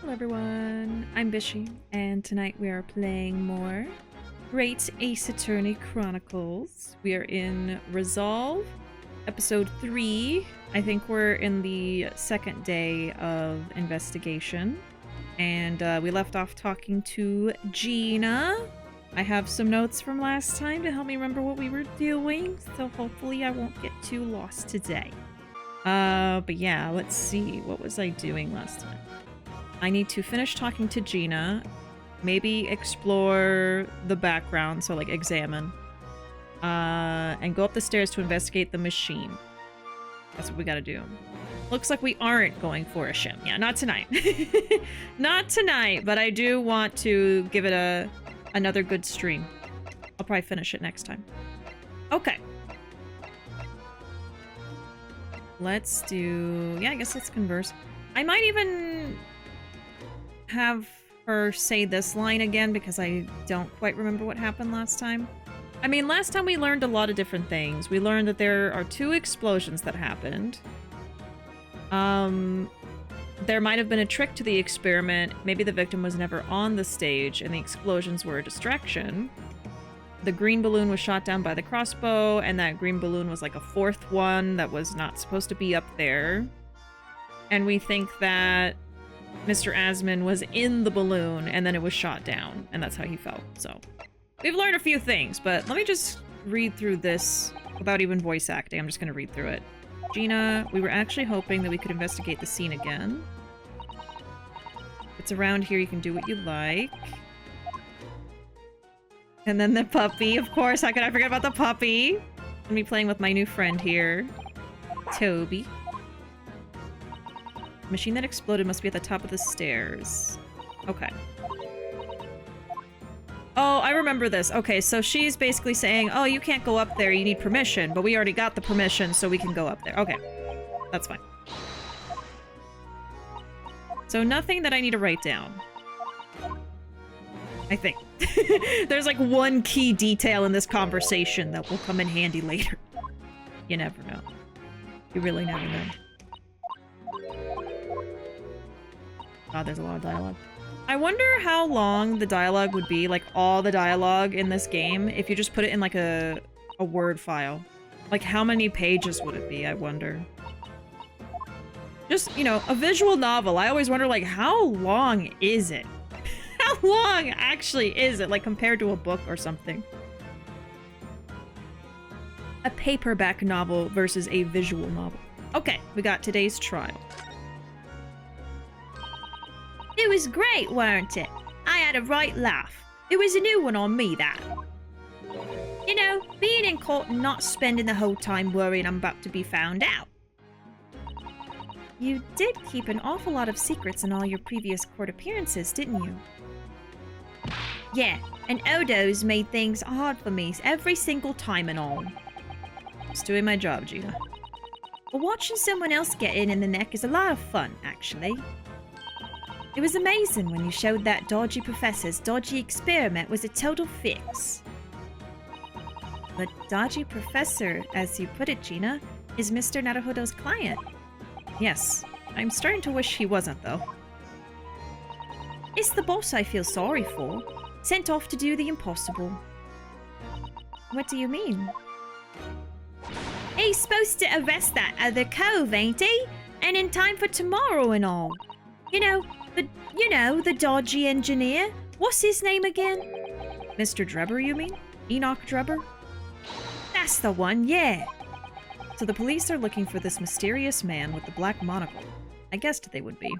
Hello everyone, I'm Bishi, and tonight we are playing more Great Ace Attorney Chronicles. We are in Resolve, episode 3. I think we're in the second day of investigation. And we left off talking to Gina. I have some notes from last time to help me remember what we were doing, so hopefully I won't get too lost today. But yeah, let's see. What was I doing last time? I need to finish talking to Gina, maybe explore the background, so like examine, and go up the stairs to investigate the machine. That's what we gotta do. Looks like we aren't going for a shim. Yeah, not tonight. Not tonight, but I do want to give it another good stream. I'll probably finish it next time. Okay. Let's do... yeah, I guess let's converse. I might even have her say this line again because I don't quite remember what happened last time. I mean, last time we learned a lot of different things. We learned that there are 2 explosions that happened. There might have been a trick to the experiment. Maybe the victim was never on the stage and the explosions were a distraction. The green balloon was shot down by the crossbow, and that green balloon was like a 4th one that was not supposed to be up there. And we think that Mr. Asman was in the balloon and then it was shot down, and that's how he fell. So we've learned a few things, but let me just read through this without even voice acting. I'm just gonna read through it. Gina, we were actually hoping that we could investigate the scene again. It's around here, you can do what you like. And then the puppy, of course, how could I forget about the puppy? I'm gonna be playing with my new friend here, Toby. The machine that exploded must be at the top of the stairs. Okay. Oh, I remember this. Okay, so she's basically saying, oh, you can't go up there, you need permission, but we already got the permission, so we can go up there. Okay, that's fine. So nothing that I need to write down. I think. There's like one key detail in this conversation that will come in handy later. You never know. You really never know. God, there's a lot of dialogue. I wonder how long the dialogue would be, like all the dialogue in this game, if you just put it in like a Word file. Like how many pages would it be, I wonder. Just, you know, a visual novel. I always wonder, like, how long is it? How long actually is it, like, compared to a book or something? A paperback novel versus a visual novel. Okay, we got today's trial. It was great, weren't it? I had a right laugh. It was a new one on me, that. You know, being in court and not spending the whole time worrying I'm about to be found out. You did keep an awful lot of secrets in all your previous court appearances, didn't you? Yeah, and Odo's made things hard for me every single time and all. Just doing my job, Gina. But watching someone else get in the neck is a lot of fun, actually. It was amazing when you showed that dodgy professor's dodgy experiment was a total fix. The dodgy professor, as you put it, Gina, is Mr. Naruhodo's client. Yes, I'm starting to wish he wasn't, though. It's the boss I feel sorry for. Sent off to do the impossible. What do you mean? He's supposed to arrest that other cove, ain't he? And in time for tomorrow and all. You know, the dodgy engineer. What's his name again? Mr. Drebber, you mean? Enoch Drebber? That's the one, yeah. So the police are looking for this mysterious man with the black monocle. I guessed they would be.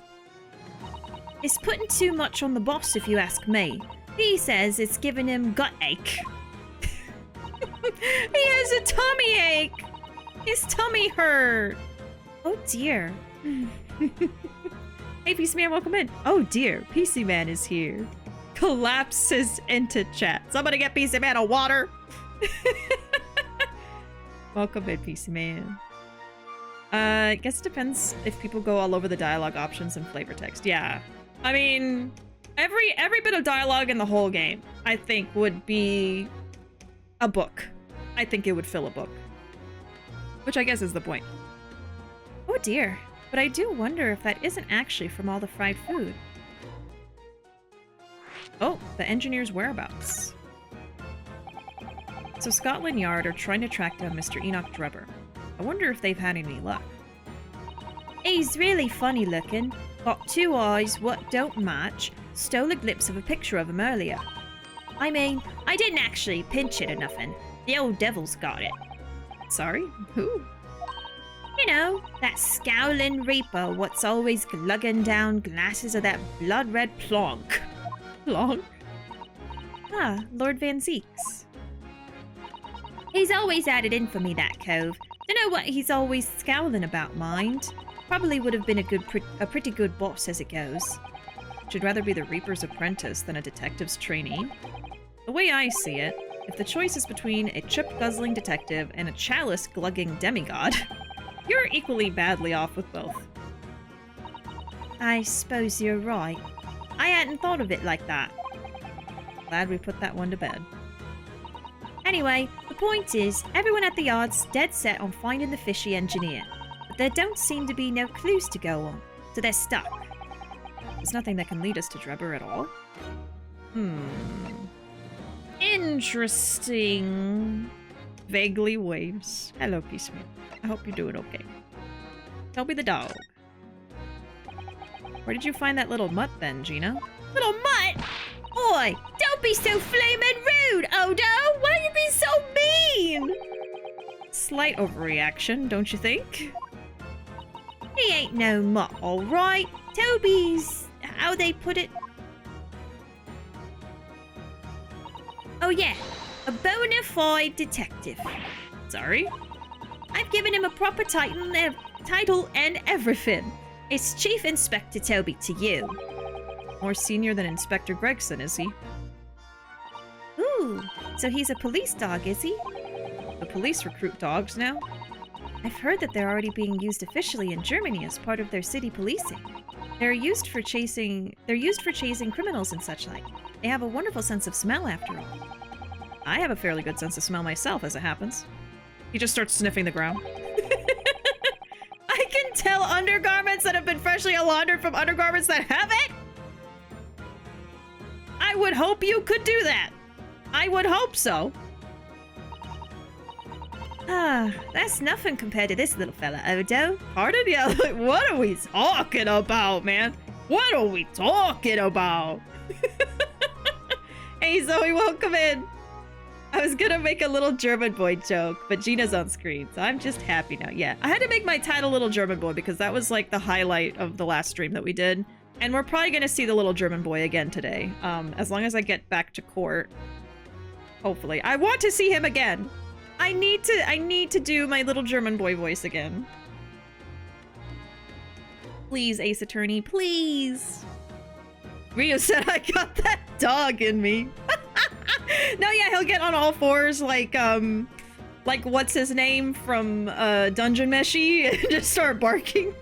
It's putting too much on the boss, if you ask me. He says it's giving him gut ache. He has a tummy ache! His tummy hurt! Oh dear. Hey, PC Man, welcome in. Oh dear, PC Man is here. Collapses into chat. Somebody get PC Man a water. Welcome in, PC Man. I guess it depends if people go all over the dialogue options and flavor text. Yeah. I mean, every bit of dialogue in the whole game, I think, would be a book. I think it would fill a book. Which I guess is the point. Oh dear. But I do wonder if that isn't actually from all the fried food. Oh, the engineer's whereabouts. So Scotland Yard are trying to track down Mr. Enoch Drebber. I wonder if they've had any luck. He's really funny looking. Got 2 eyes what don't match. Stole a glimpse of a picture of him earlier. I mean, I didn't actually pinch it or nothing. The old devil's got it. Sorry? Who? You know, that scowling reaper what's always glugging down glasses of that blood-red plonk. Plonk? Ah, Lord Van Zeeks. He's always had it in for me, that cove. Dunno what he's always scowling about, mind. Probably would have been a pretty good boss as it goes. Should rather be the Reaper's apprentice than a detective's trainee. The way I see it, if the choice is between a chip-guzzling detective and a chalice-glugging demigod, you're equally badly off with both. I suppose you're right. I hadn't thought of it like that. Glad we put that one to bed. Anyway, the point is, everyone at the yard's dead set on finding the fishy engineer. But there don't seem to be no clues to go on, so they're stuck. There's nothing that can lead us to Drebber at all. Interesting. Vaguely waves. Hello, Piecemeal. I hope you're doing okay. Toby the dog. Where did you find that little mutt then, Gina? Little mutt? Oi, don't be so flaming rude, Odo! Why you be so mean? Slight overreaction, don't you think? He ain't no mutt, alright. Toby's... how they put it? Oh yeah, a bona fide detective. Sorry? I've given him a proper title and everything. It's Chief Inspector Toby to you. More senior than Inspector Gregson, is he? Ooh, so he's a police dog, is he? The police recruit dogs now? I've heard that they're already being used officially in Germany as part of their city policing. They're used for chasing criminals and such like. They have a wonderful sense of smell after all. I have a fairly good sense of smell myself, as it happens. He just starts sniffing the ground. I can tell undergarments that have been freshly laundered from undergarments that haven't! I would hope you could do that! I would hope so. Ah, that's nothing compared to this little fella, Odo. Pardon? Yeah, like, what are we talking about, man? What are we talking about? Hey, Zoe, welcome in. I was gonna make a little German boy joke, but Gina's on screen, so I'm just happy now. Yeah, I had to make my title Little German Boy because that was like the highlight of the last stream that we did. And we're probably gonna see the Little German Boy again today, as long as I get back to court. Hopefully. I want to see him again. I need to do my Little German Boy voice again. Please, Ace Attorney, please. Ryu said I got that dog in me. No, yeah, he'll get on all fours like what's his name from Dungeon Meshi and just start barking.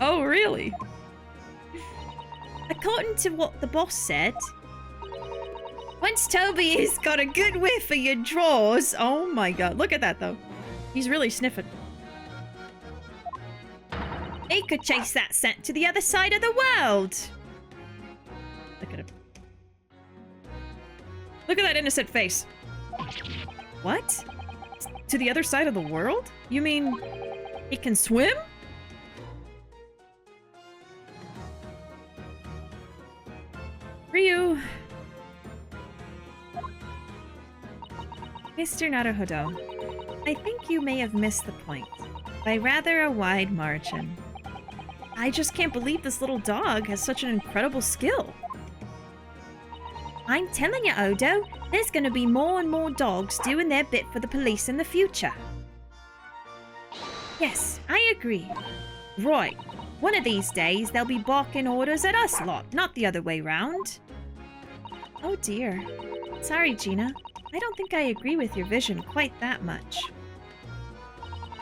Oh, really? According to what the boss said, once Toby has got a good whiff of your drawers... Oh my god, look at that though. He's really sniffing. He could chase that scent to the other side of the world. Look at him. Look at that innocent face. What? To the other side of the world? You mean he can swim? Ryu. Mr. Naruhodo, I think you may have missed the point by rather a wide margin. I just can't believe this little dog has such an incredible skill. I'm telling you, Odo, there's gonna be more and more dogs doing their bit for the police in the future. Yes, I agree. Right. One of these days, they'll be barking orders at us lot, not the other way round. Oh dear. Sorry, Gina. I don't think I agree with your vision quite that much.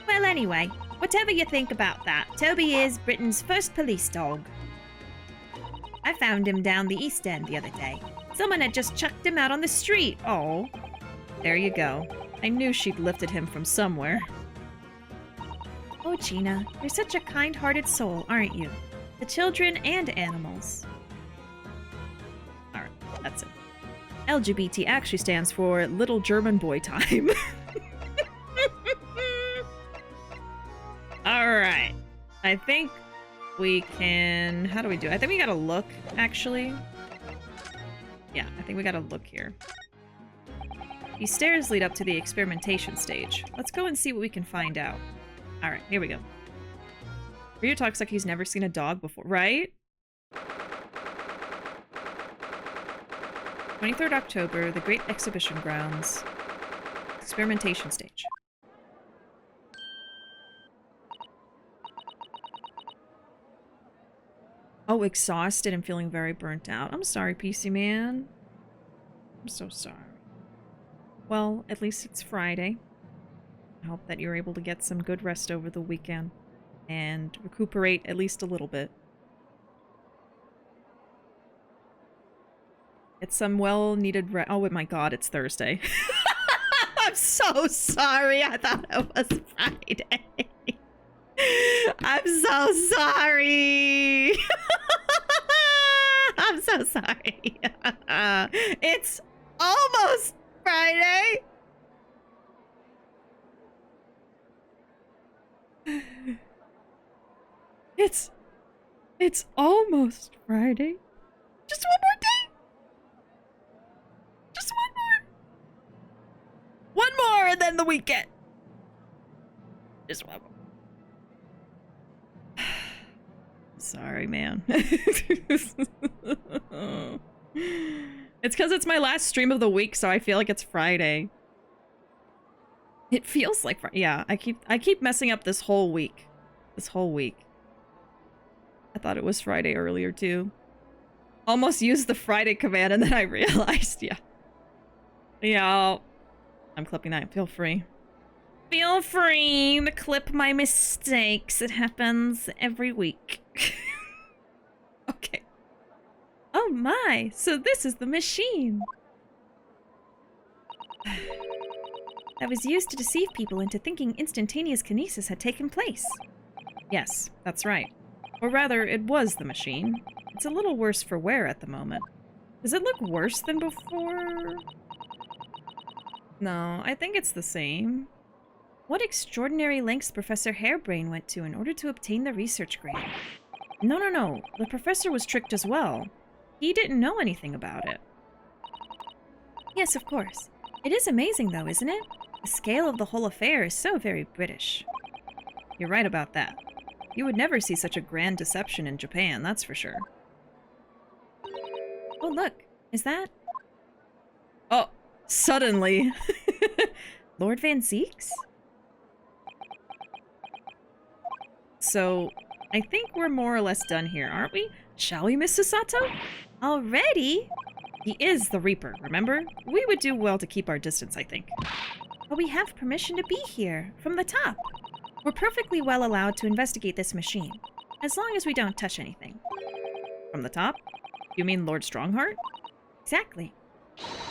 Well, anyway, whatever you think about that, Toby is Britain's first police dog. I found him down the East End the other day. Someone had just chucked him out on the street. Oh, there you go. I knew she'd lifted him from somewhere. Oh, Gina, you're such a kind-hearted soul, aren't you? The children and animals. Alright, that's it. LGBT actually stands for Little German Boy Time. Alright. I think we can... How do we do it? I think we gotta look, actually. Yeah, I think we gotta look here. These stairs lead up to the experimentation stage. Let's go and see what we can find out. Alright, here we go. Ryu talks like he's never seen a dog before, right? 23rd October, the Great Exhibition Grounds. Experimentation stage. Oh, exhausted and feeling very burnt out. I'm sorry, PC Man. I'm so sorry. Well, at least it's Friday. I hope that you're able to get some good rest over the weekend and recuperate at least a little bit. It's some well-needed rest. Oh my god, it's Thursday. I'm so sorry. I thought it was Friday. I'm so sorry. I'm so sorry. It's almost Friday. It's almost Friday. Just one more day. Just one more. One more and then the weekend. Just one more. Sorry, man. It's because it's my last stream of the week, so I feel like it's Friday. It feels like Friday. Yeah, I keep messing up this whole week. This whole week. I thought it was Friday earlier, too. Almost used the Friday command, and then I realized, yeah. Yeah, I'm clipping that. Feel free. Feel free to clip my mistakes. It happens every week. Okay. Oh my, so this is the machine. That was used to deceive people into thinking instantaneous kinesis had taken place. Yes, that's right. Or rather, it was the machine. It's a little worse for wear at the moment. Does it look worse than before? No, I think it's the same. What extraordinary lengths Professor Hairbrain went to in order to obtain the research grant. No. The professor was tricked as well. He didn't know anything about it. Yes, of course. It is amazing, though, isn't it? The scale of the whole affair is so very British. You're right about that. You would never see such a grand deception in Japan, that's for sure. Oh, look. Is that... Oh, suddenly. Lord Van Zeeks? So, I think we're more or less done here, aren't we? Shall we, Miss Susato? Already? He is the Reaper, remember? We would do well to keep our distance, I think. But we have permission to be here, from the top. We're perfectly well allowed to investigate this machine, as long as we don't touch anything. From the top? You mean Lord Strongheart? Exactly.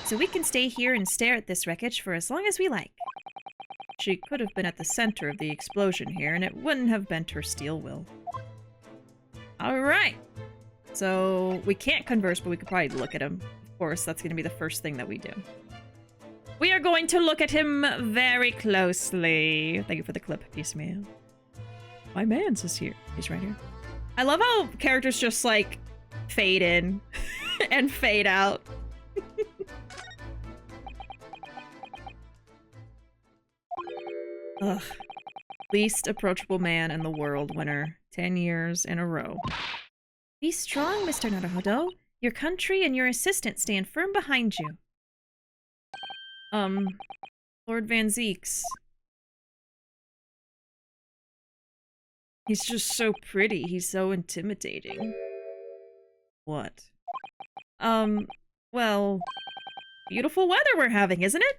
So we can stay here and stare at this wreckage for as long as we like. She could have been at the center of the explosion here, and it wouldn't have bent her steel will. Alright! So, we can't converse, but we could probably look at him. Of course, that's going to be the first thing that we do. We are going to look at him very closely. Thank you for the clip, piece man. My man's is here. He's right here. I love how characters just, like, fade in and fade out. Ugh. Least approachable man in the world winner. 10 years in a row. Be strong, Mr. Naruhodo. Your country and your assistant stand firm behind you. Lord Van Zeeks. He's just so pretty. He's so intimidating. What? Well, beautiful weather we're having, isn't it?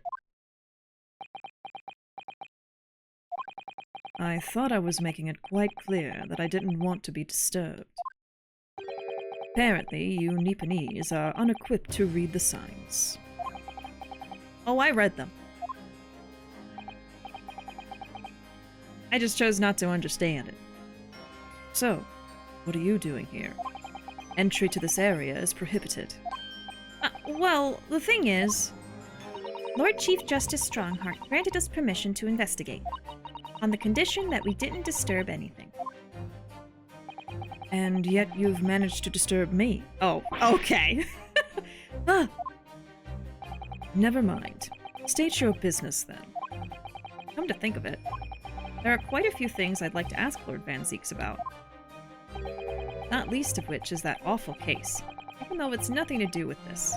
I thought I was making it quite clear that I didn't want to be disturbed. Apparently, you Nipponese are unequipped to read the signs. Oh, I read them. I just chose not to understand it. So, What are you doing here? Entry to this area is prohibited. Well, the thing is, Lord Chief Justice Strongheart granted us permission to investigate, on the condition that we didn't disturb anything. And yet you've managed to disturb me. Oh, okay. Ah. Never mind. State your business, then. Come to think of it, there are quite a few things I'd like to ask Lord Van Zieks about. Not least of which is that awful case, even though it's nothing to do with this.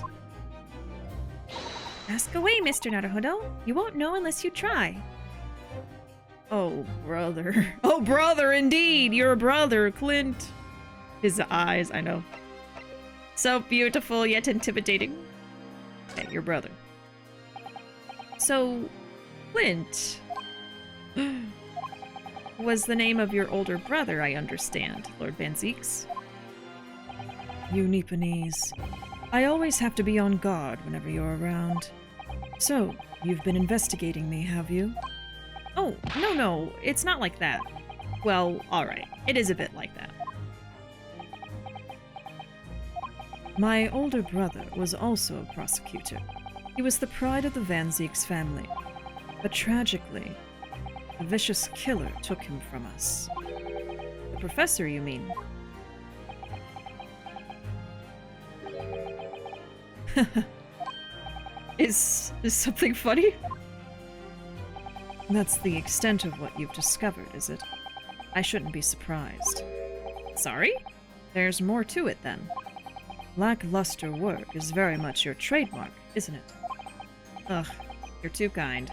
Ask away, Mr. Naruhodo. You won't know unless you try. Oh, brother. Oh, brother, indeed! You're a brother, Clint! His eyes, I know. So beautiful, yet intimidating. Hey, your brother. So, Clint was the name of your older brother, I understand, Lord Van Zieks. You Nipponese. I always have to be on guard whenever you're around. So, you've been investigating me, have you? Oh, no, it's not like that. Well, alright. It is a bit like that. My older brother was also a prosecutor. He was the pride of the Van Zieks family. But tragically, a vicious killer took him from us. The professor, you mean? Is something funny? That's the extent of what you've discovered, is it? I shouldn't be surprised. Sorry? There's more to it, then. Lackluster work is very much your trademark, isn't it? Ugh, you're too kind.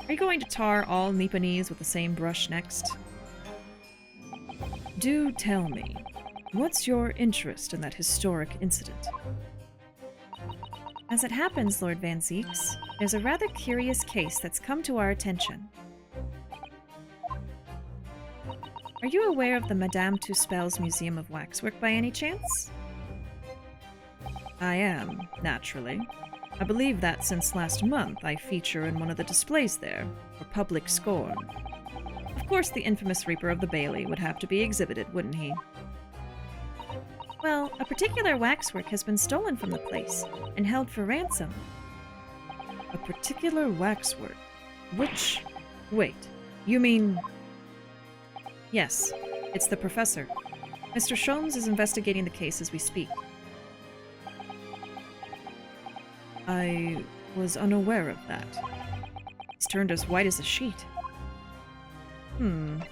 Are you going to tar all Nipponese with the same brush next? Do tell me, what's your interest in that historic incident? As it happens, Lord Van Zieks, there's a rather curious case that's come to our attention. Are you aware of the Madame Tusspells Museum of Waxwork by any chance? I am, naturally. I believe that since last month I feature in one of the displays there, for public scorn. Of course the infamous Reaper of the Bailey would have to be exhibited, wouldn't he? Well, a particular waxwork has been stolen from the place and held for ransom. A particular waxwork? Which... Wait, you mean... Yes, it's the professor. Mr. Sholmes is investigating the case as we speak. I was unaware of that. He's turned as white as a sheet. But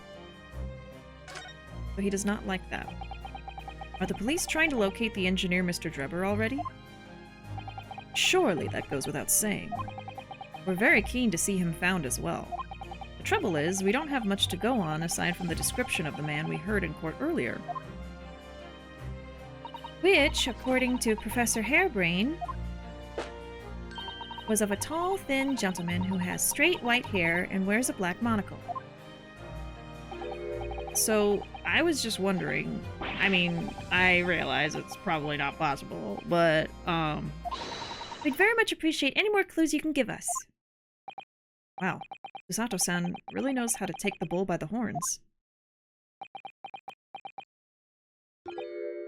he does not like that. Are the police trying to locate the engineer, Mr. Drebber, already? Surely that goes without saying. We're very keen to see him found as well. The trouble is, we don't have much to go on aside from the description of the man we heard in court earlier. Which, according to Professor Hairbrain, was of a tall, thin gentleman who has straight white hair and wears a black monocle. So, I was just wondering, I mean, I realize it's probably not possible, but, we'd very much appreciate any more clues you can give us. Wow, Susato-san really knows how to take the bull by the horns.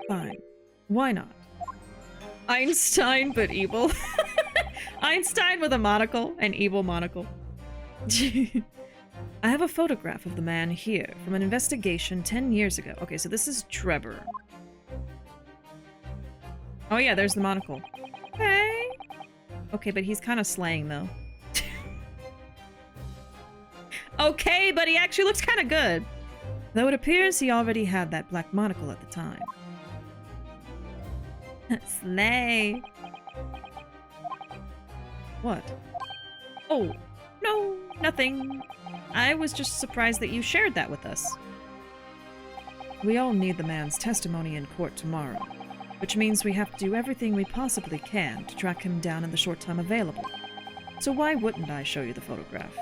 Fine. Why not? Einstein, but evil. Einstein with a monocle, an evil monocle. I have a photograph of the man here from an investigation 10 years ago. Okay, so this is Drebber. Oh yeah, there's the monocle. Okay. Okay, but he's kind of slaying though. Okay, but he actually looks kind of good. Though it appears he already had that black monocle at the time. Slay. What? Oh, no, nothing. I was just surprised that you shared that with us. We all need the man's testimony in court tomorrow, which means we have to do everything we possibly can to track him down in the short time available. So why wouldn't I show you the photograph?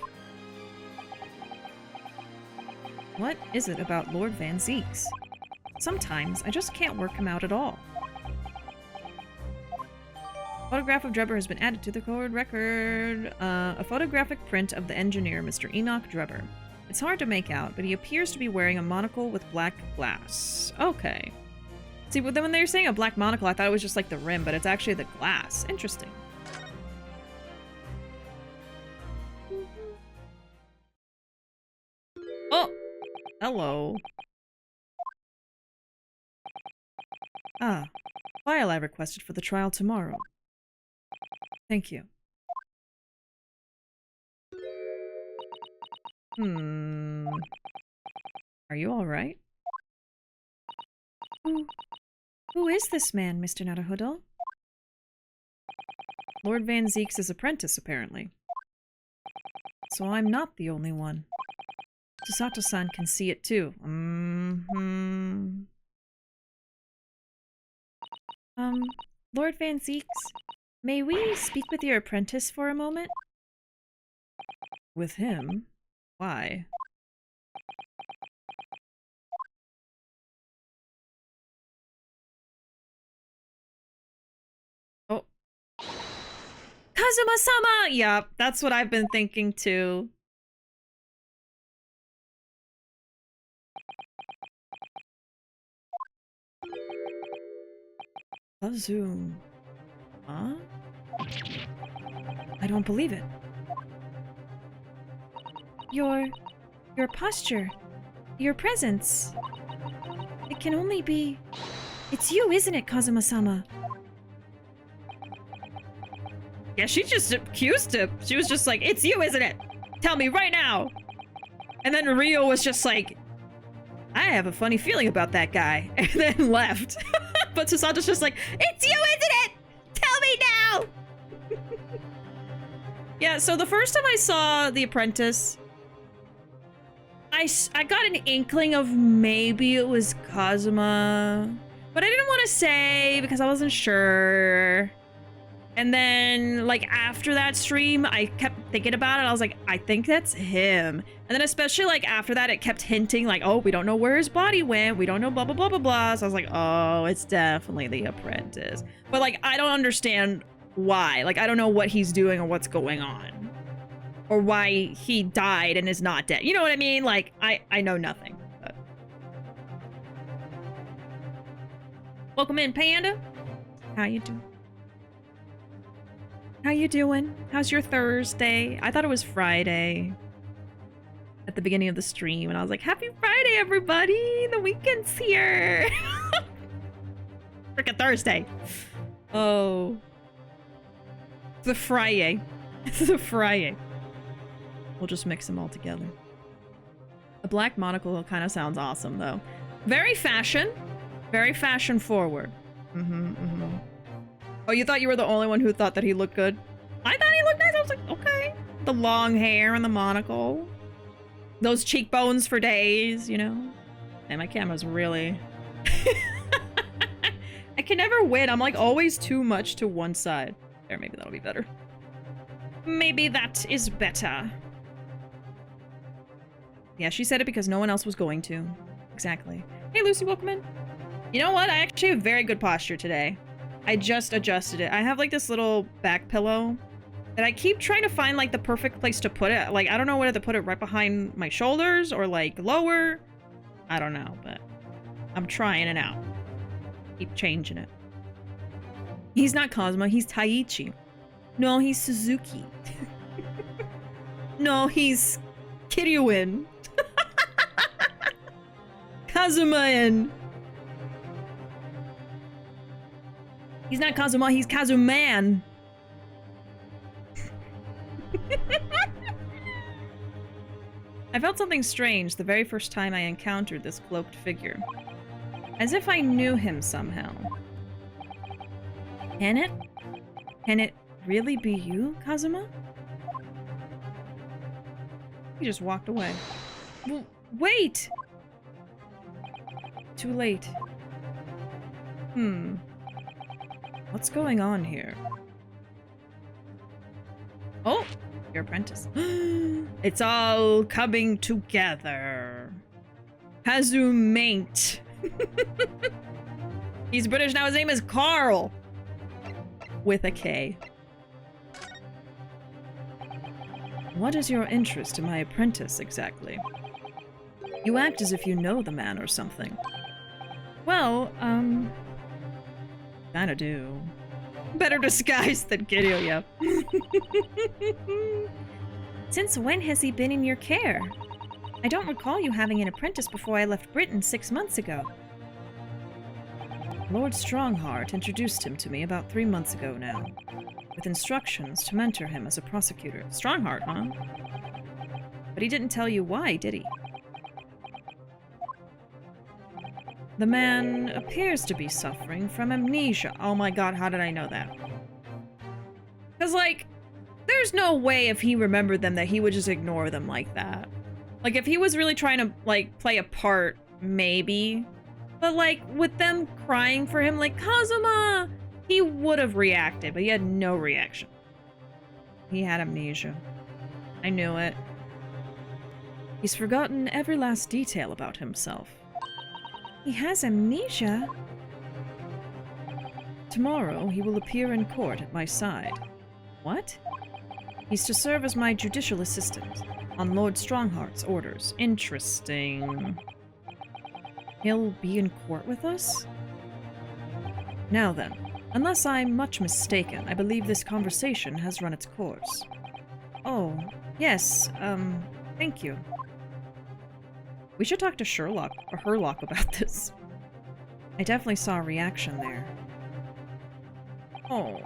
What is it about Lord Van Zieks? Sometimes I just can't work him out at all. Photograph of Drebber has been added to the court record. A photographic print of the engineer, Mr. Enoch Drebber. It's hard to make out, but he appears to be wearing a monocle with black glass. Okay. See, but then when they were saying a black monocle, I thought it was just like the rim, but it's actually the glass. Interesting. Oh! Hello. Ah, file I requested for the trial tomorrow. Thank you. Are you alright? Who is this man, Mr. Naruhodo? Lord Van Zeek's apprentice, apparently. So I'm not the only one. Susato-san can see it too. Lord Van Zeeks, may we speak with your apprentice for a moment? With him? Why? Oh. Kazuma-sama! Yup, that's what I've been thinking too. Kazuma. Huh? I don't believe it. Your posture, your presence. It can only be... It's you, isn't it, Kazuma-sama? Yeah, she just accused him. She was just like, it's you, isn't it? Tell me right now. And then Ryo was just like, I have a funny feeling about that guy. And then left. But Susato's just like, it's you, isn't it? Tell me now. Yeah, so the first time I saw The Apprentice, I got an inkling of maybe it was Kazuma. But I didn't want to say because I wasn't sure. And then, like, after that stream, I kept thinking about it. I was like, I think that's him. And then especially, like, after that, it kept hinting, like, oh, we don't know where his body went. We don't know blah, blah, blah, blah, blah. So I was like, oh, it's definitely The Apprentice. But, like, I don't understand why. Like, I don't know what he's doing or what's going on. Or why he died and is not dead. You know what I mean? Like, I know nothing. But... Welcome in, Panda. How you doing? How you doing? How's your Thursday? I thought it was Friday at the beginning of the stream, and I was like, happy Friday, everybody! The weekend's here! Frickin' Thursday. Oh. It's the Friday. It's the Friday. We'll just mix them all together. A black monocle kind of sounds awesome, though. Very fashion. Very fashion forward. Oh, you thought you were the only one who thought that he looked good? I thought he looked nice. I was like, okay. The long hair and the monocle. Those cheekbones for days, you know? And my camera's really... I can never win. I'm like always too much to one side. There, maybe that'll be better. Maybe that is better. Yeah, she said it because no one else was going to. Exactly. Hey, Lucy, welcome in. You know what? I actually have very good posture today. I just adjusted it. I have like this little back pillow that I keep trying to find like the perfect place to put it. Like, I don't know whether to put it right behind my shoulders or like lower. I don't know, but I'm trying it out. Keep changing it. He's not Cosmo, he's Taiichi. No, he's Suzuki. No, he's Kiryuin. Kazuma-in. He's not Kazuma, he's Kazuman. I felt something strange the very first time I encountered this cloaked figure. As if I knew him somehow. Can it? Can it really be you, Kazuma? He just walked away. Well, wait! Too late. What's going on here? Oh! Your apprentice. It's all coming together. Kazumate. He's British now. His name is Carl. With a K. What is your interest in my apprentice, exactly? You act as if you know the man or something. Well, kinda do. Better disguised than Kiryu, yeah. Since when has he been in your care? I don't recall you having an apprentice before I left Britain 6 months ago. Lord Strongheart introduced him to me about 3 months ago now, with instructions to mentor him as a prosecutor. Strongheart, huh? But he didn't tell you why, did he? The man appears to be suffering from amnesia. Oh my god, how did I know that? Because, like, there's no way if he remembered them that he would just ignore them like that. Like, if he was really trying to, like, play a part, maybe. But, like, with them crying for him, like, Kazuma, he would have reacted, but he had no reaction. He had amnesia. I knew it. He's forgotten every last detail about himself. He has amnesia? Tomorrow, he will appear in court at my side. What? He's to serve as my judicial assistant, on Lord Strongheart's orders. Interesting. He'll be in court with us? Now then, unless I'm much mistaken, I believe this conversation has run its course. Oh, yes, thank you. We should talk to Sherlock, or Herlock, about this. I definitely saw a reaction there. Oh.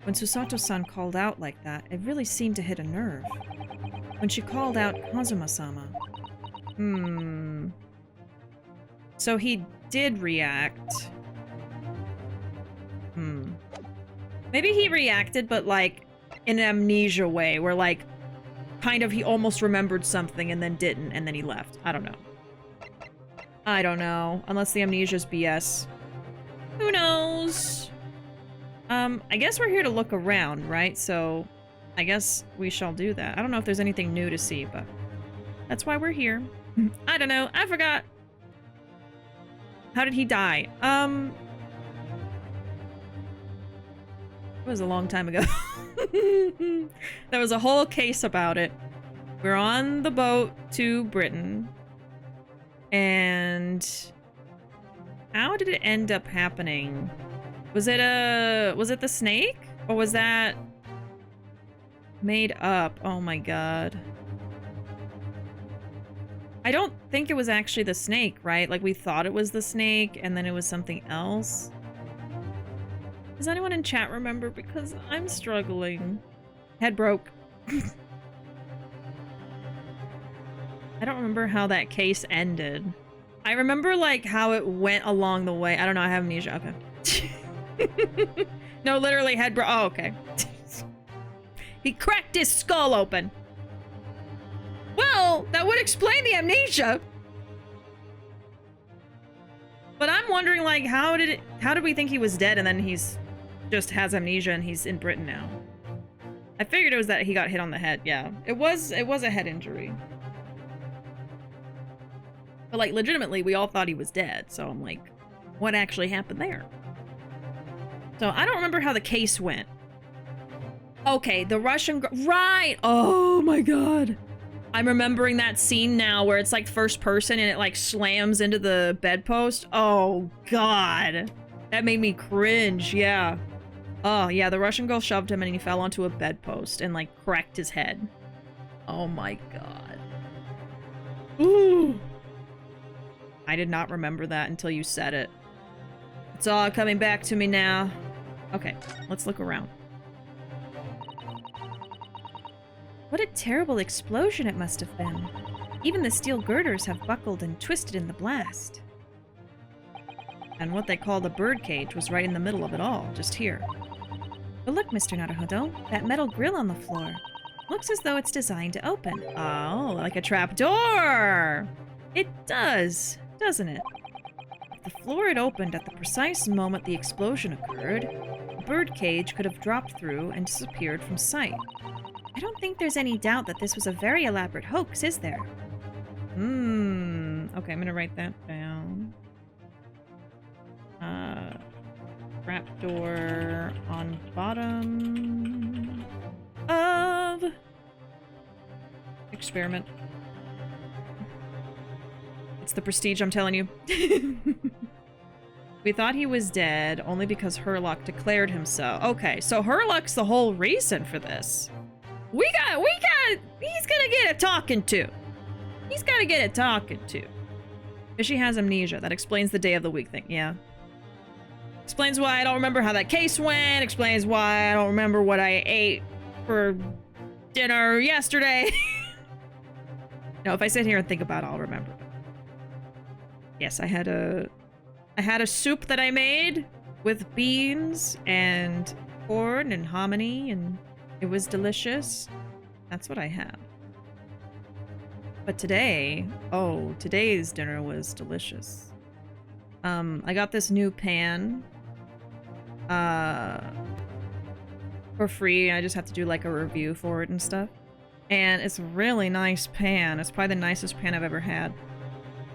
When Susato-san called out like that, it really seemed to hit a nerve. When she called out Kazuma-sama. So he did react. Maybe he reacted, but like, in an amnesia way, where like, kind of he almost remembered something and then didn't, and then he left. I don't know. I don't know. Unless the amnesia's BS. Who knows? I guess we're here to look around, right? So, I guess we shall do that. I don't know if there's anything new to see, but that's why we're here. I don't know. I forgot. How did he die? It was a long time ago. There was a whole case about it. We're on the boat to Britain. And how did it end up happening? Was it the snake? Or was that made up? Oh my god. I don't think it was actually the snake, right? Like we thought it was the snake and then it was something else. Does anyone in chat remember? Because I'm struggling. Head broke. I don't remember how that case ended. I remember, like, how it went along the way. I don't know, I have amnesia. Okay. No, literally head broke. Oh, okay. He cracked his skull open. Well, that would explain the amnesia. But I'm wondering, like, how did we think he was dead and then he's just has amnesia and he's in Britain now? I figured it was that he got hit on the head. Yeah, it was a head injury. But like legitimately, we all thought he was dead. So I'm like, what actually happened there? So I don't remember how the case went. Okay, the Russian right. Oh my god. I'm remembering that scene now where it's like first person and it like slams into the bedpost. Oh god. That made me cringe, yeah. Oh yeah, the Russian girl shoved him and he fell onto a bedpost and like cracked his head. Oh my god. Ooh. I did not remember that until you said it. It's all coming back to me now. Okay, let's look around. What a terrible explosion it must have been. Even the steel girders have buckled and twisted in the blast. And what they call the birdcage was right in the middle of it all, just here. But look, Mr. Naruhodo, that metal grill on the floor. Looks as though it's designed to open. Oh, like a trapdoor! It does, doesn't it? If the floor had opened at the precise moment the explosion occurred, the birdcage could have dropped through and disappeared from sight. I don't think there's any doubt that this was a very elaborate hoax, is there? Okay, I'm gonna write that down. Trapdoor on bottom of experiment. It's the prestige, I'm telling you. We thought he was dead only because Herlock declared himself. Okay, so Herlock's the whole reason for this. He's gonna get a talking to. He's gotta get a talking to. Fishy has amnesia. That explains the day of the week thing, yeah. Explains why I don't remember how that case went. Explains why I don't remember what I ate for dinner yesterday. No, if I sit here and think about it, I'll remember. Yes, I had a soup that I made with beans and corn and hominy, and it was delicious. That's what I had. But today, today's dinner was delicious. I got this new pan for free. I just have to do like a review for it and stuff. And it's a really nice pan. It's probably the nicest pan I've ever had.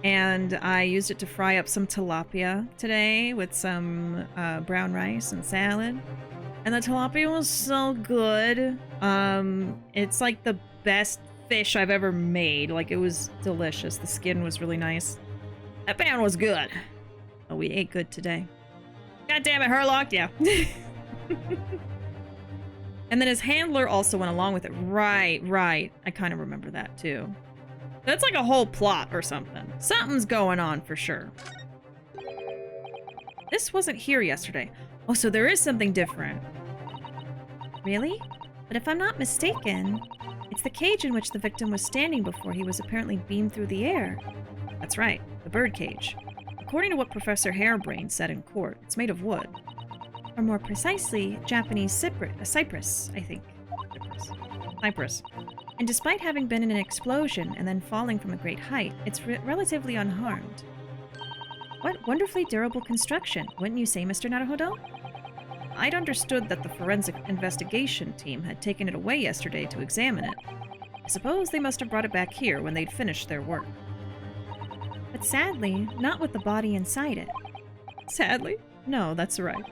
And I used it to fry up some tilapia today with some brown rice and salad. And the tilapia was so good. It's like the best fish I've ever made. Like, it was delicious. The skin was really nice. That pan was good. Oh, we ate good today. God damn it, Herlock. Yeah. And then his handler also went along with it. Right. I kind of remember that too. That's like a whole plot or something. Something's going on for sure. This wasn't here yesterday. Oh, so there is something different. Really? But if I'm not mistaken, it's the cage in which the victim was standing before he was apparently beamed through the air. That's right, the bird cage. According to what Professor Harebrained said in court, it's made of wood. Or more precisely, Japanese cypress, I think. Cypress. And despite having been in an explosion and then falling from a great height, it's relatively unharmed. What wonderfully durable construction, wouldn't you say, Mr. Naruhodo? I'd understood that the forensic investigation team had taken it away yesterday to examine it. I suppose they must have brought it back here when they'd finished their work. But sadly, not with the body inside it. Sadly? No, that's right.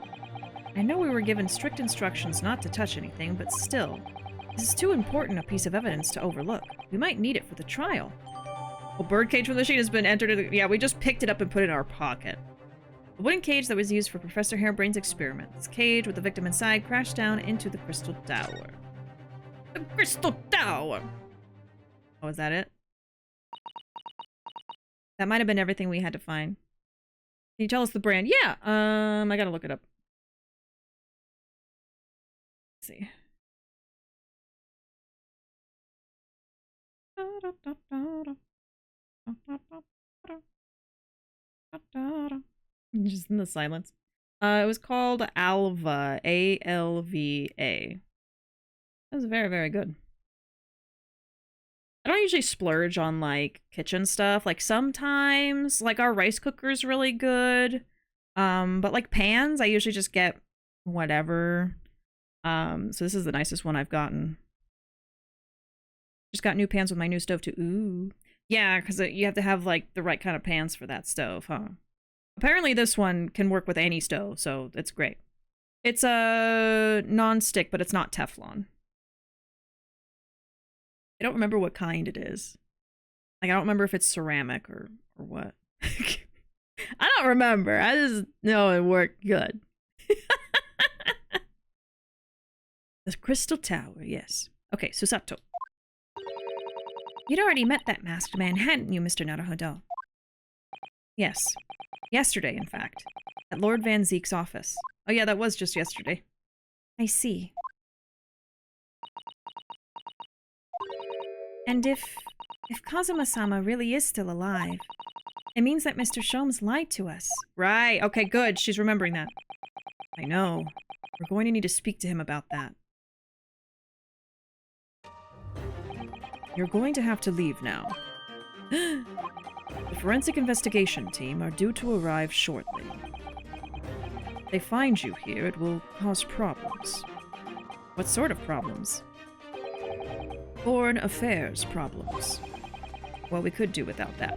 I know we were given strict instructions not to touch anything, but still. This is too important a piece of evidence to overlook. We might need it for the trial. A birdcage from the sheet has been entered. Yeah, we just picked it up and put it in our pocket. The wooden cage that was used for Professor Harebrained's experiment. This cage with the victim inside crashed down into the crystal tower. The crystal tower! Oh, is that it? That might have been everything we had to find. Can you tell us the brand? Yeah! I gotta look it up. Let's see. Just in the silence. It was called Alva. A-L-V-A. That was very, very good. I don't usually splurge on, like, kitchen stuff. Like, sometimes, like, our rice cooker is really good. But, like, pans, I usually just get whatever. So this is the nicest one I've gotten. Just got new pans with my new stove, too. Ooh. Yeah, because you have to have, like, the right kind of pans for that stove, huh? Apparently this one can work with any stove, so it's great. It's a non-stick, but it's not Teflon. I don't remember what kind it is. Like, I don't remember if it's ceramic or what. I don't remember. I just know it worked good. The Crystal Tower, yes. Okay, Susato. You'd already met that masked man, hadn't you, Mr. Naruhodo? Yes. Yesterday, in fact. At Lord Van Zeek's office. Oh yeah, that was just yesterday. I see. And if Kazuma-sama really is still alive, it means that Mr. Sholmes lied to us. Right, okay, good. She's remembering that. I know. We're going to need to speak to him about that. You're going to have to leave now. The forensic investigation team are due to arrive shortly. If they find you here, it will cause problems. What sort of problems? Foreign affairs problems. Well, we could do without that.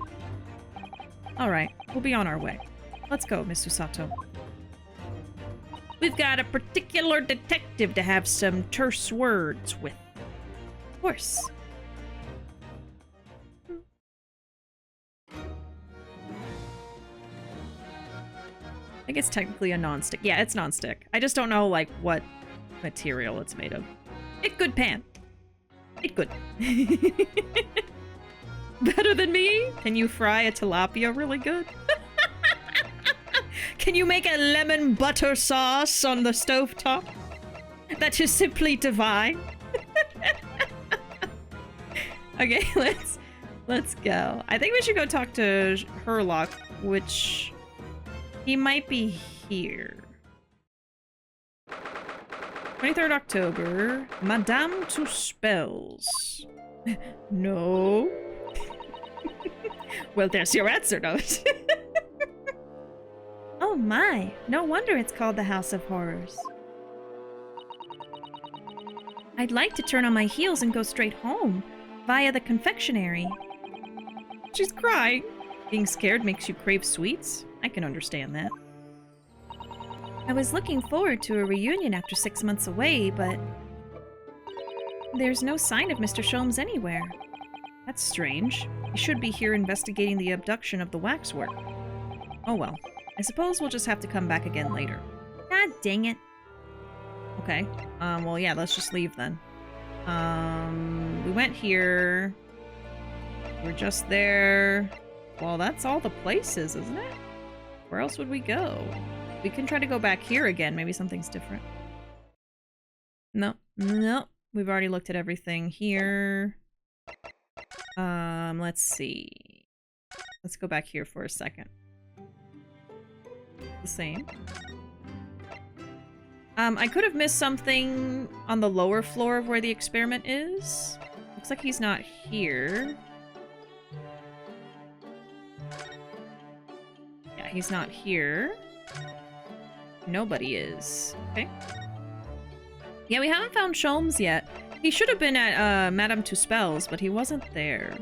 Alright, we'll be on our way. Let's go, Miss Susato. We've got a particular detective to have some terse words with. Of course. think it's technically a non-stick. Yeah, it's non-stick. I just don't know, like, what material it's made of. It good pan. It good. Better than me? Can you fry a tilapia really good? Can you make a lemon butter sauce on the stovetop? That is simply divine. Okay, let's go. I think we should go talk to Herlock, which he might be here. 23rd October, Madame Tusspells. No. Well, there's your answer note. Oh my, no wonder it's called the House of Horrors. I'd like to turn on my heels and go straight home, via the confectionery. She's crying. Being scared makes you crave sweets? I can understand that. I was looking forward to a reunion after 6 months away, but there's no sign of Mr. Sholmes anywhere. That's strange. He should be here investigating the abduction of the waxwork. Oh well. I suppose we'll just have to come back again later. God dang it. Okay. Well, yeah, let's just leave then. We went here. We're just there. Well, that's all the places, isn't it? Where else would we go? We can try to go back here again. Maybe something's different. No. No. We've already looked at everything here. Let's see. Let's go back here for a second. The same. I could have missed something on the lower floor of where the experiment is. Looks like he's not here. Yeah, he's not here. Nobody is. Okay. Yeah, we haven't found Sholmes yet. He should have been at Madame Tusspells, but he wasn't there.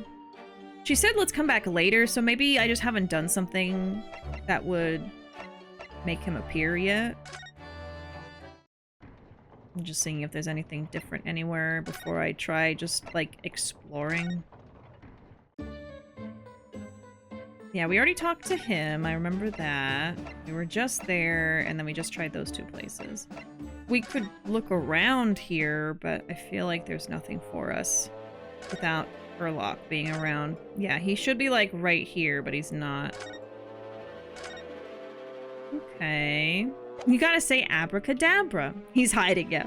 She said let's come back later, so maybe I just haven't done something that would make him appear yet. I'm just seeing if there's anything different anywhere before I try just, like, exploring. Yeah, we already talked to him. I remember that. We were just there, and then we just tried those two places. We could look around here, but I feel like there's nothing for us without Herlock being around. Yeah, he should be, like, right here, but he's not. Okay. You gotta say abracadabra. He's hiding it.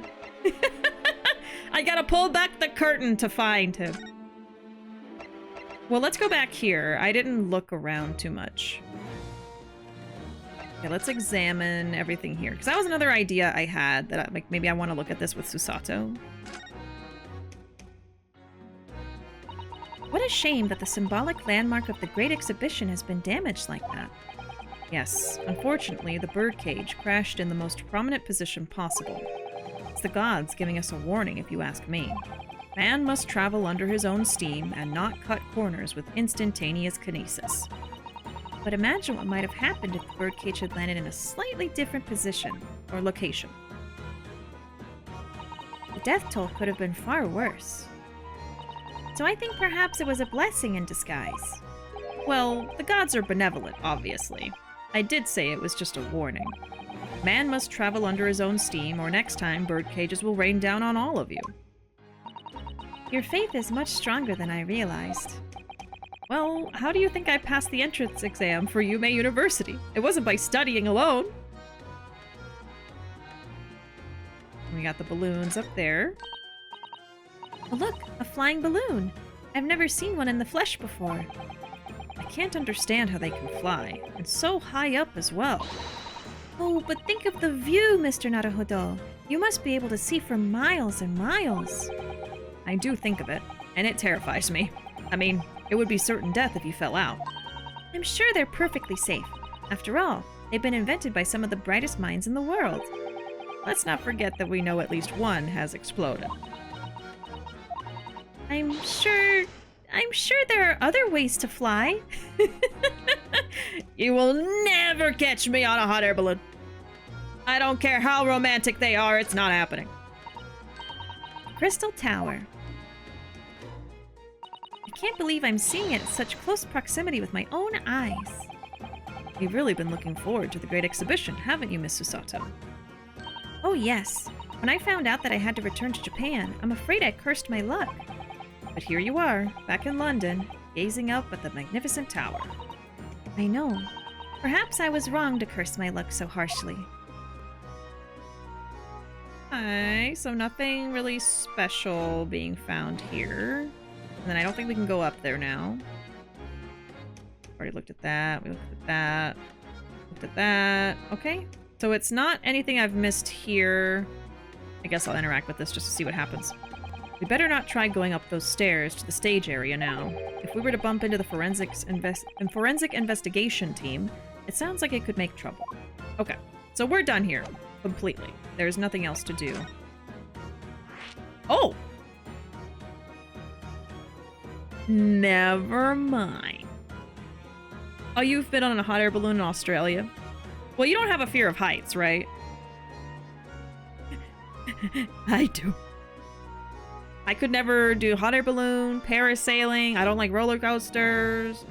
I gotta pull back the curtain to find him. Well, let's go back here. I didn't look around too much. Okay, let's examine everything here. Because that was another idea I had, that like maybe I want to look at this with Susato. What a shame that the symbolic landmark of the Great Exhibition has been damaged like that. Yes, unfortunately, the birdcage crashed in the most prominent position possible. It's the gods giving us a warning, if you ask me. Man must travel under his own steam and not cut corners with instantaneous kinesis. But imagine what might have happened if the birdcage had landed in a slightly different position or location. The death toll could have been far worse. So I think perhaps it was a blessing in disguise. Well, the gods are benevolent, obviously. I did say it was just a warning. Man must travel under his own steam, or next time birdcages will rain down on all of you. Your faith is much stronger than I realized. Well, how do you think I passed the entrance exam for Yume University? It wasn't by studying alone. We got the balloons up there. Oh look, a flying balloon. I've never seen one in the flesh before. I can't understand how they can fly, and so high up as well. Oh, but think of the view, Mr. Naruhodo. You must be able to see for miles and miles. I do think of it, and it terrifies me. I mean, it would be certain death if you fell out. I'm sure they're perfectly safe. After all, they've been invented by some of the brightest minds in the world. Let's not forget that we know at least one has exploded. I'm sure there are other ways to fly. You will never catch me on a hot air balloon. I don't care how romantic they are, it's not happening. Crystal Tower. I can't believe I'm seeing it at such close proximity with my own eyes. You've really been looking forward to the great exhibition, haven't you, Miss Susato? Oh, yes. When I found out that I had to return to Japan, I'm afraid I cursed my luck. But here you are, back in London, gazing up at the magnificent tower. I know. Perhaps I was wrong to curse my luck so harshly. Okay, so nothing really special being found here. And then I don't think we can go up there now. Already looked at that, we looked at that, looked at that. Okay, so it's not anything I've missed here. I guess I'll interact with this just to see what happens. We better not try going up those stairs to the stage area now. If we were to bump into the forensic investigation team, it sounds like it could make trouble. Okay, so we're done here. Completely. There's nothing else to do. Oh! Never mind. Oh, you've been on a hot air balloon in Australia? Well, you don't have a fear of heights, right? I do. I could never do hot air balloon, parasailing. I don't like roller coasters.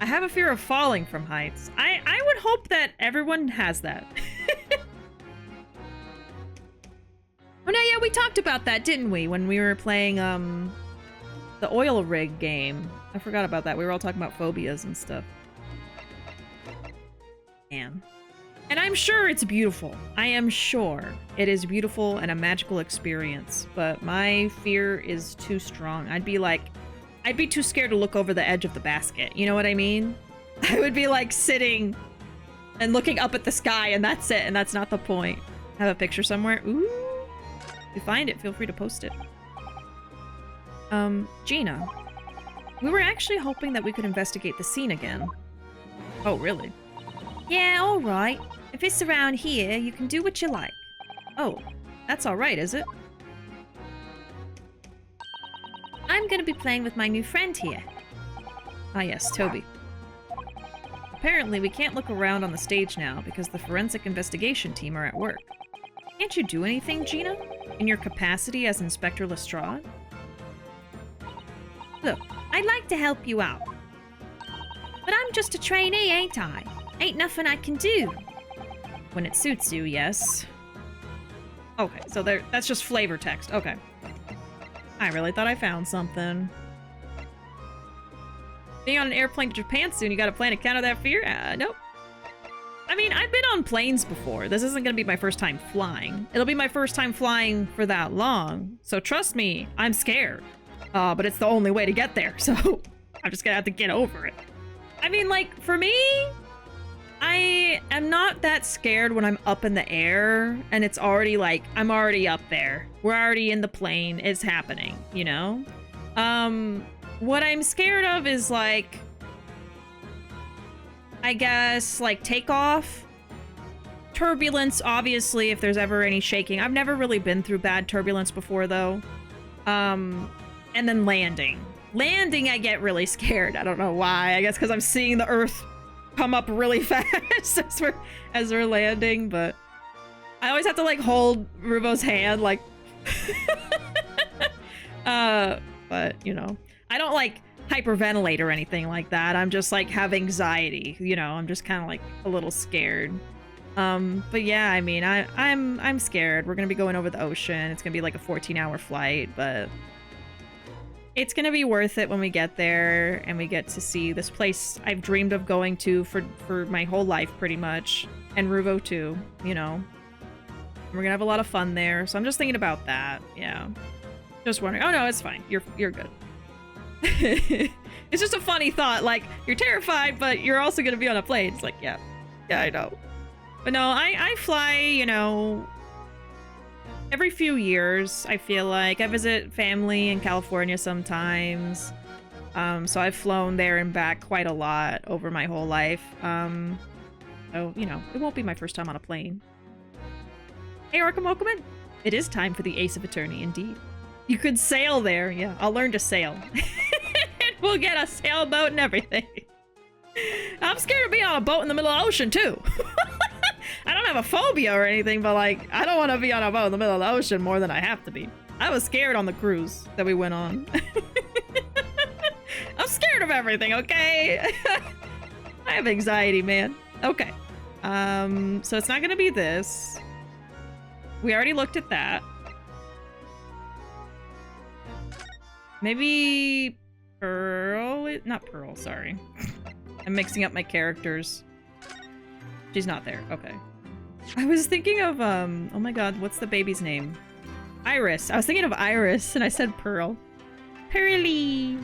I have a fear of falling from heights. I would hope that everyone has that. Oh no, yeah, we talked about that, didn't we? When we were playing the oil rig game. I forgot about that. We were all talking about phobias and stuff. Man. And I'm sure it's beautiful. I am sure it is beautiful and a magical experience, but my fear is too strong. I'd be too scared to look over the edge of the basket. You know what I mean? I would be like sitting and looking up at the sky and that's it, and that's not the point. Have a picture somewhere? Ooh. If you find it, feel free to post it. Gina. We were actually hoping that we could investigate the scene again. Oh, really? Yeah, alright. If it's around here, you can do what you like. Oh, that's alright, is it? I'm gonna be playing with my new friend here. Ah yes, Toby. Apparently, we can't look around on the stage now because the forensic investigation team are at work. Can't you do anything, Gina? In your capacity as Inspector Lestrade? Look, I'd like to help you out. But I'm just a trainee, ain't I? Ain't nothing I can do. When it suits you, yes. Okay, so that's just flavor text. Okay. I really thought I found something. Being on an airplane to Japan soon, you got a plan to counter that fear? Nope. I mean, I've been on planes before. This isn't going to be my first time flying. It'll be my first time flying for that long. So trust me, I'm scared. But it's the only way to get there, so I'm just gonna have to get over it. I mean, like, for me, I am not that scared when I'm up in the air and it's already like, I'm already up there. We're already in the plane. It's happening, you know? What I'm scared of is like, I guess, like takeoff. Turbulence, obviously, if there's ever any shaking. I've never really been through bad turbulence before, though. And then landing. Landing, I get really scared. I don't know why. I guess because I'm seeing the Earth come up really fast as we're landing, but I always have to like hold Ruuuvo's hand, like. But you know, I don't like hyperventilate or anything like that. I'm just like have anxiety. You know, I'm just kind of like a little scared. But yeah, I mean, I'm scared. We're gonna be going over the ocean. It's gonna be like a 14-hour flight, but it's gonna be worth it when we get there and we get to see this place I've dreamed of going to for my whole life, pretty much, and Ruuuvo too. You know, we're gonna have a lot of fun there. So I'm just thinking about that. Yeah, just wondering. Oh no, it's fine. You're good. It's just a funny thought. Like you're terrified, but you're also gonna be on a plane. It's like yeah, I know. But no, I fly. You know. Every few years, I feel like. I visit family in California sometimes. So I've flown there and back quite a lot over my whole life. So, you know, it won't be my first time on a plane. Hey, Arkham Welcome. It is time for the Ace of Attorney, indeed. You could sail there. Yeah, I'll learn to sail. And we'll get a sailboat and everything. I'm scared of being on a boat in the middle of the ocean, too. I don't have a phobia or anything, but like, I don't want to be on a boat in the middle of the ocean more than I have to be. I was scared on the cruise that we went on. I'm scared of everything, okay? I have anxiety, man. Okay. So it's not gonna be this. We already looked at that. Maybe Pearl? Not Pearl, sorry. I'm mixing up my characters. She's not there. Okay. I was thinking of, oh my god, what's the baby's name? Iris. I was thinking of Iris, and I said Pearl. Pearly!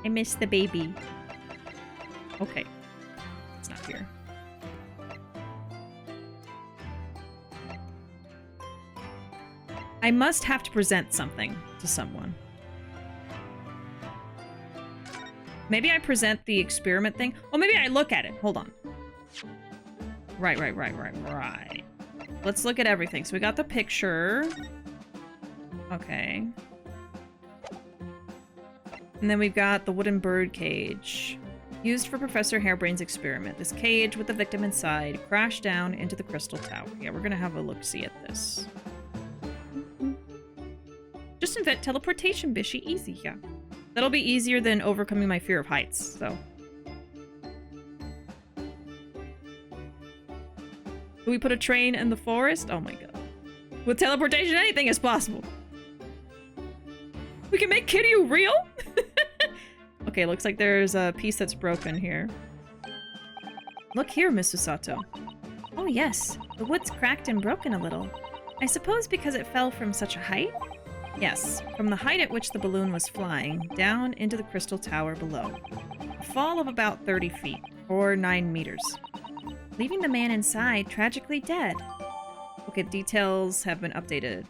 I miss the baby. Okay. It's not here. I must have to present something to someone. Maybe I present the experiment thing. Oh, maybe I look at it. Hold on. Right. Let's look at everything. So we got the picture. Okay. And then we've got the wooden bird cage. Used for Professor Harebrain's experiment. This cage with the victim inside crashed down into the crystal tower. Yeah, we're gonna have a look-see at this. Just invent teleportation, Bishi. Easy, yeah. That'll be easier than overcoming my fear of heights, so. Do we put a train in the forest? Oh my god. With teleportation, anything is possible. We can make Kiryu real? Okay, looks like there's a piece that's broken here. Look here, Miss Susato. Oh yes, the wood's cracked and broken a little. I suppose because it fell from such a height? Yes, from the height at which the balloon was flying, down into the crystal tower below. A fall of about 30 feet, or 9 meters. Leaving the man inside tragically dead. Okay, details have been updated.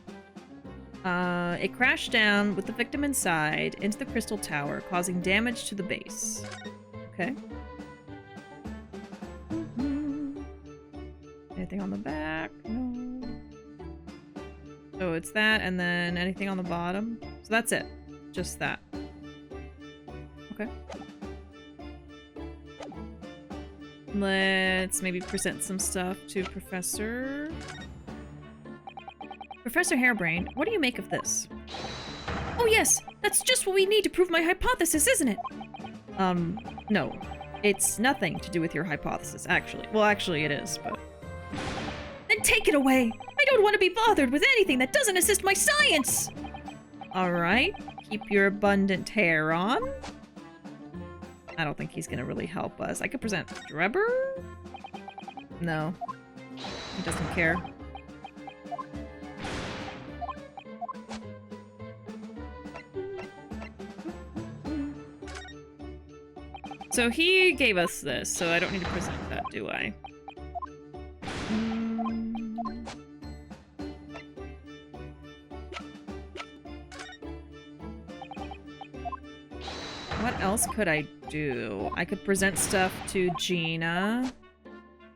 It crashed down with the victim inside into the crystal tower, causing damage to the base. Okay. Anything on the back? No. So it's that, and then anything on the bottom. So that's it. Just that. Okay. Let's maybe present some stuff to Professor. Professor Harebrain, what do you make of this? Oh yes, that's just what we need to prove my hypothesis, isn't it? No. It's nothing to do with your hypothesis, actually. Well, actually it is, but... Then take it away! I don't want to be bothered with anything that doesn't assist my science! Alright. Keep your abundant hair on. I don't think he's gonna really help us. I could present Drebber? No. He doesn't care. So he gave us this, so I don't need to present that, do I? What else could I do? I could present stuff to Gina.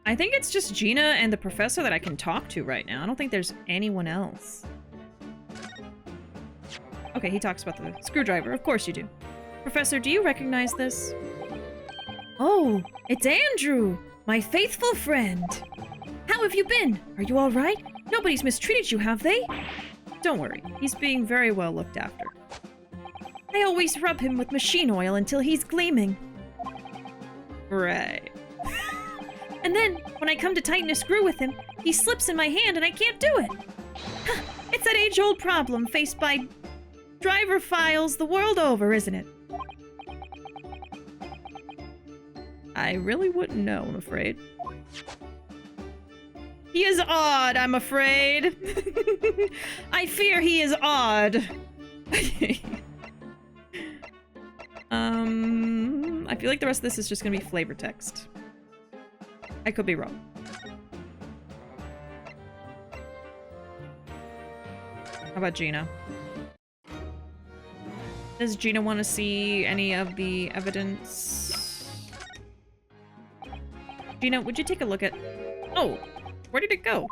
I think it's just Gina and the professor that I can talk to right now. I don't think there's anyone else. Okay, he talks about the screwdriver. Of course you do. Professor, do you recognize this? Oh, it's Andrew, my faithful friend. How have you been? Are you all right? Nobody's mistreated you, have they? Don't worry. He's being very well looked after. I always rub him with machine oil until he's gleaming. Right. And then, when I come to tighten a screw with him, he slips in my hand and I can't do it. It's that age-old problem faced by driver files the world over, isn't it? I really wouldn't know, I'm afraid. He is odd, I'm afraid. I fear he is odd. I feel like the rest of this is just gonna be flavor text. I could be wrong. How about Gina? Does Gina want to see any of the evidence? Gina, would you take a look at... Oh, where did it go?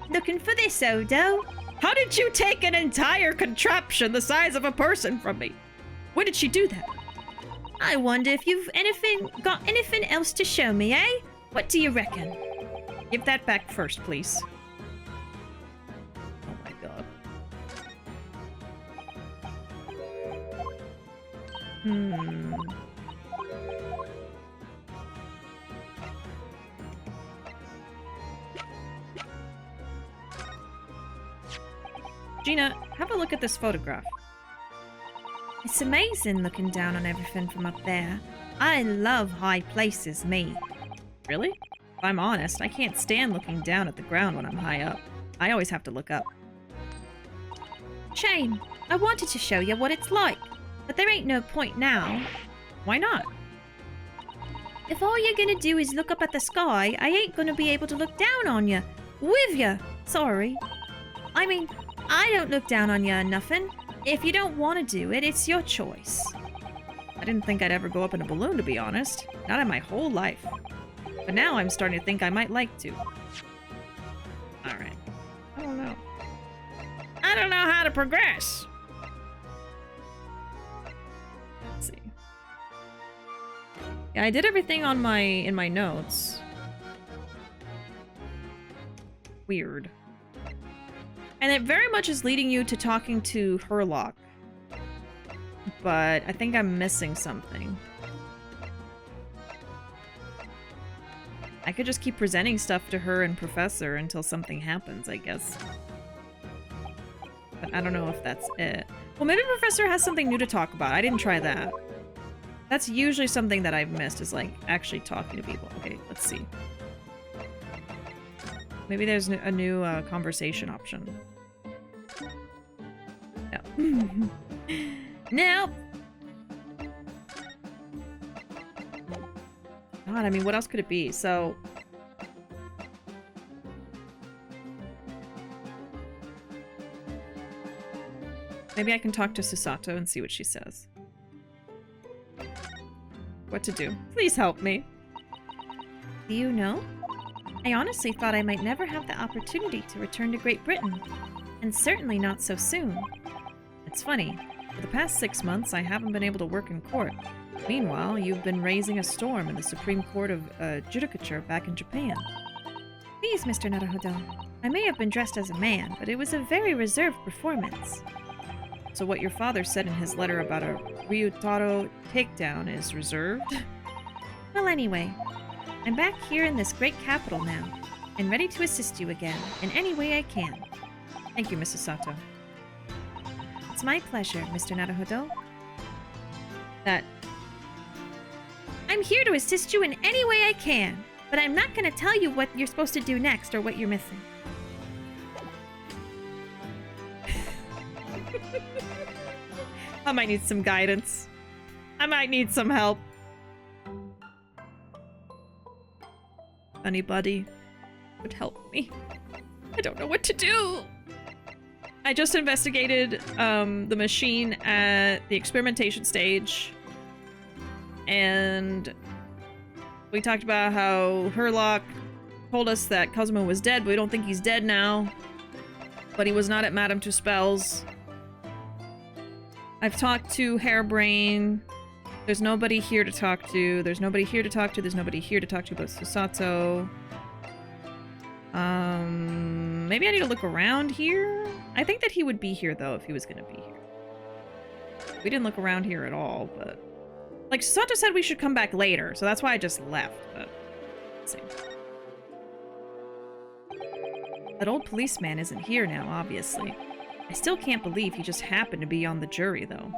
Looking for this, Odo. How did you take an entire contraption the size of a person from me? When did she do that? I wonder if you've got anything else to show me, eh? What do you reckon? Give that back first, please. Oh my god. Gina, have a look at this photograph. It's amazing looking down on everything from up there. I love high places, me. Really? If I'm honest, I can't stand looking down at the ground when I'm high up. I always have to look up. Shame. I wanted to show you what it's like, but there ain't no point now. Why not? If all you're gonna do is look up at the sky, I ain't gonna be able to look down on you. With you. Sorry. I mean, I don't look down on you or nothing. If you don't want to do it, it's your choice. I didn't think I'd ever go up in a balloon, to be honest. Not in my whole life. But now I'm starting to think I might like to. Alright. I don't know. I don't know how to progress! Let's see. Yeah, I did everything in my notes. Weird. And it very much is leading you to talking to Herlock. But I think I'm missing something. I could just keep presenting stuff to her and Professor until something happens, I guess. But I don't know if that's it. Well, maybe Professor has something new to talk about. I didn't try that. That's usually something that I've missed, is like actually talking to people. Okay, let's see. Maybe there's a new conversation option. No. Nope. God, I mean, what else could it be? So... maybe I can talk to Susato and see what she says. What to do? Please help me. Do you know? I honestly thought I might never have the opportunity to return to Great Britain. And certainly not so soon. It's funny. For the past 6 months, I haven't been able to work in court. Meanwhile, you've been raising a storm in the Supreme Court of Judicature back in Japan. Please, Mr. Naruhodo. I may have been dressed as a man, but it was a very reserved performance. So what your father said in his letter about a Ryutaro takedown is reserved? Well, anyway, I'm back here in this great capital now, and ready to assist you again in any way I can. Thank you, Mrs. Sato. It's my pleasure, Mr. Naruhodo. I'm here to assist you in any way I can, but I'm not going to tell you what you're supposed to do next or what you're missing. I might need some guidance. I might need some help. Anybody would help me. I don't know what to do. I just investigated the machine at the experimentation stage. And we talked about how Herlock told us that Cosmo was dead, but we don't think he's dead now. But he was not at Madame Tusspells. I've talked to Hairbrain. There's nobody here to talk to. There's nobody here to talk to. There's nobody here to talk to but Susato. Maybe I need to look around here? I think that he would be here, though, if he was going to be here. We didn't look around here at all, but... like, Susato said we should come back later, so that's why I just left, but... let's see. That old policeman isn't here now, obviously. I still can't believe he just happened to be on the jury, though.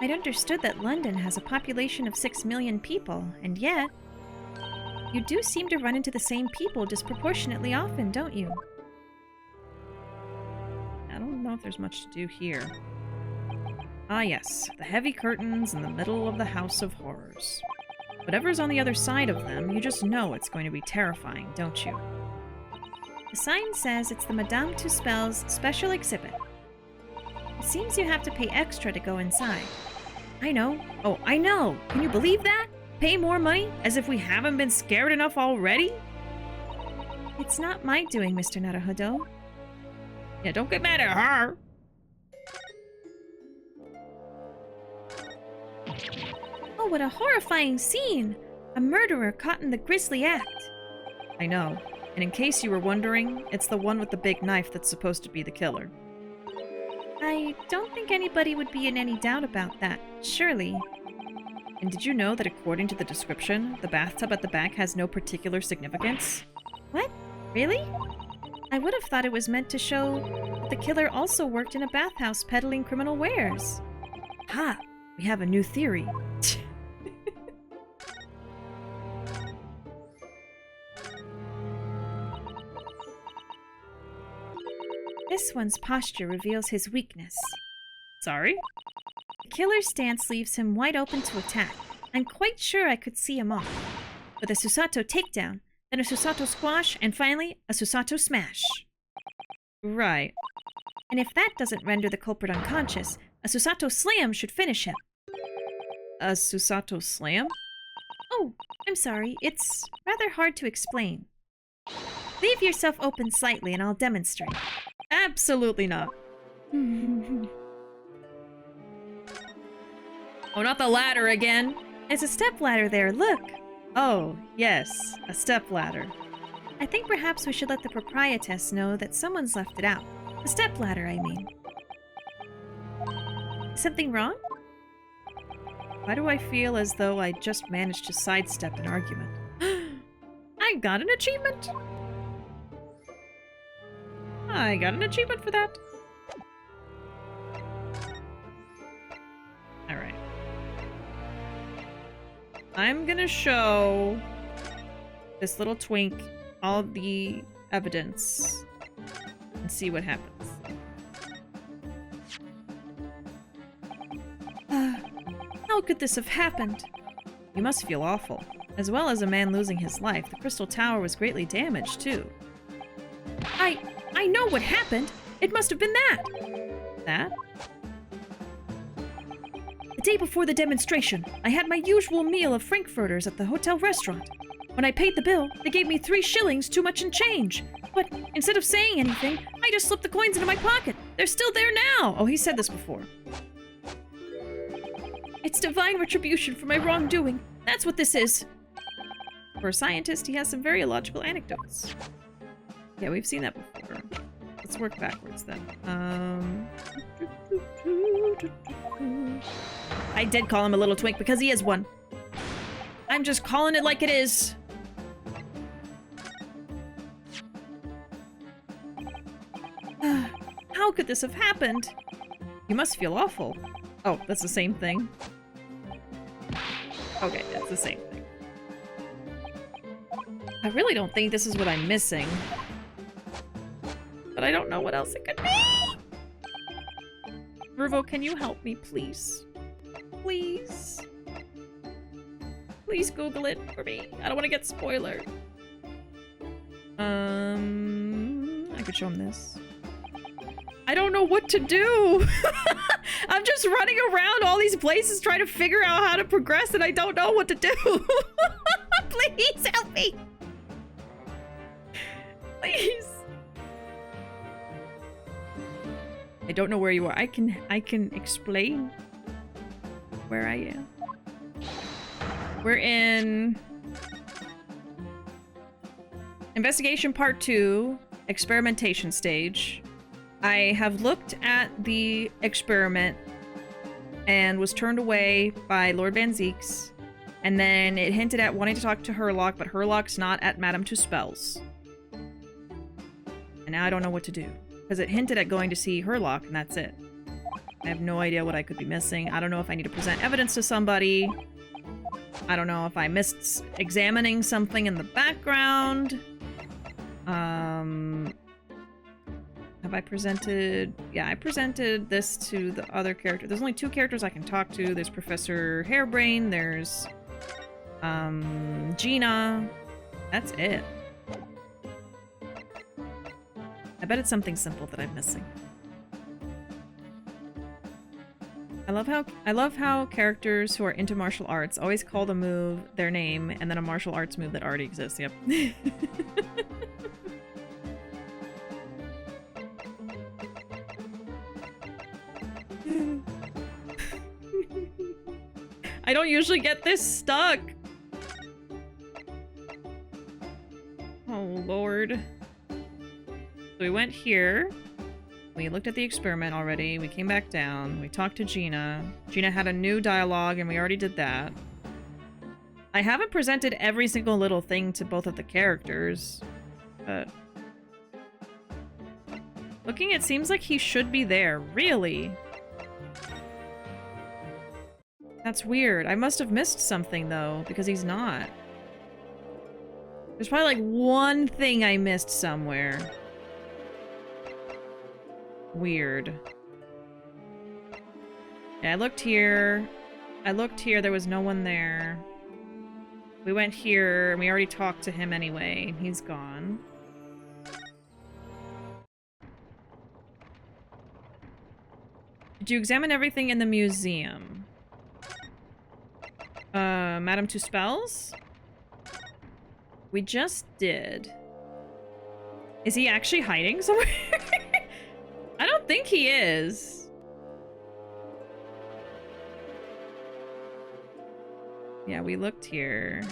I'd understood that London has a population of 6 million people, and yet... you do seem to run into the same people disproportionately often, don't you? I don't know if there's much to do here. Ah yes, the heavy curtains in the middle of the House of Horrors. Whatever's on the other side of them, you just know it's going to be terrifying, don't you? The sign says it's the Madame Tusspells special exhibit. It seems you have to pay extra to go inside. I know. Oh, I know! Can you believe that? Pay more money? As if we haven't been scared enough already? It's not my doing, Mr. Naruhodo. Yeah, don't get mad at her! Oh, what a horrifying scene! A murderer caught in the grisly act. I know. And in case you were wondering, it's the one with the big knife that's supposed to be the killer. I don't think anybody would be in any doubt about that, surely. And did you know that according to the description, the bathtub at the back has no particular significance? What? Really? I would have thought it was meant to show that the killer also worked in a bathhouse peddling criminal wares. Ha! We have a new theory. This one's posture reveals his weakness. Sorry? The killer's stance leaves him wide open to attack. I'm quite sure I could see him off. With a Susato takedown, then a Susato squash, and finally, a Susato smash. Right. And if that doesn't render the culprit unconscious, a Susato slam should finish him. A Susato slam? Oh, I'm sorry. It's rather hard to explain. Leave yourself open slightly and I'll demonstrate. Absolutely not. Oh, not the ladder again. There's a step ladder there, look. Oh, yes, a step ladder. I think perhaps we should let the proprietress know that someone's left it out. The step ladder, I mean. Something wrong? Why do I feel as though I just managed to sidestep an argument? I got an achievement! I got an achievement for that. Alright. I'm gonna show this little twink all the evidence and see what happens. How could this have happened? You must feel awful. As well as a man losing his life, the Crystal Tower was greatly damaged, too. I know what happened. It must have been that. That? The day before the demonstration, I had my usual meal of frankfurters at the hotel restaurant. When I paid the bill, they gave me 3 shillings too much in change. But instead of saying anything, I just slipped the coins into my pocket. They're still there now. Oh, he said this before. It's divine retribution for my wrongdoing. That's what this is. For a scientist, he has some very illogical anecdotes. Yeah, we've seen that before. Let's work backwards then. I did call him a little twink because he is one. I'm just calling it like it is. How could this have happened? You must feel awful. Oh, that's the same thing. Okay, that's the same thing. I really don't think this is what I'm missing. But I don't know what else it could be! Ruuuvo, can you help me, please? Please? Please Google it for me. I don't want to get spoiled. I could show him this. I don't know what to do! I'm just running around all these places trying to figure out how to progress and I don't know what to do! Please help me! Please! I don't know where you are. I can explain where I am. We're in Investigation Part 2, Experimentation Stage. I have looked at the experiment and was turned away by Lord Van Zeeks. And then it hinted at wanting to talk to Herlock, but Herlock's not at Madame Tusspells. And now I don't know what to do. Because it hinted at going to see Herlock, and that's it. I have no idea what I could be missing. I don't know if I need to present evidence to somebody. I don't know if I missed examining something in the background. Have I presented... Yeah, I presented this to the other character. There's only 2 characters I can talk to. There's Professor Hairbrain. There's... Gina. That's it. I bet it's something simple that I'm missing. I love how characters who are into martial arts always call the move their name and then a martial arts move that already exists. Yep. I don't usually get this stuck. Oh, Lord. So we went here. We looked at the experiment already. We came back down. We talked to Gina. Gina had a new dialogue, and we already did that. I haven't presented every single little thing to both of the characters, but Looking, it seems like he should be there. Really? That's weird. I must have missed something, though, because he's not. There's probably, like, one thing I missed somewhere. Weird. Yeah, I looked here. There was no one there. We went here, and we already talked to him anyway. He's gone. Did you examine everything in the museum? Madame Tusspells? We just did. Is he actually hiding somewhere? I don't think he is. Yeah, we looked here.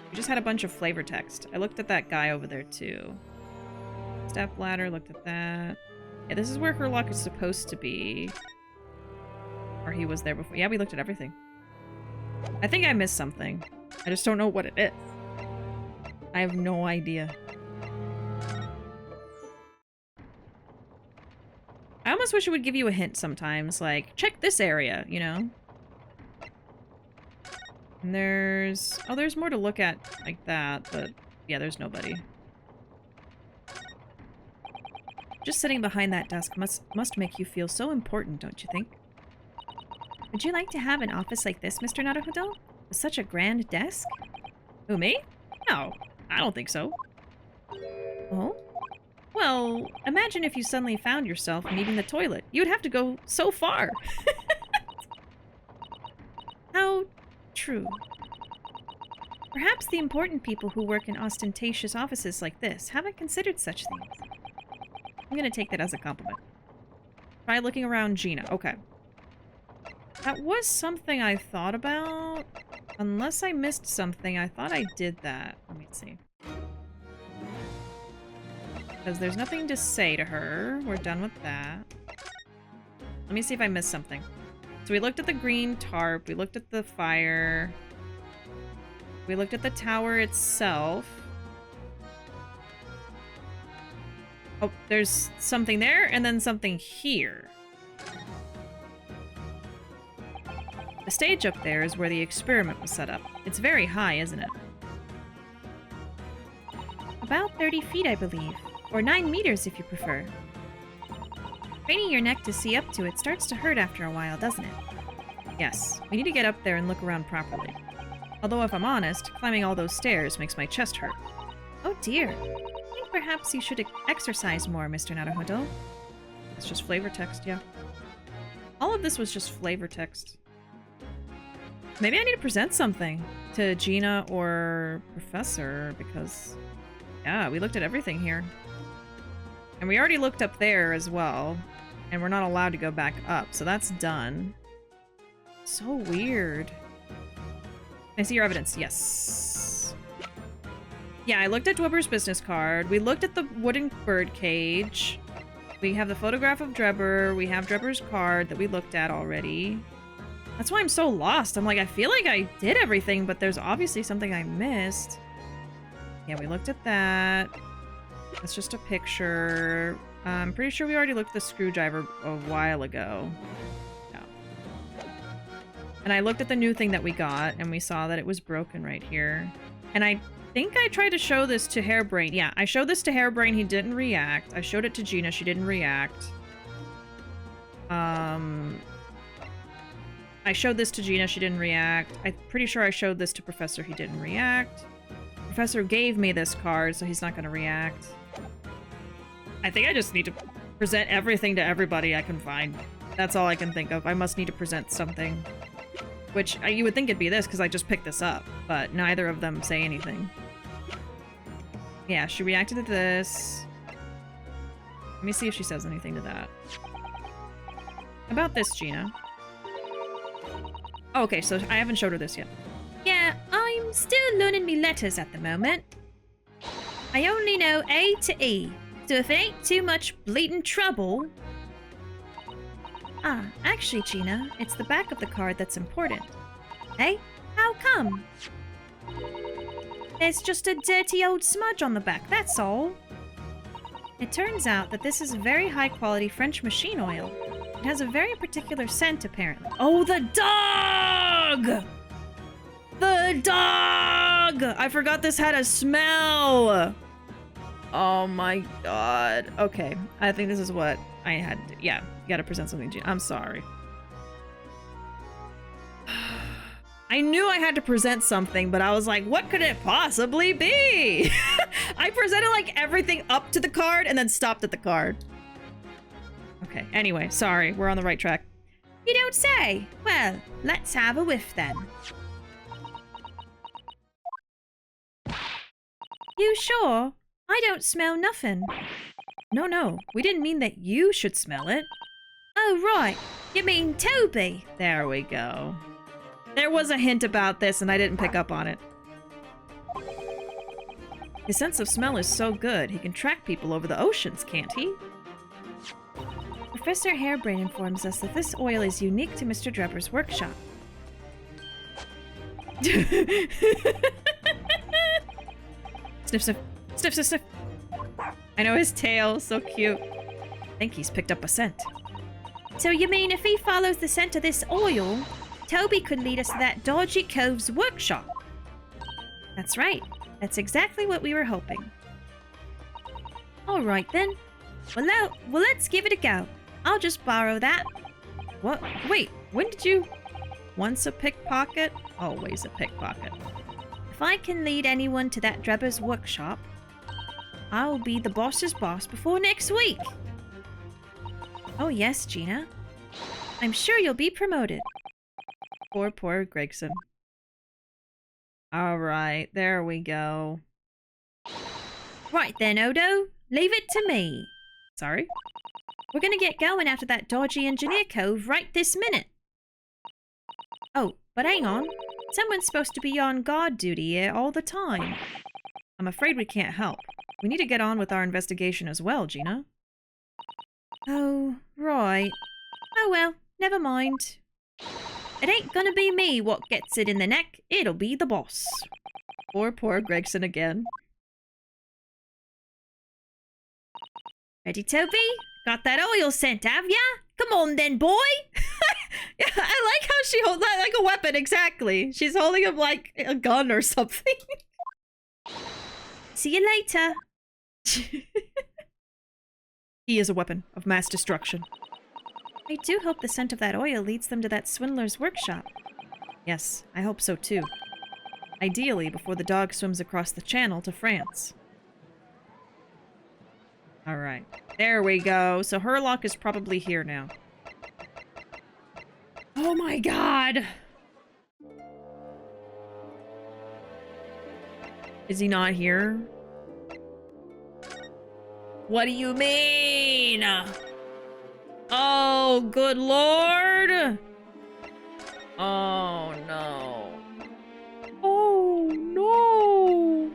We just had a bunch of flavor text. I looked at that guy over there too. Step ladder, looked at that. Yeah, this is where Herlock is supposed to be. Or he was there before. Yeah, we looked at everything. I think I missed something. I just don't know what it is. I have no idea. I almost wish it would give you a hint sometimes, like, check this area, you know? And there's... oh, there's more to look at like that, but yeah, there's nobody. Just sitting behind that desk must make you feel so important, don't you think? Would you like to have an office like this, Mr. Naruhodo? With such a grand desk? Who, me? No, I don't think so. Oh? Well, imagine if you suddenly found yourself needing the toilet. You'd have to go so far. How true. Perhaps the important people who work in ostentatious offices like this haven't considered such things. I'm gonna take that as a compliment. Try looking around Gina. Okay. That was something I thought about. Unless I missed something, I thought I did that. Let me see. Because there's nothing to say to her. We're done with that. Let me see if I missed something. So we looked at the green tarp. We looked at the fire. We looked at the tower itself. Oh, there's something there and then something here. The stage up there is where the experiment was set up. It's very high, isn't it? About 30 feet, I believe. Or 9 meters, if you prefer. Craning your neck to see up to it starts to hurt after a while, doesn't it? Yes, we need to get up there and look around properly. Although, if I'm honest, climbing all those stairs makes my chest hurt. Oh dear. I think perhaps you should exercise more, Mr. Naruhodo. It's just flavor text, yeah. All of this was just flavor text. Maybe I need to present something to Gina or Professor, because... yeah, we looked at everything here. And we already looked up there as well. And we're not allowed to go back up, so that's done. So weird. Can I see your evidence? Yes. Yeah, I looked at Drebber's business card. We looked at the wooden bird cage. We have the photograph of Drebber. We have Drebber's card that we looked at already. That's why I'm so lost. I'm like, I feel like I did everything, but there's obviously something I missed. Yeah, we looked at that. That's just a picture. I'm pretty sure we already looked at the screwdriver a while ago. Yeah. And I looked at the new thing that we got, and we saw that it was broken right here. And I think I tried to show this to Hairbrain. Yeah, I showed this to Hairbrain. He didn't react. I showed it to Gina. She didn't react. I showed this to Gina. She didn't react. I'm pretty sure I showed this to Professor. He didn't react. Professor gave me this card, so he's not going to react. I think I just need to present everything to everybody I can find. That's all I can think of. I must need to present something. Which, you would think it'd be this, because I just picked this up. But neither of them say anything. Yeah, she reacted to this. Let me see if she says anything to that. About this, Gina. Oh, okay, so I haven't showed her this yet. Yeah, I'm still learning me letters at the moment. I only know A to E, so if it ain't too much bleeding trouble... Ah, actually, Gina, it's the back of the card that's important. Eh? How come? There's just a dirty old smudge on the back, that's all. It turns out that this is very high-quality French machine oil. It has a very particular scent, apparently. Oh, the dog! The dog! I forgot this had a smell! Oh my god. Okay, I think this is what I had to do. Yeah, you gotta present something, Gina. I'm sorry. I knew I had to present something, but I was like, what could it possibly be? I presented like everything up to the card and then stopped at the card. Okay, anyway, sorry, we're on the right track. You don't say. Well, let's have a whiff then. You sure? I don't smell nothing. No, we didn't mean that you should smell it. Oh, right. You mean Toby? There we go. There was a hint about this, and I didn't pick up on it. His sense of smell is so good, he can track people over the oceans, can't he? Professor Harebrain informs us that this oil is unique to Mr. Drebber's workshop. Sniff, sniff. Sniff, sniff, sniff. I know his tail, so cute. I think he's picked up a scent. So you mean if he follows the scent of this oil, Toby could lead us to that dodgy cove's workshop? That's right. That's exactly what we were hoping. All right then. Well, let's give it a go. I'll just borrow that. What? Wait, when did you... Once a pickpocket, always a pickpocket. If I can lead anyone to that Drebber's workshop, I'll be the boss's boss before next week. Oh yes, Gina. I'm sure you'll be promoted. Poor Gregson. Alright, there we go. Right then, Odo. Leave it to me. Sorry? We're gonna get going after that dodgy engineer cove right this minute. Oh, but hang on. Someone's supposed to be on guard duty here all the time. I'm afraid we can't help. We need to get on with our investigation as well, Gina. Oh, right. Oh well, never mind. It ain't gonna be me what gets it in the neck, it'll be the boss. Poor Gregson again. Ready, Toby? Got that oil scent, have ya? Come on then, boy! Yeah, I like how she holds that like a weapon, exactly. She's holding him like a gun or something. See you later. He is a weapon of mass destruction. I do hope the scent of that oil leads them to that swindler's workshop. Yes, I hope so too. Ideally, before the dog swims across the channel to France. Alright, there we go. So Herlock is probably here now. Oh my god! Is he not here? What do you mean? Oh, good lord! Oh no. Oh no!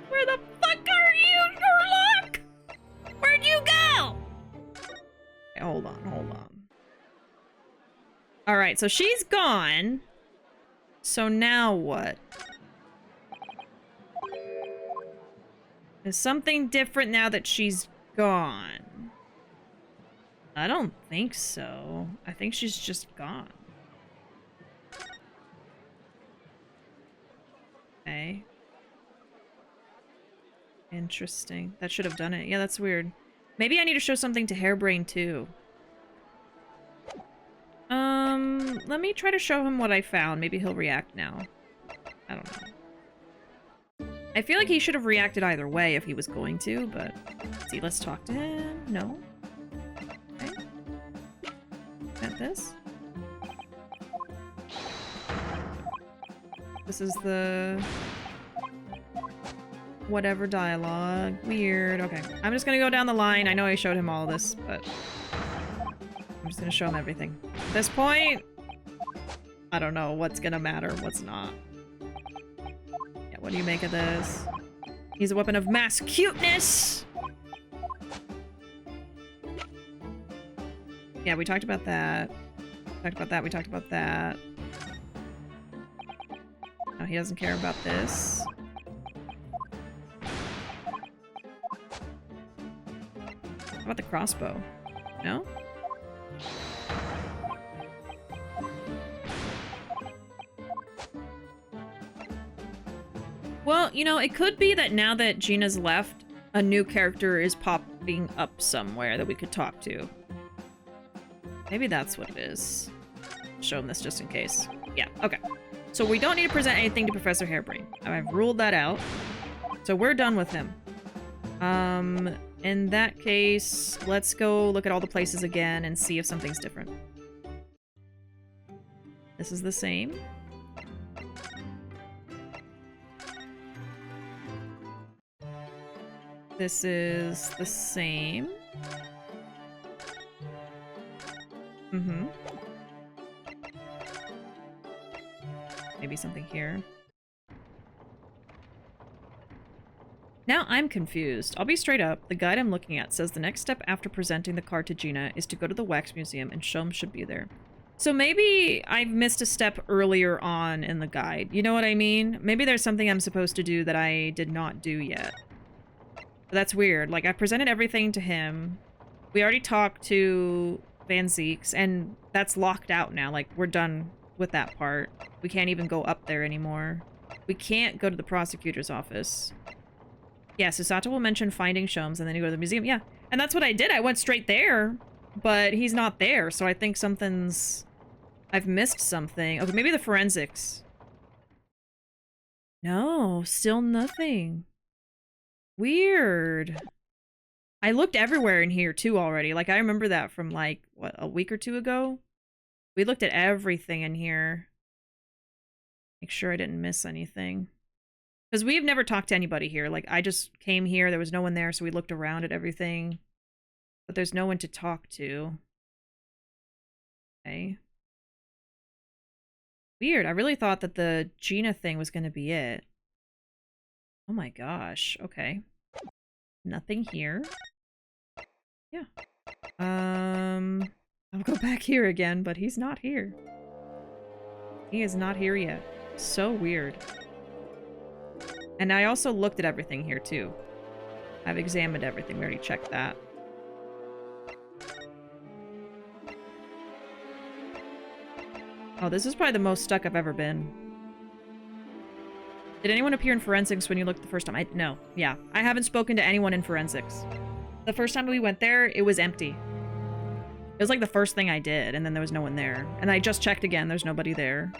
Where the fuck are you, Herlock? Where'd you go? Okay, hold on. Alright, so she's gone. So now what? Is something different now that she's gone? I don't think so. I think she's just gone. Okay. Interesting. That should have done it. Yeah, that's weird. Maybe I need to show something to Harebrain too. Let me try to show him what I found. Maybe he'll react now. I don't know. I feel like he should have reacted either way if he was going to, but... Let's see, let's talk to him. No? Okay. Got this? This is the... whatever dialogue. Weird. Okay. I'm just gonna go down the line. I know I showed him all of this, but... I'm just gonna show him everything. At this point... I don't know what's gonna matter, what's not. Yeah, what do you make of this? He's a weapon of mass cuteness! Yeah, we talked about that. We talked about that. No, he doesn't care about this. How about the crossbow? No? Well, you know, it could be that now that Gina's left, a new character is popping up somewhere that we could talk to. Maybe that's what it is. Show him this just in case. Yeah, okay. So we don't need to present anything to Professor Harebrained. I've ruled that out. So we're done with him. In that case, let's go look at all the places again and see if something's different. This is the same. This is the same. Mm-hmm. Maybe something here. Now I'm confused. I'll be straight up. The guide I'm looking at says the next step after presenting the card to Gina is to go to the wax museum and Shom should be there. So maybe I've missed a step earlier on in the guide. You know what I mean? Maybe there's something I'm supposed to do that I did not do yet. But that's weird. Like, I presented everything to him. We already talked to Van Zeeks, and that's locked out now. Like, we're done with that part. We can't even go up there anymore. We can't go to the prosecutor's office. Yeah, Susato will mention finding Shoms, and then you go to the museum. Yeah, and that's what I did. I went straight there, but he's not there, so I think something's... I've missed something. Okay, maybe the forensics. No, still nothing. Weird. I looked everywhere in here too already. Like, I remember that from like, what, a week or two ago? We looked at everything in here. Make sure I didn't miss anything. Because we've never talked to anybody here. Like, I just came here, there was no one there, so we looked around at everything. But there's no one to talk to. Okay. Weird. I really thought that the Gina thing was going to be it. Oh my gosh. Okay. Nothing here. Yeah. I'll go back here again, but he's not here. He is not here yet. So weird. And I also looked at everything here too. I've examined everything. We already checked that. Oh, this is probably the most stuck I've ever been. Did anyone appear in forensics when you looked the first time? No. Yeah. I haven't spoken to anyone in forensics. The first time we went there, it was empty. It was like the first thing I did, and then there was no one there. And I just checked again. There's nobody there.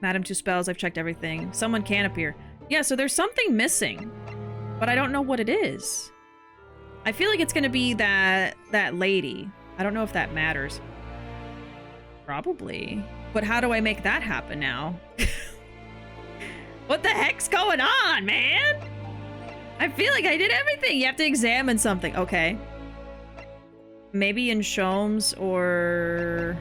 Madame Tusspells, I've checked everything. Someone can appear. Yeah, so there's something missing. But I don't know what it is. I feel like it's gonna be that lady. I don't know if that matters. Probably. But how do I make that happen now? What the heck's going on, man? I feel like I did everything. You have to examine something. Okay. Maybe in Shom's or...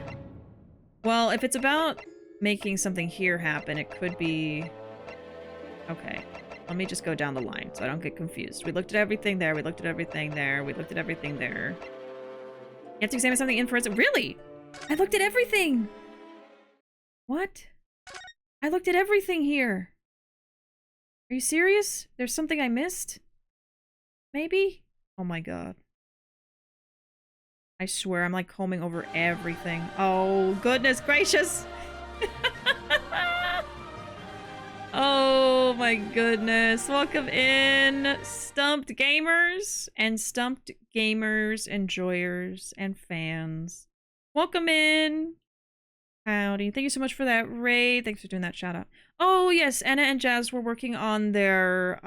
Well, if it's about making something here happen, it could be... Okay. Let me just go down the line so I don't get confused. We looked at everything there. We looked at everything there. We looked at everything there. You have to examine something in forensic. Really? I looked at everything. What? I looked at everything here. Are you serious? There's something I missed? Maybe? Oh my god. I swear I'm like combing over everything. Oh, goodness gracious. Oh my goodness. Welcome in, Stumped Gamers and Stumped Gamers, enjoyers, and fans. Welcome in. Howdy. Thank you so much for that raid. Thanks for doing that shout out. Oh yes, Anna and Jazz were working on their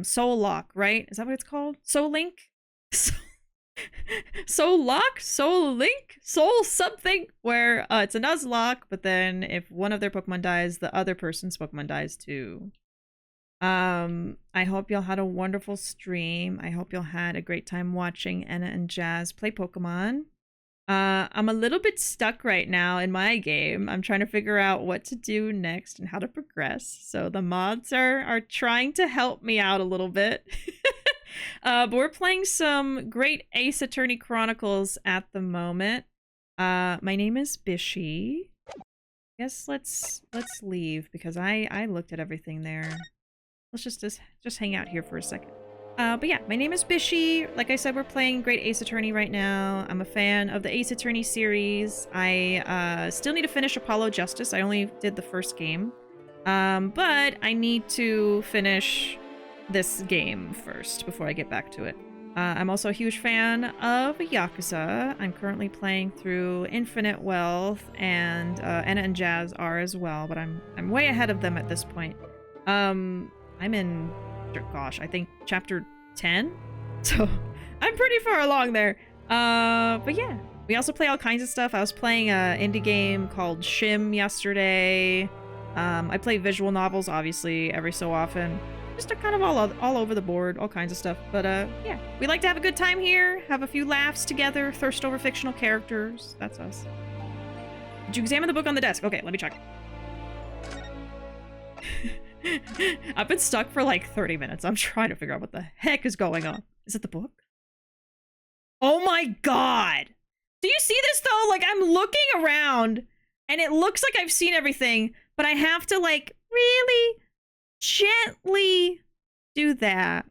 Soul Lock, right? Is that what it's called? Soul Link? Soul Lock? Soul Link? Soul something? Where it's a Nuzlocke, but then if one of their Pokemon dies, the other person's Pokemon dies too. I hope y'all had a wonderful stream. I hope y'all had a great time watching Anna and Jazz play Pokemon. I'm a little bit stuck right now in my game. I'm trying to figure out what to do next and how to progress. So the mods are trying to help me out a little bit. But we're playing some great Ace Attorney Chronicles at the moment. My name is Bishi. guess let's leave because I looked at everything there. Let's just hang out here for a second. But yeah, my name is Bishi. Like I said, we're playing Great Ace Attorney right now. I'm a fan of the Ace Attorney series. I still need to finish Apollo Justice. I only did the first game. But I need to finish this game first before I get back to it. I'm also a huge fan of Yakuza. I'm currently playing through Infinite Wealth, and Anna and Jazz are as well, but I'm way ahead of them at this point. I'm in, gosh, I think chapter 10? So I'm pretty far along there. But yeah, we also play all kinds of stuff. I was playing an indie game called Shim yesterday. I play visual novels, obviously, every so often. Just kind of all over the board, all kinds of stuff. But yeah, we like to have a good time here, have a few laughs together, thirst over fictional characters. That's us. Did you examine the book on the desk? Okay, let me check. I've been stuck for like 30 minutes. I'm trying to figure out what the heck is going on. Is it the book? Oh my god! Do you see this though? Like, I'm looking around and it looks like I've seen everything, but I have to like really gently do that.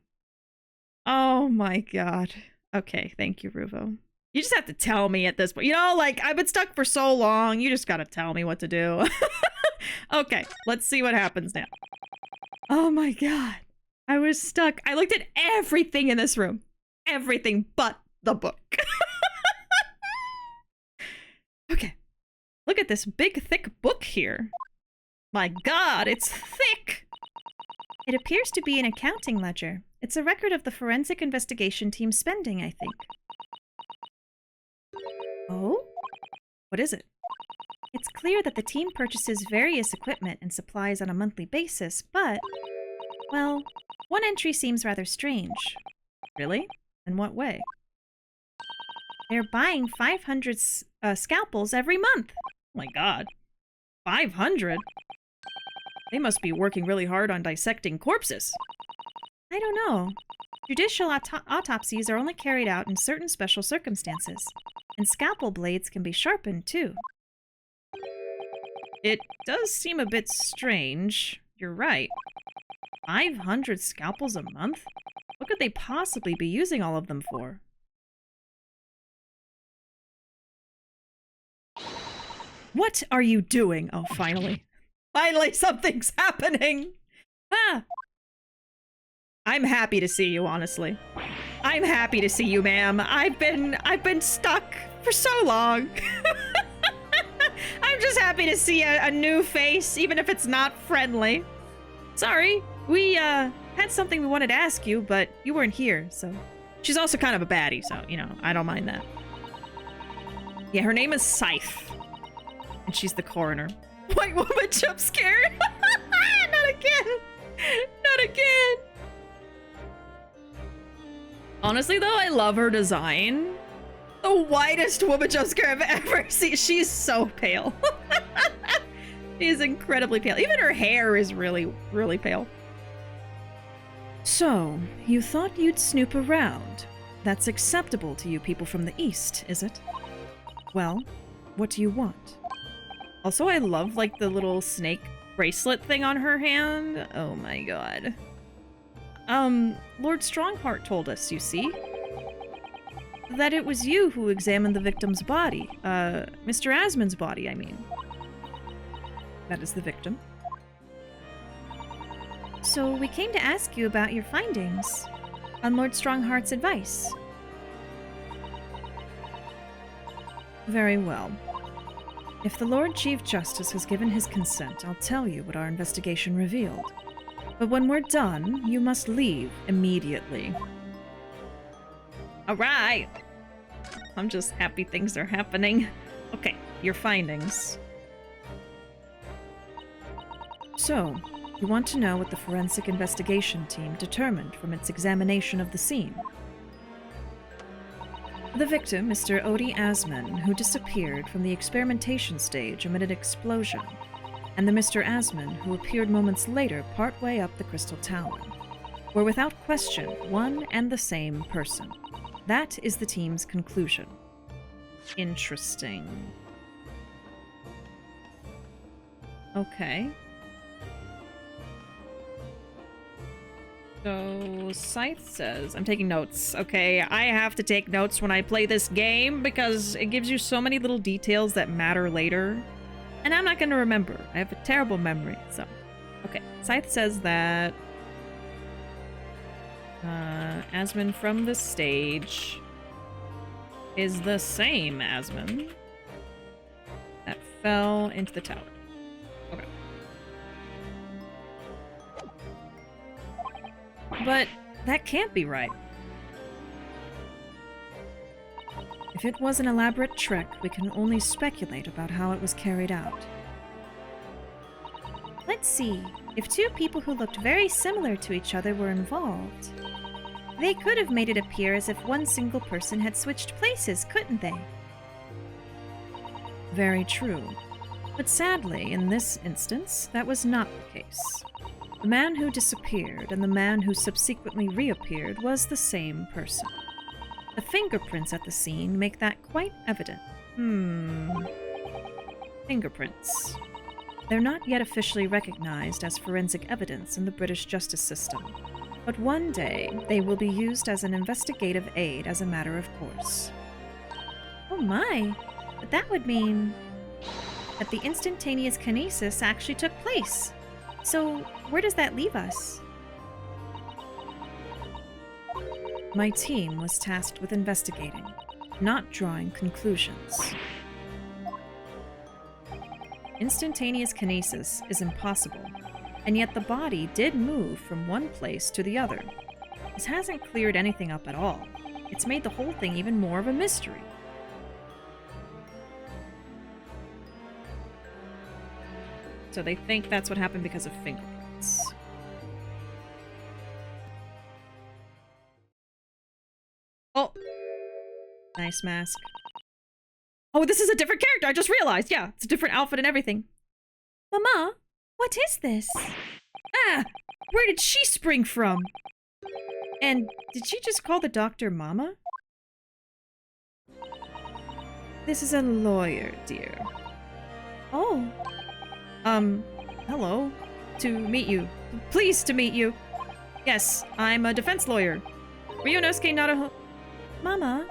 Oh my god. Okay, thank you, Ruuuvo. You just have to tell me at this point. You know, like, I've been stuck for so long. You just gotta tell me what to do. Okay, let's see what happens now. Oh my god. I was stuck. I looked at everything in this room. Everything but the book. Okay. Look at this big, thick book here. My god, it's thick! It appears to be an accounting ledger. It's a record of the forensic investigation team's spending, I think. Oh? What is it? It's clear that the team purchases various equipment and supplies on a monthly basis, but, well, one entry seems rather strange. Really? In what way? They're buying 500 scalpels every month. Oh my god. 500? They must be working really hard on dissecting corpses. I don't know. Judicial autopsies are only carried out in certain special circumstances, and scalpel blades can be sharpened too. It does seem a bit strange. You're right. 500 scalpels a month? What could they possibly be using all of them for? What are you doing? Oh, finally. Finally, something's happening! Ah! I'm happy to see you, honestly. I'm happy to see you, ma'am. I've been stuck for so long. I'm just happy to see a new face, even if it's not friendly. Sorry, we had something we wanted to ask you, but you weren't here, so... She's also kind of a baddie, so, you know, I don't mind that. Yeah, her name is Scythe. And she's the coroner. White woman jump scared. Not again. Not again. Honestly, though, I love her design. The whitest woman jump scare I've ever seen. She's so pale. She is incredibly pale. Even her hair is really, really pale. So, you thought you'd snoop around. That's acceptable to you people from the East, is it? Well, what do you want? Also, I love, like, the little snake bracelet thing on her hand. Oh my god. Lord Strongheart told us, you see? That it was you who examined the victim's body. Mr. Asmon's body, I mean. That is the victim. So we came to ask you about your findings. On Lord Strongheart's advice. Very well. If the Lord Chief Justice has given his consent, I'll tell you what our investigation revealed. But when we're done, you must leave immediately. Alright! I'm just happy things are happening. Okay, your findings. So, you want to know what the forensic investigation team determined from its examination of the scene? The victim, Mr. Odie Asmon, who disappeared from the experimentation stage amid an explosion, and the Mr. Asmon, who appeared moments later partway up the Crystal Tower, were without question one and the same person. That is the team's conclusion. Interesting. Okay. So, Scythe says... I'm taking notes, okay? I have to take notes when I play this game because it gives you so many little details that matter later. And I'm not going to remember. I have a terrible memory, so... Okay, Scythe says that... Asmon from the stage is the same Asmon that fell into the tower. Okay. But that can't be right. If it was an elaborate trick, we can only speculate about how it was carried out. Let's see. If two people who looked very similar to each other were involved, they could have made it appear as if one single person had switched places, couldn't they? Very true. But sadly, in this instance, that was not the case. The man who disappeared and the man who subsequently reappeared was the same person. The fingerprints at the scene make that quite evident. Fingerprints. They're not yet officially recognized as forensic evidence in the British justice system, but one day they will be used as an investigative aid as a matter of course. Oh my, but that would mean that the instantaneous kinesis actually took place. So, where does that leave us? My team was tasked with investigating, not drawing conclusions. Instantaneous kinesis is impossible, and yet the body did move from one place to the other. This hasn't cleared anything up at all. It's made the whole thing even more of a mystery. So they think that's what happened because of fingerprints. Oh! Nice mask. Oh, this is a different character! I just realized! Yeah, it's a different outfit and everything. Mama, what is this? Ah! Where did she spring from? And did she just call the doctor Mama? This is a lawyer, dear. Oh. Hello. To meet you. Pleased to meet you. Yes, I'm a defense lawyer. Ryunosuke Naruhodo. Mama?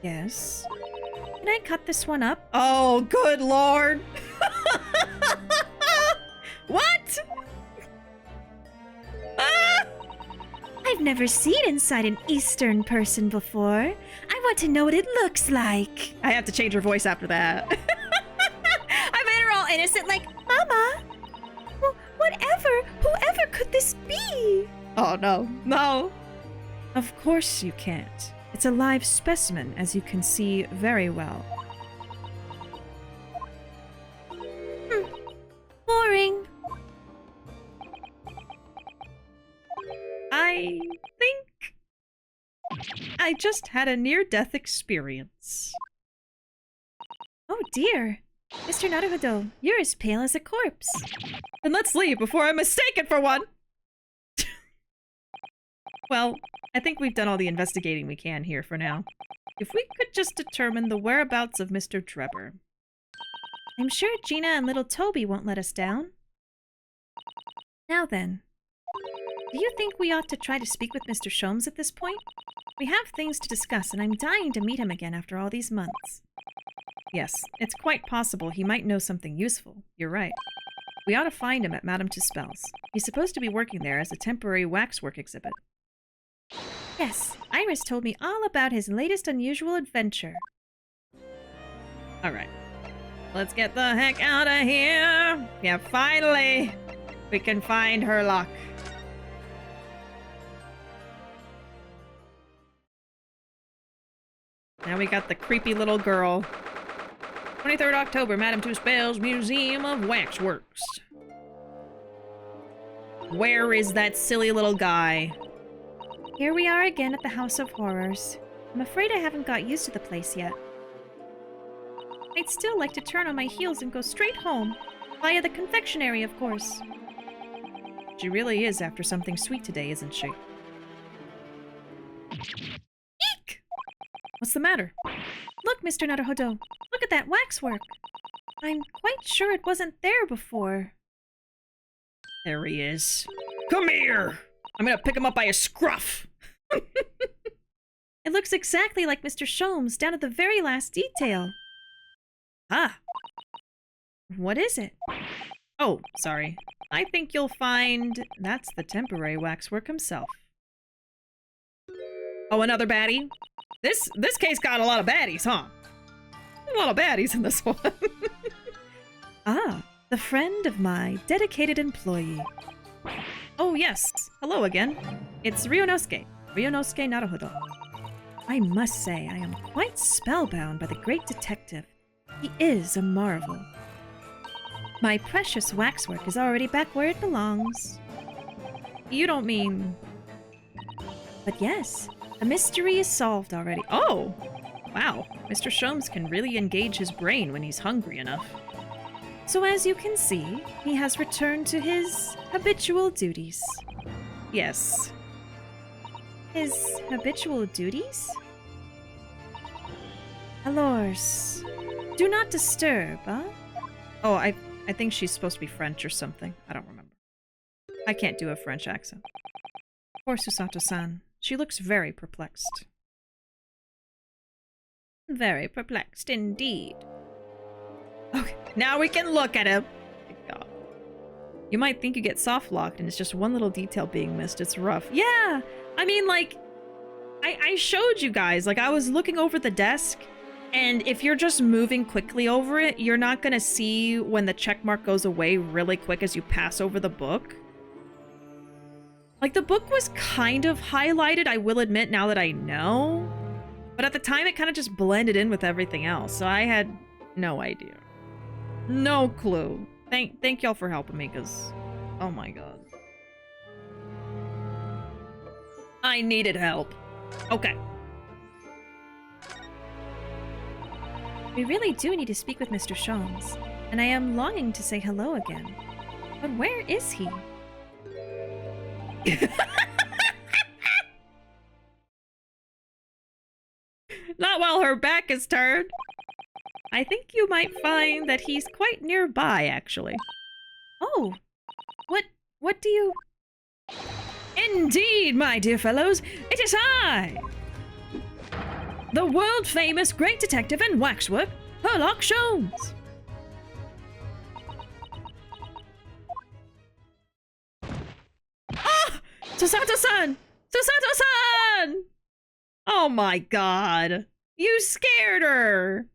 Yes? Can I cut this one up? Oh, good lord! What? Ah! I've never seen inside an Eastern person before. I want to know what it looks like. I have to change her voice after that. I made her all innocent, like, Mama! Whatever! Whoever could this be? Oh, no. No! Of course you can't. It's a live specimen, as you can see very well. Boring. I think I just had a near-death experience. Oh dear. Mr. Naruhodo, you're as pale as a corpse. Then let's leave before I'm mistaken for one! Well, I think we've done all the investigating we can here for now. If we could just determine the whereabouts of Mr. Drebber. I'm sure Gina and little Toby won't let us down. Now then, do you think we ought to try to speak with Mr. Sholmes at this point? We have things to discuss, and I'm dying to meet him again after all these months. Yes, it's quite possible he might know something useful. You're right. We ought to find him at Madame Tusspells. He's supposed to be working there as a temporary waxwork exhibit. Yes, Iris told me all about his latest unusual adventure. Alright. Let's get the heck out of here! Yeah, finally! We can find her lock. Now we got the creepy little girl. 23rd October, Madame Tusspells Museum of Waxworks. Where is that silly little guy? Here we are again at the House of Horrors. I'm afraid I haven't got used to the place yet. I'd still like to turn on my heels and go straight home. Via the confectionery, of course. She really is after something sweet today, isn't she? Eek! What's the matter? Look, Mr. Naruhodo. Look at that waxwork. I'm quite sure it wasn't there before. There he is. Come here! I'm gonna pick him up by his scruff! It looks exactly like Mr. Sholmes down to the very last detail. Ah! What is it? Oh, sorry. I think you'll find that's the temporary waxwork himself. Oh, another baddie? This case got a lot of baddies, huh? A lot of baddies in this one. Ah, the friend of my dedicated employee. Oh, yes. Hello again. It's Ryunosuke. Ryunosuke Naruhodo. I must say, I am quite spellbound by the great detective. He is a marvel. My precious waxwork is already back where it belongs. You don't mean... But yes, the mystery is solved already. Oh! Wow, Mr. Sholmes can really engage his brain when he's hungry enough. So as you can see, he has returned to his habitual duties. Yes. His habitual duties? Alors, do not disturb, huh? Oh, I think she's supposed to be French or something. I don't remember. I can't do a French accent. Poor Susato-san. She looks very perplexed. Very perplexed indeed. Okay, now we can look at him. Thank God. You might think you get soft locked and it's just one little detail being missed. It's rough. Yeah! I mean, like, I showed you guys. Like, I was looking over the desk, and if you're just moving quickly over it, you're not gonna see when the check mark goes away really quick as you pass over the book. Like, the book was kind of highlighted, I will admit, now that I know. But at the time, it kind of just blended in with everything else, so I had no idea. No clue. Thank y'all for helping me, because... oh my god. I needed help. Okay. We really do need to speak with Mr. Sholmes, and I am longing to say hello again. But where is he? Not while her back is turned. I think you might find that he's quite nearby, actually. Oh, what do you... Indeed, my dear fellows, it is I! The world-famous great detective and waxwork, Sherlock Sholmes! Ah! Susato-san! Susato-san! Oh my god! You scared her!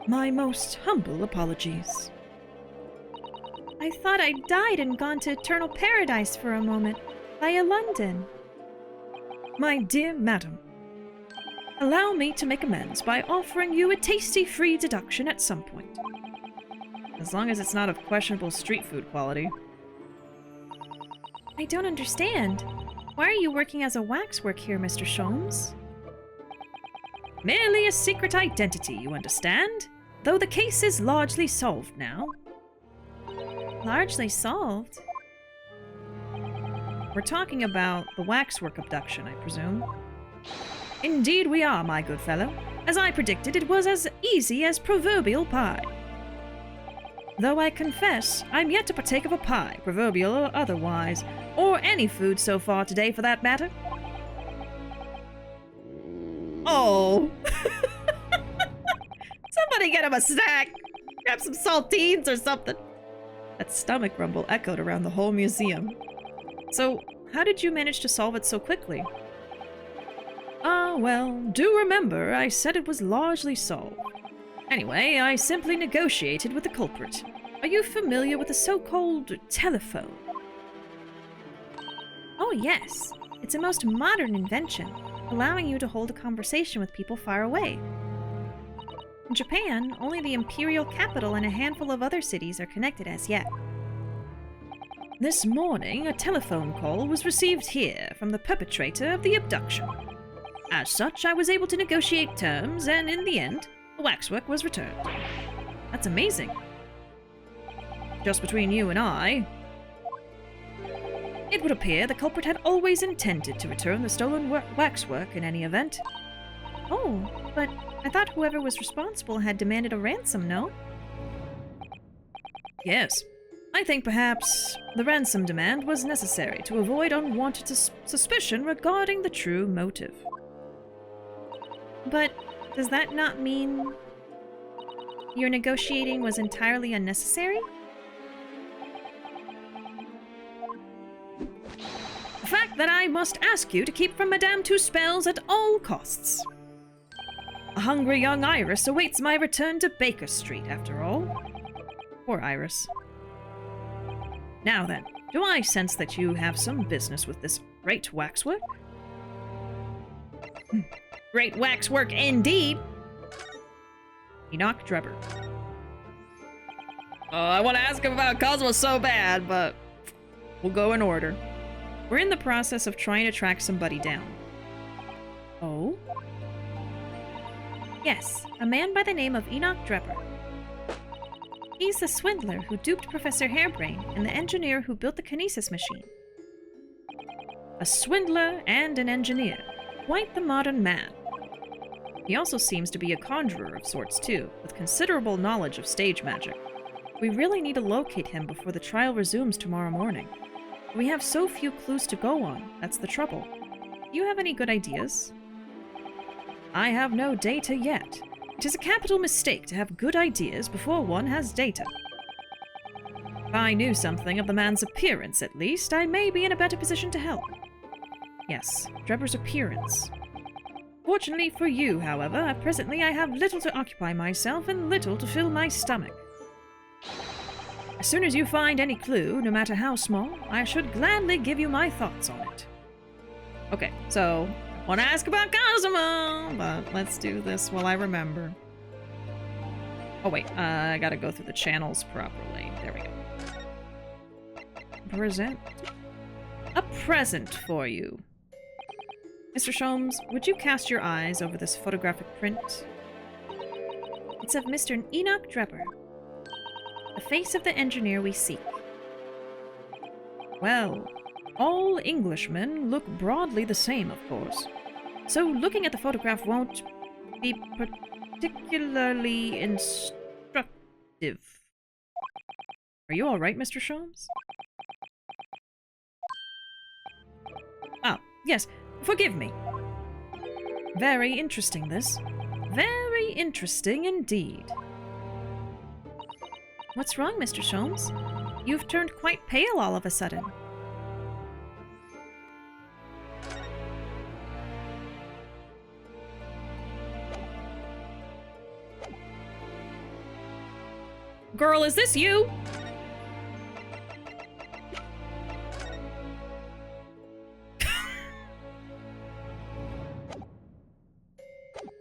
My most humble apologies. I thought I'd died and gone to eternal paradise for a moment, via London. My dear madam, allow me to make amends by offering you a tasty free deduction at some point. As long as it's not of questionable street food quality. I don't understand. Why are you working as a waxwork here, Mr. Sholmes? Merely a secret identity, you understand? Though the case is largely solved now. Largely solved? We're talking about the waxwork abduction, I presume. Indeed we are, my good fellow. As I predicted, it was as easy as proverbial pie. Though I confess, I'm yet to partake of a pie, proverbial or otherwise, or any food so far today for that matter. Oh! Somebody get him a snack! Grab some saltines or something! That stomach rumble echoed around the whole museum. So, how did you manage to solve it so quickly? Ah, well, do remember I said it was largely solved. Anyway, I simply negotiated with the culprit. Are you familiar with the so-called telephone? Oh yes, it's a most modern invention, allowing you to hold a conversation with people far away. In Japan, only the imperial capital and a handful of other cities are connected as yet. This morning, a telephone call was received here from the perpetrator of the abduction. As such, I was able to negotiate terms, and in the end, the waxwork was returned. That's amazing. Just between you and I, it would appear the culprit had always intended to return the stolen waxwork in any event. Oh, But I thought whoever was responsible had demanded a ransom, no? Yes. I think perhaps the ransom demand was necessary to avoid unwanted suspicion regarding the true motive. But does that not mean your negotiating was entirely unnecessary? The fact that I must ask you to keep from Madame Tusspells at all costs. A hungry young Iris awaits my return to Baker Street, after all. Poor Iris. Now then, do I sense that you have some business with this great waxwork? Great waxwork indeed! Enoch Drebber. Oh, I want to ask him about Cosmos so bad, but we'll go in order. We're in the process of trying to track somebody down. Oh? Yes, a man by the name of Enoch Drebber. He's the swindler who duped Professor Hairbrain and the engineer who built the kinesis machine. A swindler and an engineer. Quite the modern man. He also seems to be a conjurer of sorts, too, with considerable knowledge of stage magic. We really need to locate him before the trial resumes tomorrow morning. We have so few clues to go on, that's the trouble. Do you have any good ideas? I have no data yet. It is a capital mistake to have good ideas before one has data. If I knew something of the man's appearance, at least, I may be in a better position to help. Yes, Drebber's appearance. Fortunately for you, however, presently I have little to occupy myself and little to fill my stomach. As soon as you find any clue, no matter how small, I should gladly give you my thoughts on it. Okay, so, I want to ask about Cosmo, but let's do this while I remember. Oh wait, I gotta go through the channels properly. There we go. Present. A present for you. Mr. Sholmes, would you cast your eyes over this photographic print? It's of Mr. Enoch Drebber, the face of the engineer we seek. Well, all Englishmen look broadly the same, of course. So looking at the photograph won't be particularly instructive. Are you all right, Mr. Sholmes? Ah, yes. Forgive me. Very interesting, this. Very interesting indeed. What's wrong, Mr. Sholmes? You've turned quite pale all of a sudden. Girl, is this you?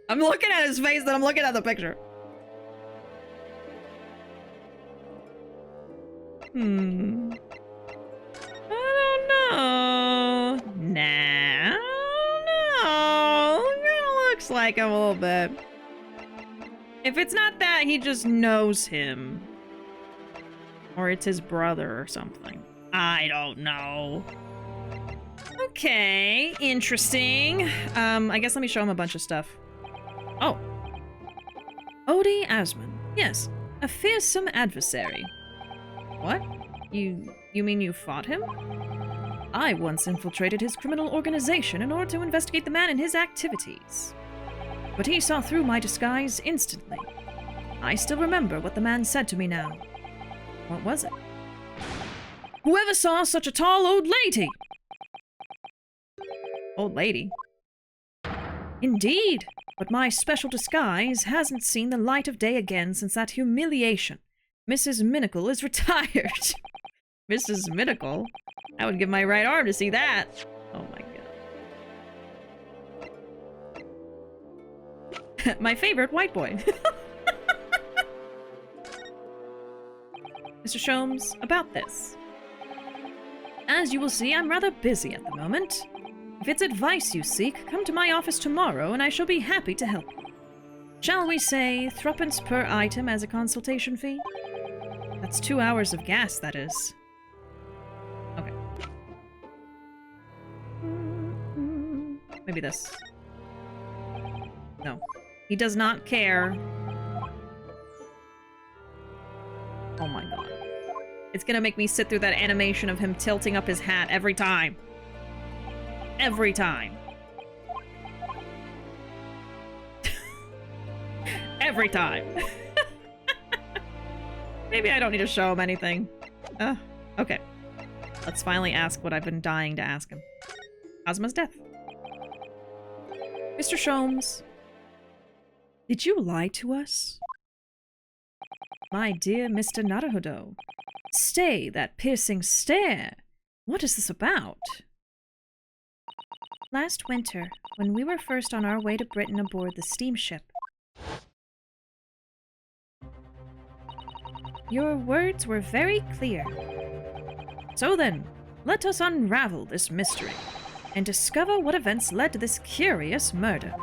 I'm looking at his face, then I'm looking at the picture. I don't know. Nah, I don't know. It looks like him a little bit. If it's not that, he just knows him. Or it's his brother or something. I don't know. Okay, interesting. I guess let me show him a bunch of stuff. Oh. Odie Asman. Yes, a fearsome adversary. What? You mean you fought him? I once infiltrated his criminal organization in order to investigate the man and his activities. But he saw through my disguise instantly. I still remember what the man said to me now. What was it? Whoever saw such a tall old lady? Old lady? Indeed, but my special disguise hasn't seen the light of day again since that humiliation. Mrs. Minicle is retired. Mrs. Minicle? I would give my right arm to see that. Oh my god. My favorite white boy. Mr. Sholmes, about this. As you will see, I'm rather busy at the moment. If it's advice you seek, come to my office tomorrow and I shall be happy to help you. Shall we say threepence per item as a consultation fee? That's 2 hours of gas, that is. Okay. Maybe this. No. He does not care. Oh my god. It's gonna make me sit through that animation of him tilting up his hat every time. Every time. Every time. Maybe I don't need to show him anything. Okay. Let's finally ask what I've been dying to ask him. Kazuma's death. Mr. Sholmes, did you lie to us? My dear Mr. Naruhodo, stay that piercing stare. What is this about? Last winter, when we were first on our way to Britain aboard the steamship, your words were very clear. So then, let us unravel this mystery and discover what events led to this curious murder.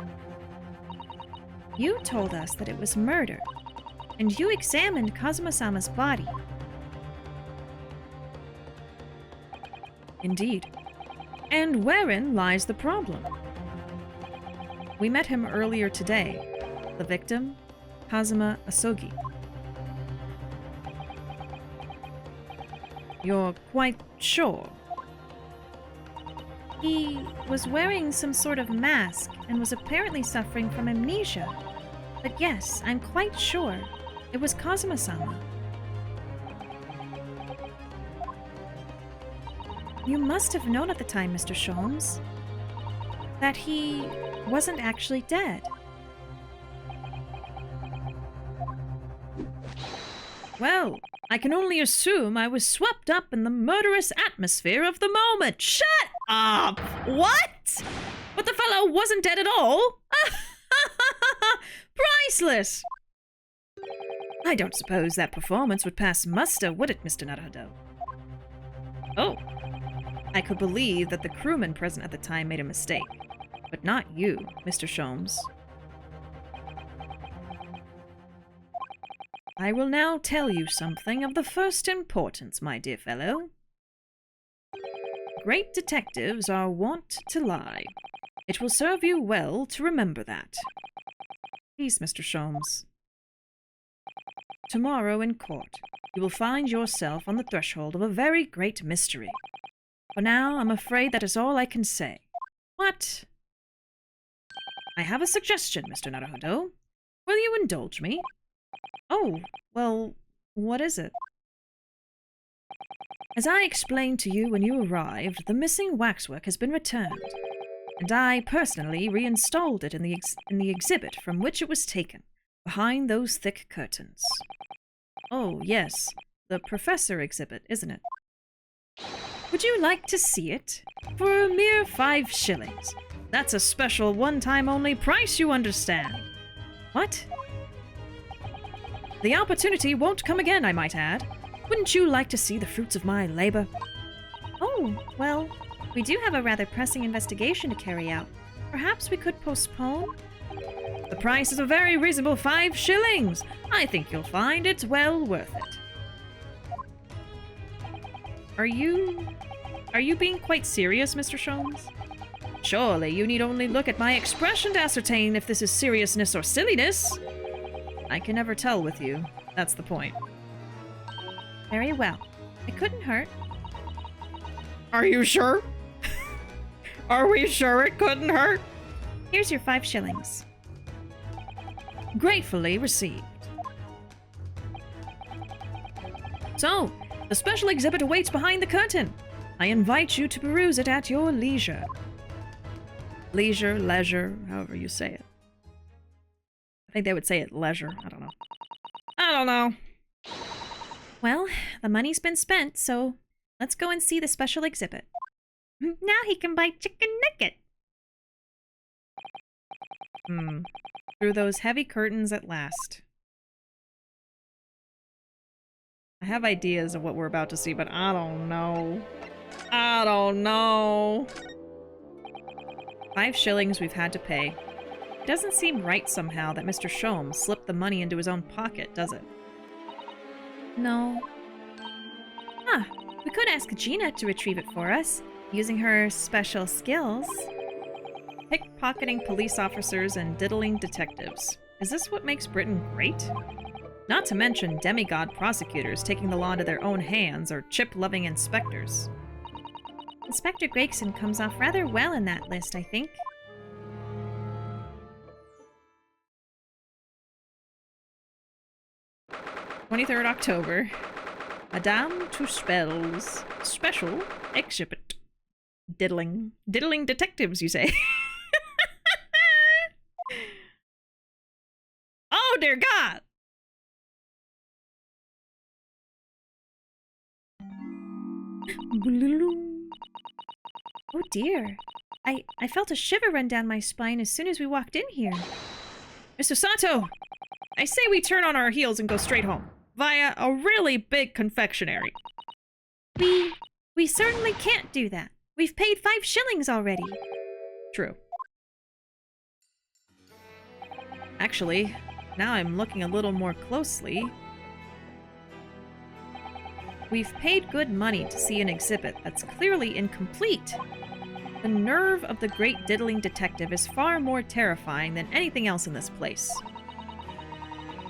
You told us that it was murder, and you examined Kazuma-sama's body. Indeed. And wherein lies the problem? We met him earlier today. The victim, Kazuma Asogi. You're quite sure? He was wearing some sort of mask and was apparently suffering from amnesia. But yes, I'm quite sure it was Kazuma-sama. You must have known at the time, Mr. Sholmes, that he wasn't actually dead. Well, I can only assume I was swept up in the murderous atmosphere of the moment. Shut up! What? But the fellow wasn't dead at all? Priceless! I don't suppose that performance would pass muster, would it, Mr. Naruhodo? Oh. I could believe that the crewman present at the time made a mistake. But not you, Mr. Sholmes. I will now tell you something of the first importance, my dear fellow. Great detectives are wont to lie. It will serve you well to remember that. Please, Mr. Sholmes. Tomorrow in court, you will find yourself on the threshold of a very great mystery. For now, I'm afraid that is all I can say. What? I have a suggestion, Mr. Naruhodo. Will you indulge me? Oh, well, what is it? As I explained to you when you arrived, the missing waxwork has been returned, and I personally reinstalled it in the exhibit from which it was taken, behind those thick curtains. Oh, yes, the Professor exhibit, isn't it? Would you like to see it? For a mere 5 shillings. That's a special one-time-only price, you understand. What? The opportunity won't come again, I might add. Wouldn't you like to see the fruits of my labor? Oh, well, we do have a rather pressing investigation to carry out. Perhaps we could postpone? The price is a very reasonable 5 shillings. I think you'll find it's well worth it. Are you being quite serious, Mr. Sholmes? Surely you need only look at my expression to ascertain if this is seriousness or silliness. I can never tell with you. That's the point. Very well. It couldn't hurt. Are you sure? Are we sure it couldn't hurt? Here's your 5 shillings. Gratefully received. So, the special exhibit awaits behind the curtain. I invite you to peruse it at your leisure. Leisure, leisure, however you say it. I think they would say it leisure. I don't know. I don't know. Well, the money's been spent, so let's go and see the special exhibit. Now he can buy chicken nugget. Through those heavy curtains at last. I have ideas of what we're about to see, but I don't know. I don't know. 5 shillings we've had to pay. It doesn't seem right somehow that Mr. Sholmes slipped the money into his own pocket, does it? No. We could ask Gina to retrieve it for us, using her special skills. Pickpocketing police officers and diddling detectives. Is this what makes Britain great? Not to mention demigod prosecutors taking the law into their own hands, or chip-loving inspectors. Inspector Gregson comes off rather well in that list, I think. October 23rd. Madame Tusspells special exhibit. Diddling detectives, you say? Oh dear God! Oh dear. I felt a shiver run down my spine as soon as we walked in here. Mr. Sato! I say we turn on our heels and go straight home, via a really big confectionery. We certainly can't do that. We've paid 5 shillings already. True. Actually, now I'm looking a little more closely. We've paid good money to see an exhibit that's clearly incomplete. The nerve of the great diddling detective is far more terrifying than anything else in this place.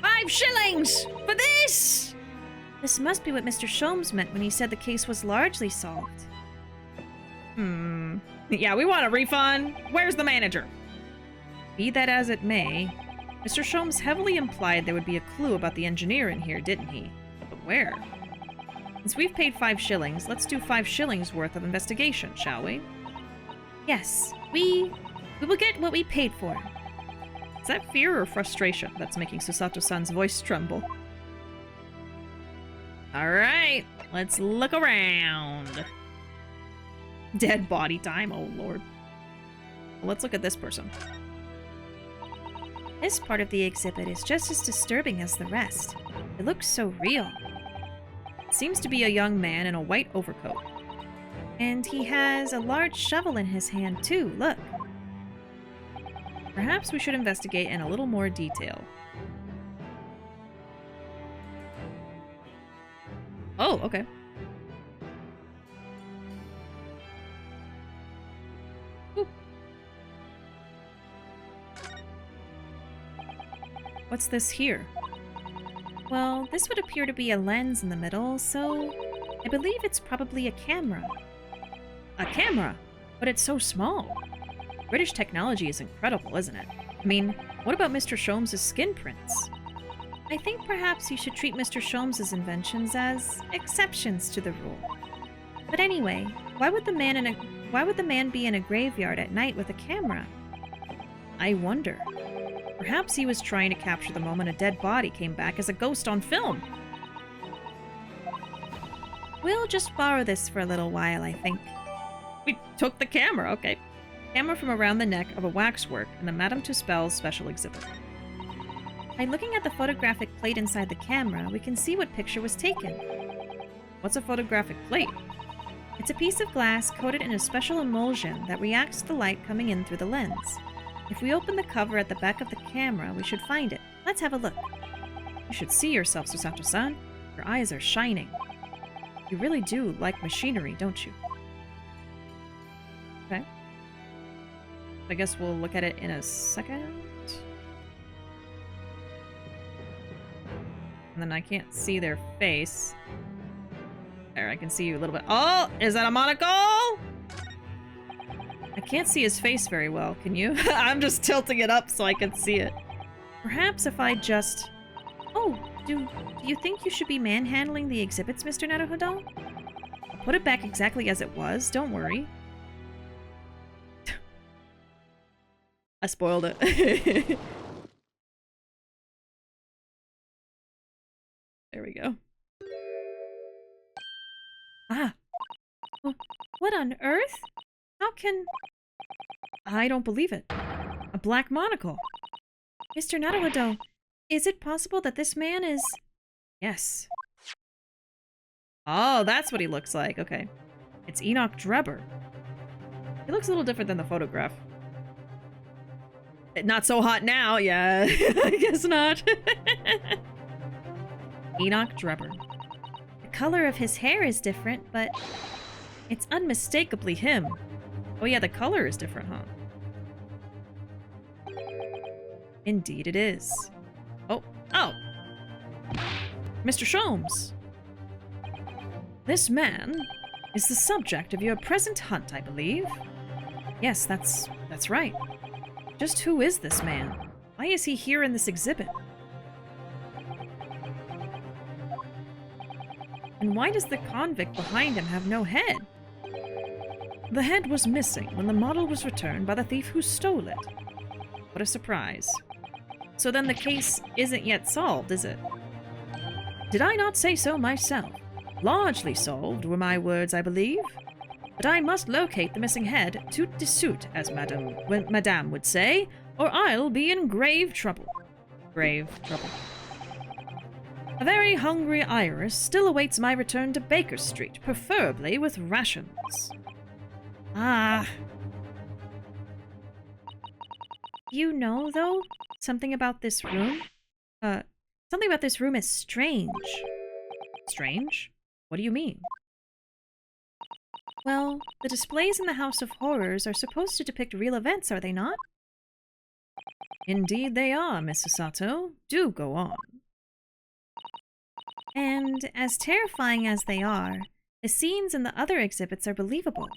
5 shillings for this! This must be what Mr. Sholmes meant when he said the case was largely solved. Yeah, we want a refund. Where's the manager? Be that as it may, Mr. Sholmes heavily implied there would be a clue about the engineer in here, didn't he? But where? Since we've paid 5 shillings, let's do 5 shillings worth of investigation, shall we? Yes, we will get what we paid for. Is that fear or frustration that's making Susato-san's voice tremble? Alright, let's look around. Dead body time, oh lord. Well, let's look at this person. This part of the exhibit is just as disturbing as the rest. It looks so real. It seems to be a young man in a white overcoat. And he has a large shovel in his hand too, look. Perhaps we should investigate in a little more detail. Oh, okay. Ooh. What's this here? Well, this would appear to be a lens in the middle, so I believe it's probably a camera. A camera? But it's so small. British technology is incredible, isn't it? I mean, what about Mr. Sholmes' skin prints? I think perhaps you should treat Mr. Sholmes' inventions as exceptions to the rule. But anyway, why would the man be in a graveyard at night with a camera? I wonder. Perhaps he was trying to capture the moment a dead body came back as a ghost on film. We'll just borrow this for a little while, I think. We took the camera, okay. Camera from around the neck of a waxwork in the Madame Tusspells special exhibit. By looking at the photographic plate inside the camera, we can see what picture was taken. What's a photographic plate? It's a piece of glass coated in a special emulsion that reacts to the light coming in through the lens. If we open the cover at the back of the camera, we should find it. Let's have a look. You should see yourself, Susato-san. Your eyes are shining. You really do like machinery, don't you? Okay. I guess we'll look at it in a second. And then I can't see their face. There, I can see you a little bit. Oh, is that a monocle? I can't see his face very well, can you? I'm just tilting it up so I can see it. Perhaps if I just... Oh, do you think you should be manhandling the exhibits, Mr. Naruhodo? I'll put it back exactly as it was, don't worry. I spoiled it. There we go. Ah! What on earth? How can... I don't believe it. A black monocle. Mr. Naruhodo, is it possible that this man is... Yes. Oh, that's what he looks like. Okay. It's Enoch Drebber. He looks a little different than the photograph. Not so hot now. Yeah, I guess not. Enoch Drebber. The color of his hair is different, but it's unmistakably him. Oh yeah, the color is different, huh? Indeed it is. Oh, oh! Mr. Sholmes! This man is the subject of your present hunt, I believe. Yes, that's right. Just who is this man? Why is he here in this exhibit? And why does the convict behind him have no head? The head was missing when the model was returned by the thief who stole it. What a surprise. So then the case isn't yet solved, is it? Did I not say so myself? Largely solved were my words, I believe. But I must locate the missing head, tout de suite, as Madame would say, or I'll be in grave trouble. Grave trouble. A very hungry Iris still awaits my return to Baker Street, preferably with rations. Ah. You know, though, something about this room? Something about this room is strange. Strange? What do you mean? Well, the displays in the House of Horrors are supposed to depict real events, are they not? Indeed they are, Miss Susato. Do go on. And as terrifying as they are, the scenes in the other exhibits are believable.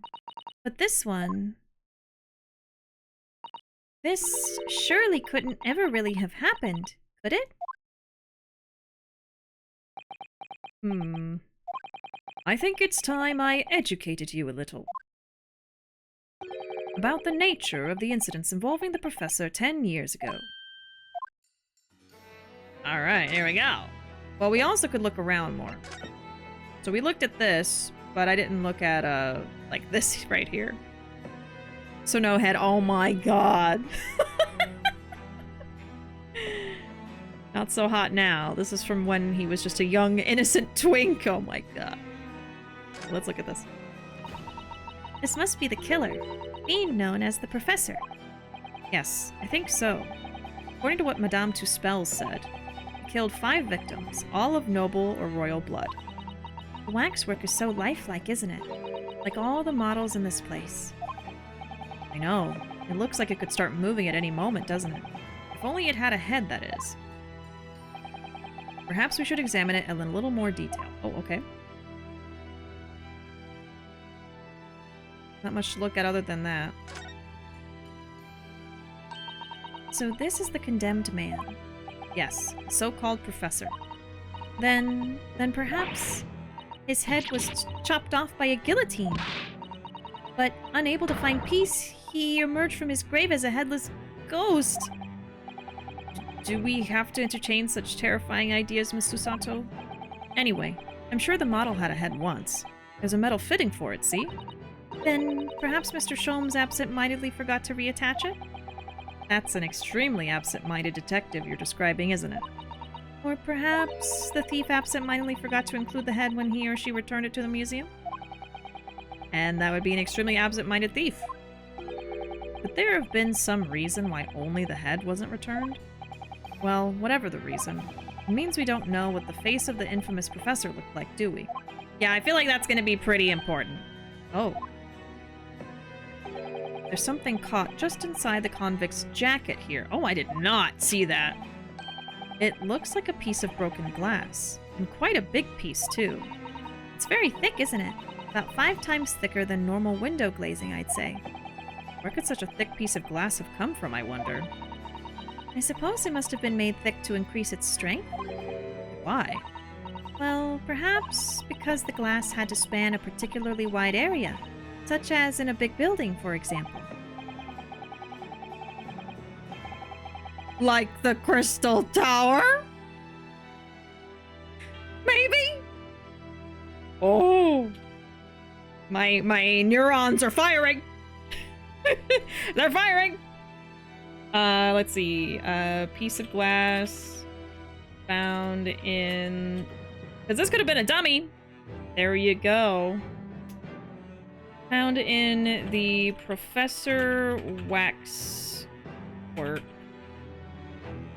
But this one... This surely couldn't ever really have happened, could it? I think it's time I educated you a little. About the nature of the incidents involving the professor 10 years ago. Alright, here we go. Well, we also could look around more. So we looked at this, but I didn't look at, like this right here. So no head. Oh my god. Not so hot now. This is from when he was just a young, innocent twink. Oh my god. Let's look at this. This must be the killer, being known as the Professor. Yes, I think so. According to what Madame Tusspells said, he killed 5 victims, all of noble or royal blood. The waxwork is so lifelike, isn't it? Like all the models in this place. I know. It looks like it could start moving at any moment, doesn't it? If only it had a head, that is. Perhaps we should examine it in a little more detail. Oh, okay. Not much to look at other than that. So this is the condemned man. Yes, so-called professor. Then perhaps his head was chopped off by a guillotine. But unable to find peace, he emerged from his grave as a headless ghost. Do we have to entertain such terrifying ideas, Miss Susato? Anyway, I'm sure the model had a head once. There's a metal fitting for it, see? Then perhaps Mr. Sholmes absent-mindedly forgot to reattach it? That's an extremely absent-minded detective you're describing, isn't it? Or perhaps the thief absent-mindedly forgot to include the head when he or she returned it to the museum? And that would be an extremely absent-minded thief. Could there have been some reason why only the head wasn't returned? Well, whatever the reason, it means we don't know what the face of the infamous professor looked like, do we? Yeah, I feel like that's going to be pretty important. Oh. There's something caught just inside the convict's jacket here. Oh, I did not see that. It looks like a piece of broken glass, and quite a big piece, too. It's very thick, isn't it? About 5 times thicker than normal window glazing, I'd say. Where could such a thick piece of glass have come from, I wonder? I suppose it must have been made thick to increase its strength? Why? Well, perhaps because the glass had to span a particularly wide area, such as in a big building, for example. Like the Crystal Tower? Maybe? Oh. My neurons are firing! They're firing! Let's see. A piece of glass found in... Because this could have been a dummy. There you go. Found in the Professor Wax work.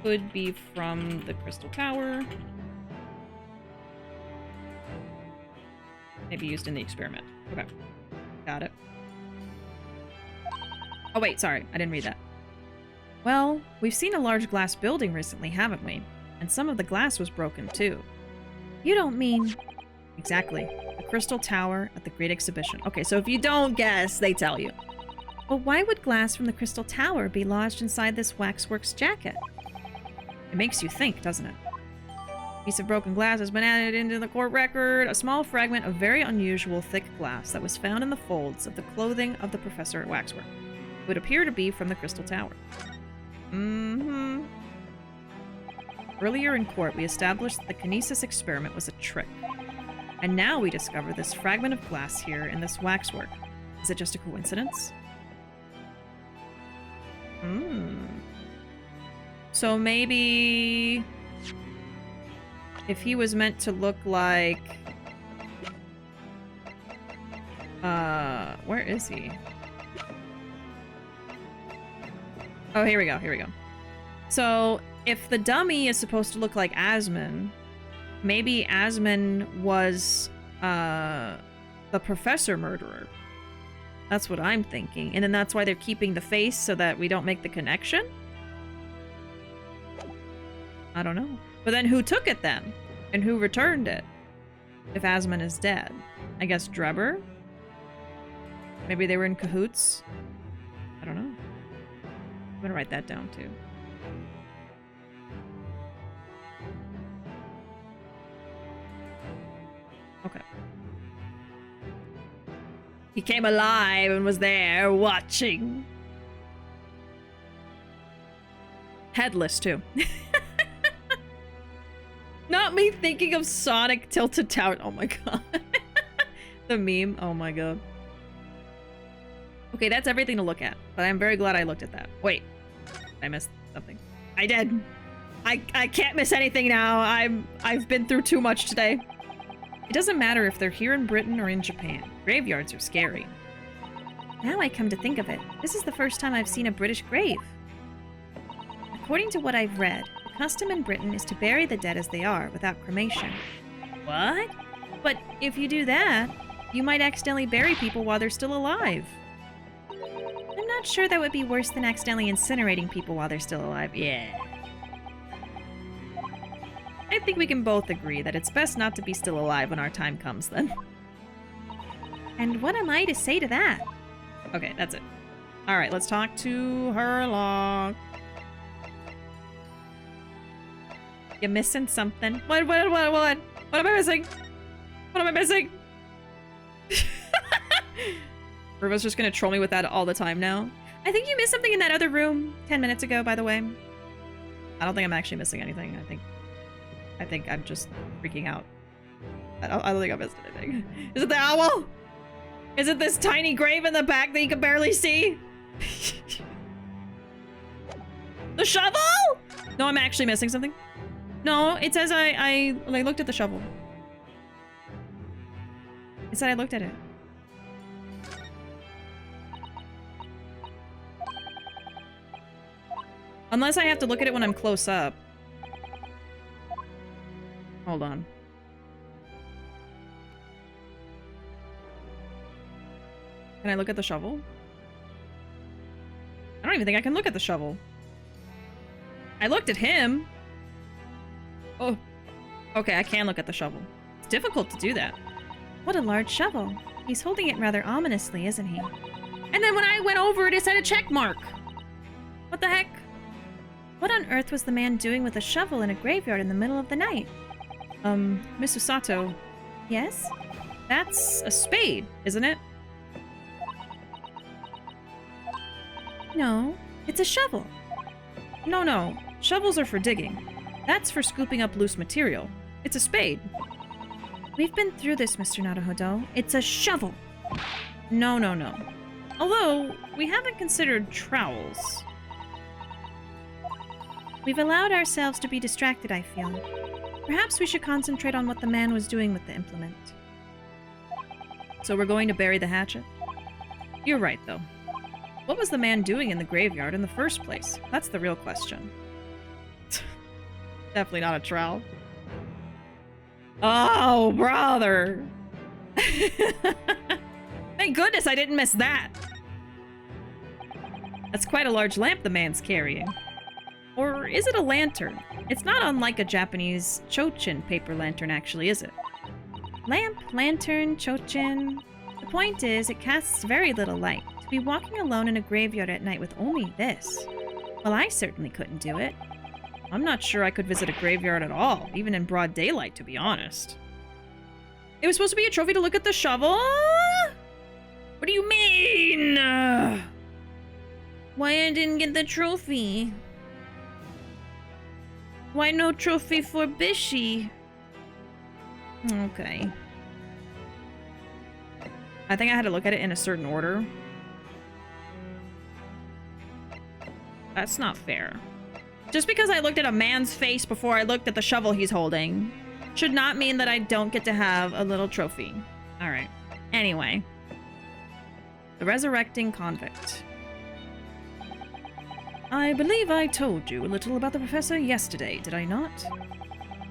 Could be from the Crystal Tower. Maybe used in the experiment. Okay. Got it. Oh wait, sorry. I didn't read that. Well, we've seen a large glass building recently, haven't we? And some of the glass was broken, too. You don't mean... Exactly. The Crystal Tower at the Great Exhibition. Okay, so if you don't guess, they tell you. But why would glass from the Crystal Tower be lodged inside this waxworks jacket? It makes you think, doesn't it? A piece of broken glass has been added into the court record. A small fragment of very unusual thick glass that was found in the folds of the clothing of the professor at Waxwork. It would appear to be from the Crystal Tower. Mm-hmm. Earlier in court, we established that the kinesis experiment was a trick. And now we discover this fragment of glass here in this waxwork. Is it just a coincidence? So maybe... if he was meant to look like... where is he? Oh, here we go, here we go. So, if the dummy is supposed to look like Asmon, maybe Asmon was, the professor murderer. That's what I'm thinking. And then that's why they're keeping the face so that we don't make the connection? I don't know. But then who took it then? And who returned it? If Asmon is dead. I guess Drebber? Maybe they were in cahoots? I don't know. I'm gonna write that down too. Okay. He came alive and was there watching. Headless too. Not me thinking of Sonic Tilted Tower. Oh my god. The meme. Oh my god. Okay, that's everything to look at. But I'm very glad I looked at that. Wait. I missed something. I did. I can't miss anything now. I've been through too much today. It doesn't matter if they're here in Britain or in Japan. Graveyards are scary. Now I come to think of it, this is the first time I've seen a British grave. According to what I've read, the custom in Britain is to bury the dead as they are, without cremation. What? But if you do that, you might accidentally bury people while they're still alive. I'm not sure that would be worse than accidentally incinerating people while they're still alive. Yeah. I think we can both agree that it's best not to be still alive when our time comes then. And what am I to say to that? Okay, that's it. Alright, let's talk to Herlock. You missing something? What am I missing? What am I missing? Ruuvo's just gonna troll me with that all the time now. I think you missed something in that other room 10 minutes ago, by the way. I don't think I'm actually missing anything. I think I'm just freaking out. I don't think I missed anything. Is it the owl? Is it this tiny grave in the back that you can barely see? The shovel? No, I'm actually missing something. No, it says I looked at the shovel. It said I looked at it. Unless I have to look at it when I'm close up. Hold on. Can I look at the shovel? I don't even think I can look at the shovel. I looked at him. Oh. Okay, I can look at the shovel. It's difficult to do that. What a large shovel. He's holding it rather ominously, isn't he? And then when I went over it, it said a check mark. What the heck? What on earth was the man doing with a shovel in a graveyard in the middle of the night? Miss Susato. Yes? That's a spade, isn't it? No, it's a shovel. No. Shovels are for digging. That's for scooping up loose material. It's a spade. We've been through this, Mr. Naruhodo. It's a shovel. No. Although, we haven't considered trowels. We've allowed ourselves to be distracted, I feel. Perhaps we should concentrate on what the man was doing with the implement. So we're going to bury the hatchet? You're right, though. What was the man doing in the graveyard in the first place? That's the real question. Definitely not a trowel. Oh, brother! Thank goodness I didn't miss that! That's quite a large lamp the man's carrying. Or is it a lantern? It's not unlike a Japanese chochin paper lantern, actually, is it? Lamp, lantern, chochin. The point is, it casts very little light. To be walking alone in a graveyard at night with only this. Well, I certainly couldn't do it. I'm not sure I could visit a graveyard at all, even in broad daylight, to be honest. It was supposed to be a trophy to look at the shovel? What do you mean? Why I didn't get the trophy? Why no trophy for Bishi? Okay. I think I had to look at it in a certain order. That's not fair. Just because I looked at a man's face before I looked at the shovel he's holding should not mean that I don't get to have a little trophy. Alright. Anyway. The Resurrecting Convict. I believe I told you a little about the professor yesterday, did I not?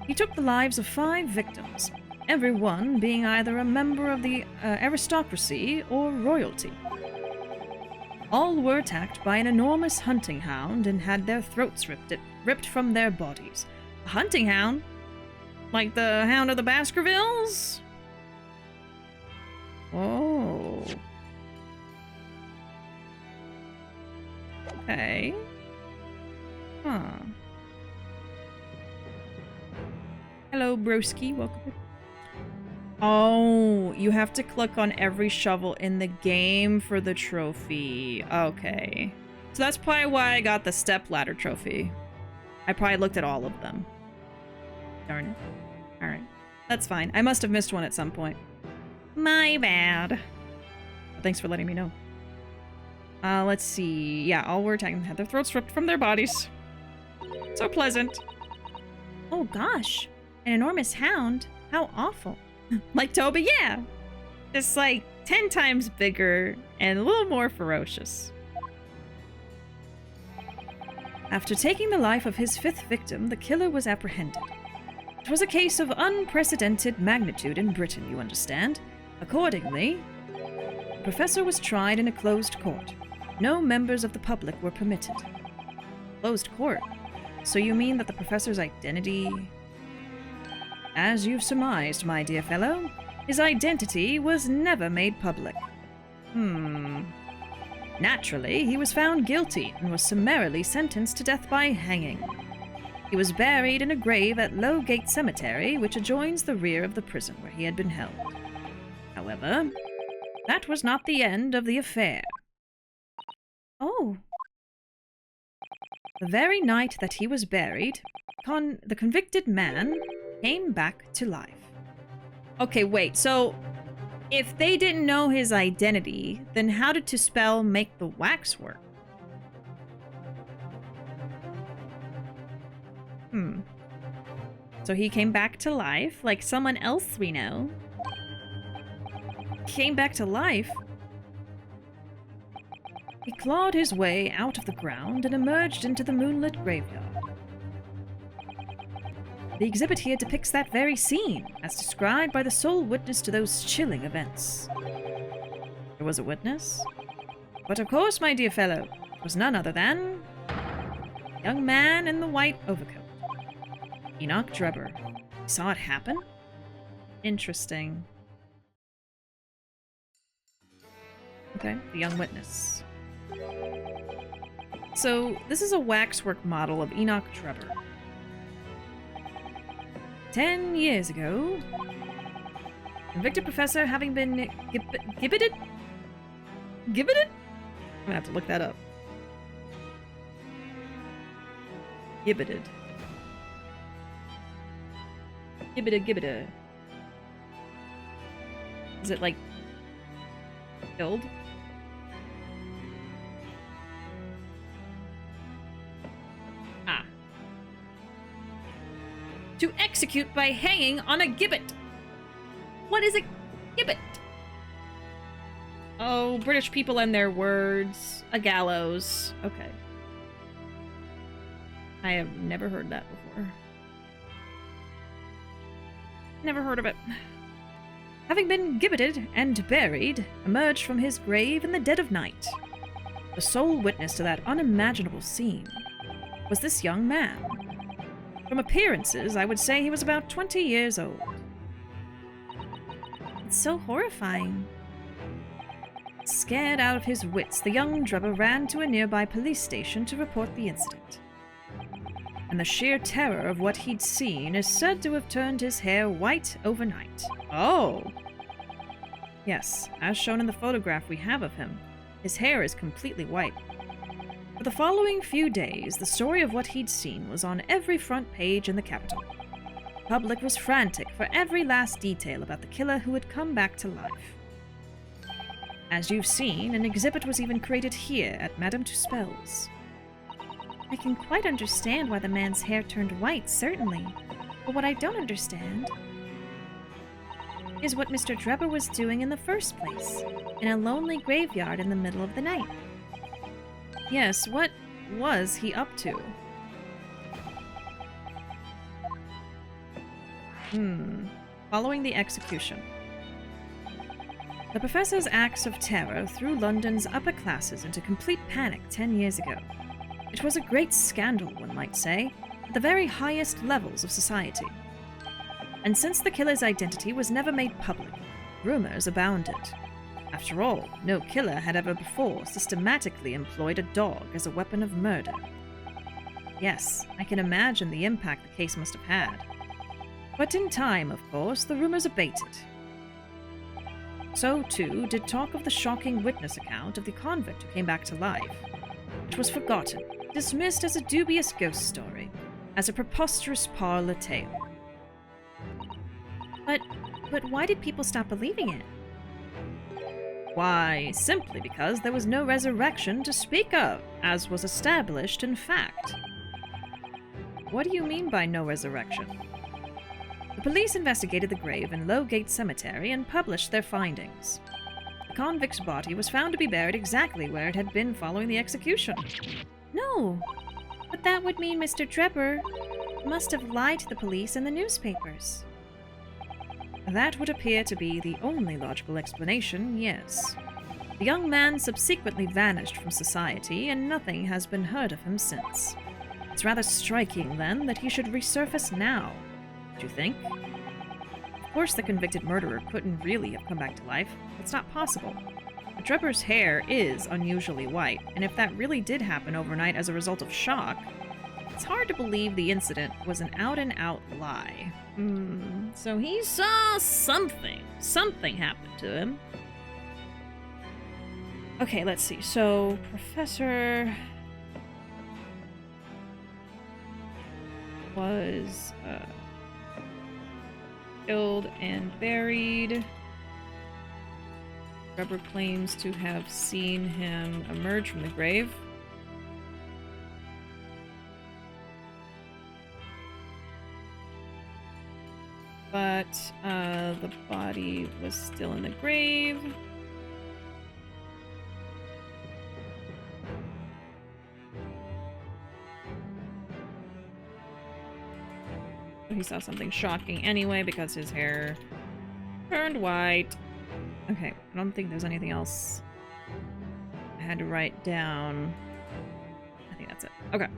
He took the lives of 5 victims, every one being either a member of the aristocracy or royalty. All were attacked by an enormous hunting hound and had their throats ripped from their bodies. A hunting hound? Like the Hound of the Baskervilles? Oh. Okay. Huh. Hello, broski. Welcome. Oh, you have to click on every shovel in the game for the trophy. Okay. So that's probably why I got the stepladder trophy. I probably looked at all of them. Darn it. Alright. That's fine. I must have missed one at some point. My bad. Thanks for letting me know. Let's see. Yeah, all were attacking had their throats ripped from their bodies. So pleasant. Oh gosh. An enormous hound? How awful. Like Toby, yeah. Just like 10 times bigger and a little more ferocious. After taking the life of his 5th victim, the killer was apprehended. It was a case of unprecedented magnitude in Britain, you understand. Accordingly, the professor was tried in a closed court. No members of the public were permitted. Closed court? So you mean that the professor's identity... As you've surmised, my dear fellow, his identity was never made public. Naturally, he was found guilty and was summarily sentenced to death by hanging. He was buried in a grave at Lowgate Cemetery, which adjoins the rear of the prison where he had been held. However, that was not the end of the affair. Oh. The very night that he was buried, the convicted man came back to life. Okay, wait, so if they didn't know his identity, then how did Tusspells make the wax work? So he came back to life, like someone else we know. Came back to life? He clawed his way out of the ground and emerged into the moonlit graveyard. The exhibit here depicts that very scene, as described by the sole witness to those chilling events. There was a witness? But of course, my dear fellow, it was none other than... the young man in the white overcoat. Enoch Drebber. He saw it happen? Interesting. Okay, the young witness. So, this is a waxwork model of Enoch Drebber. 10 years ago, convicted professor having been gibbeted? Gibbeted? I'm gonna have to look that up. Gibbeted. Gibbeted. Is it like killed? To execute by hanging on a gibbet. What is a gibbet? Oh, British people and their words. A gallows. Okay. I have never heard that before. Never heard of it. Having been gibbeted and buried, emerged from his grave in the dead of night. The sole witness to that unimaginable scene was this young man. From appearances, I would say he was about 20 years old. It's so horrifying. Scared out of his wits, the young Drebber ran to a nearby police station to report the incident. And the sheer terror of what he'd seen is said to have turned his hair white overnight. Oh! Yes, as shown in the photograph we have of him, his hair is completely white. For the following few days, the story of what he'd seen was on every front page in the capital. The public was frantic for every last detail about the killer who had come back to life. As you've seen, an exhibit was even created here at Madame Tusspells. I can quite understand why the man's hair turned white, certainly. But what I don't understand is what Mr. Drebber was doing in the first place, in a lonely graveyard in the middle of the night. Yes, what was he up to? Following the execution. The professor's acts of terror threw London's upper classes into complete panic 10 years ago. It was a great scandal, one might say, at the very highest levels of society. And since the killer's identity was never made public, rumors abounded. After all, no killer had ever before systematically employed a dog as a weapon of murder. Yes, I can imagine the impact the case must have had. But in time, of course, the rumors abated. So, too, did talk of the shocking witness account of the convict who came back to life. It was forgotten, dismissed as a dubious ghost story, as a preposterous parlor tale. But why did people stop believing it? Why, simply because there was no resurrection to speak of, as was established in fact. What do you mean by no resurrection? The police investigated the grave in Lowgate Cemetery and published their findings. The convict's body was found to be buried exactly where it had been following the execution. No, but that would mean Mr. Drebber must have lied to the police and the newspapers. That would appear to be the only logical explanation, yes. The young man subsequently vanished from society, and nothing has been heard of him since. It's rather striking, then, that he should resurface now. Do you think? Of course the convicted murderer couldn't really have come back to life. It's not possible. But Drebber's hair is unusually white, and if that really did happen overnight as a result of shock, it's hard to believe the incident was an out-and-out lie. So he saw something. Something happened to him. Okay, let's see. So, Professor was killed and buried. Drebber claims to have seen him emerge from the grave. But the body was still in the grave. He saw something shocking anyway because his hair turned white. Okay, I don't think there's anything else I had to write down. I think that's it. Okay.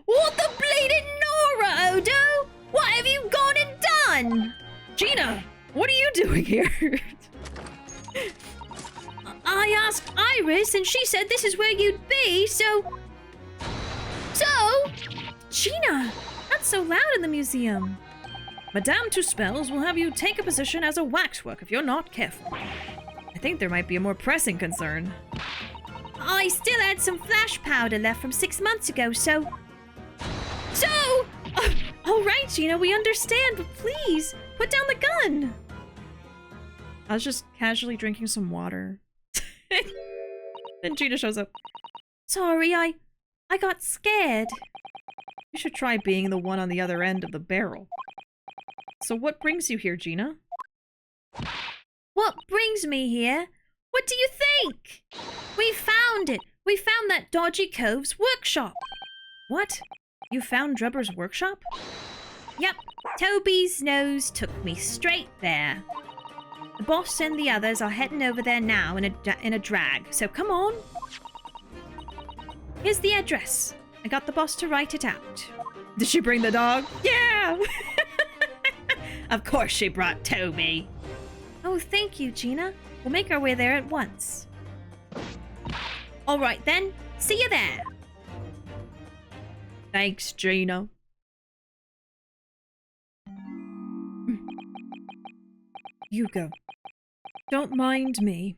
What the bleeding Nora, Odo? What have you gone and done? Gina, what are you doing here? I asked Iris and she said this is where you'd be, so... Gina, not so loud in the museum. Madame Tusspells will have you take a position as a waxwork if you're not careful. I think there might be a more pressing concern. I still had some flash powder left from 6 months ago, so... all right, Gina, we understand, but please, put down the gun. I was just casually drinking some water. Then Gina shows up. Sorry, I got scared. You should try being the one on the other end of the barrel. So what brings you here, Gina? What brings me here? What do you think? We found it. We found that dodgy cove's workshop. What? You found Drebber's workshop? Yep, Toby's nose took me straight there. The boss and the others are heading over there now in a drag, so come on. Here's the address. I got the boss to write it out. Did she bring the dog? Yeah! Of course she brought Toby. Oh, thank you, Gina. We'll make our way there at once. All right, then. See you there. Thanks, Gina. You go. Don't mind me.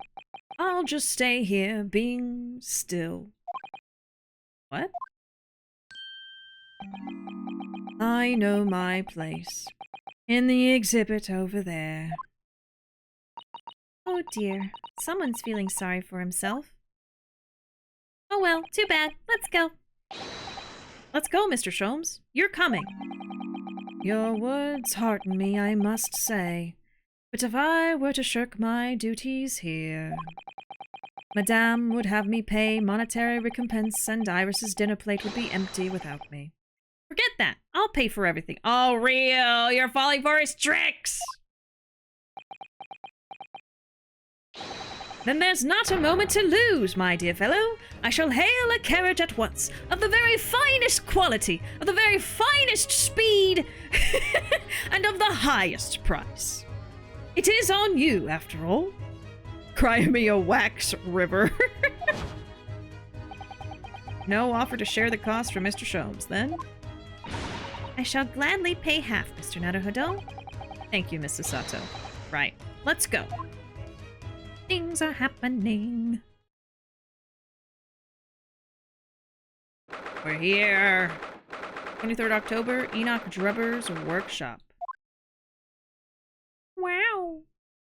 I'll just stay here, being still. What? I know my place. In the exhibit over there. Oh dear. Someone's feeling sorry for himself. Oh well, too bad. Let's go. Let's go, Mr. Sholmes. You're coming. Your words hearten me, I must say. But if I were to shirk my duties here, Madame would have me pay monetary recompense and Iris's dinner plate would be empty without me. Forget that. I'll pay for everything. Oh, Rio, you're falling for his tricks! Then there's not a moment to lose, my dear fellow. I shall hail a carriage at once, of the very finest quality, of the very finest speed, and of the highest price. It is on you, after all. Cry me a wax river. No offer to share the cost from Mr. Sholmes, then? I shall gladly pay half, Mr. Naruhodo. Thank you, Miss Susato. Right, let's go. Things are happening. We're here. 23rd October, Enoch Drebber's workshop. Wow.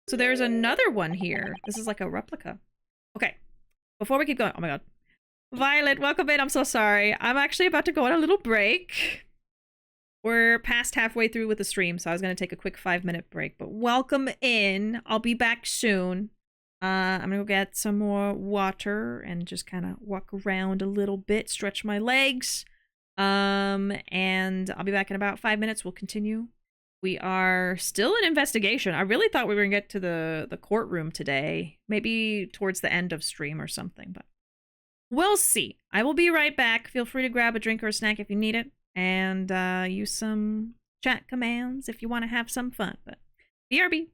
So there's another one here. This is like a replica. Okay, before we keep going, oh my god. Violet, welcome in. I'm so sorry. I'm actually about to go on a little break. We're past halfway through with the stream, so I was going to take a quick 5-minute break. But welcome in. I'll be back soon. I'm going to go get some more water and just kind of walk around a little bit, stretch my legs. And I'll be back in about 5 minutes. We'll continue. We are still in investigation. I really thought we were going to get to the courtroom today. Maybe towards the end of stream or something, but we'll see. I will be right back. Feel free to grab a drink or a snack if you need it. And use some chat commands if you want to have some fun. But BRB.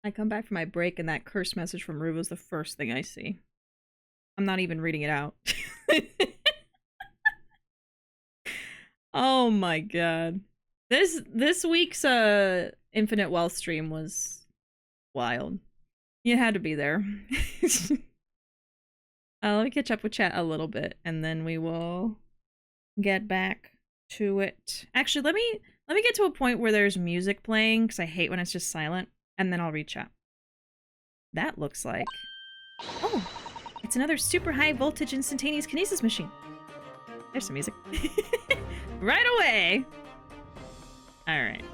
I come back from my break and that curse message from Ruuuvo is the first thing I see. I'm not even reading it out. Oh my god. This week's Infinite Wealth stream was wild. You had to be there. Let me catch up with chat a little bit and then we will get back to it. Actually, let me get to a point where there's music playing because I hate when it's just silent. And then I'll read chat. That looks like... Oh, it's another super high voltage instantaneous kinesis machine. There's some music. Right away! Alright.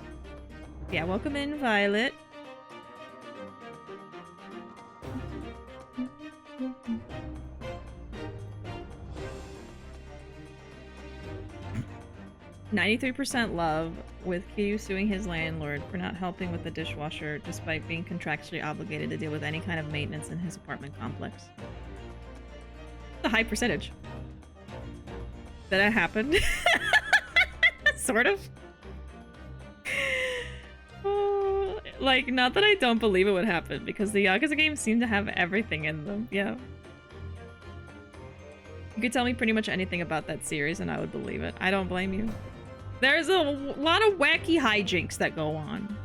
Yeah, welcome in, Violet. "93% love, with Kiryu suing his landlord for not helping with the dishwasher despite being contractually obligated to deal with any kind of maintenance in his apartment complex." A high percentage. That happened. Sort of. Oh, like, not that I don't believe it would happen, because the Yakuza games seem to have everything in them. Yeah. You could tell me pretty much anything about that series and I would believe it. I don't blame you. There's a lot of wacky hijinks that go on.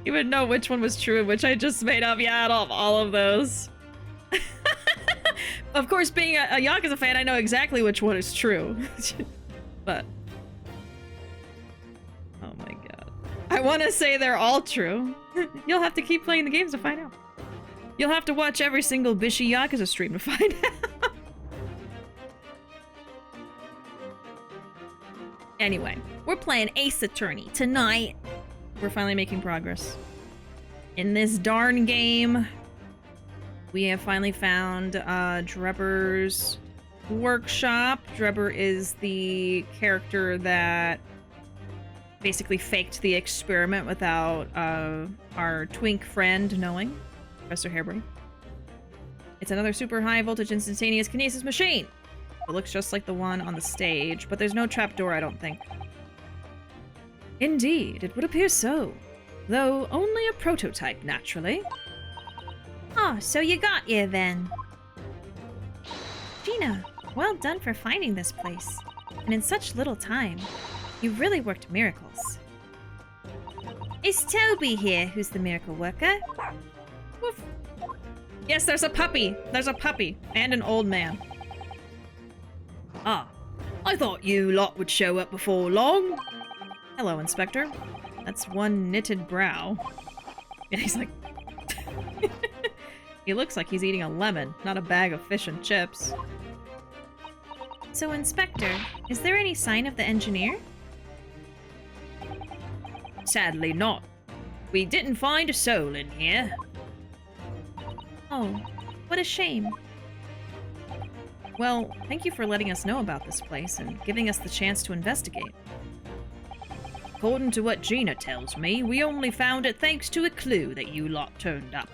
You would know which one was true and which I just made up. Yeah, out of all of those. Of course, being a Yakuza fan, I know exactly which one is true. But... oh my god. I want to say they're all true. You'll have to keep playing the games to find out. You'll have to watch every single Bishi Yakuza stream to find out. Anyway, We're playing Ace Attorney tonight. We're finally making progress. In this darn game, we have finally found Drebber's workshop. Drebber is the character that basically faked the experiment without our twink friend knowing, Professor Harebrained. It's another super high voltage instantaneous kinesis machine. It looks just like the one on the stage, but there's no trapdoor, I don't think. Indeed, it would appear so. Though only a prototype, naturally. Oh, so you got here then. Gina, well done for finding this place. And in such little time. You've really worked miracles. Is Toby here, who's the miracle worker? Woof. Yes, there's a puppy. There's a puppy. And an old man. Ah, I thought you lot would show up before long. Hello, Inspector. That's one knitted brow. Yeah, he's like... He looks like he's eating a lemon, not a bag of fish and chips. So, Inspector, is there any sign of the engineer? Sadly not. We didn't find a soul in here. Oh, what a shame. Well, thank you for letting us know about this place and giving us the chance to investigate. According to what Gina tells me, we only found it thanks to a clue that you lot turned up.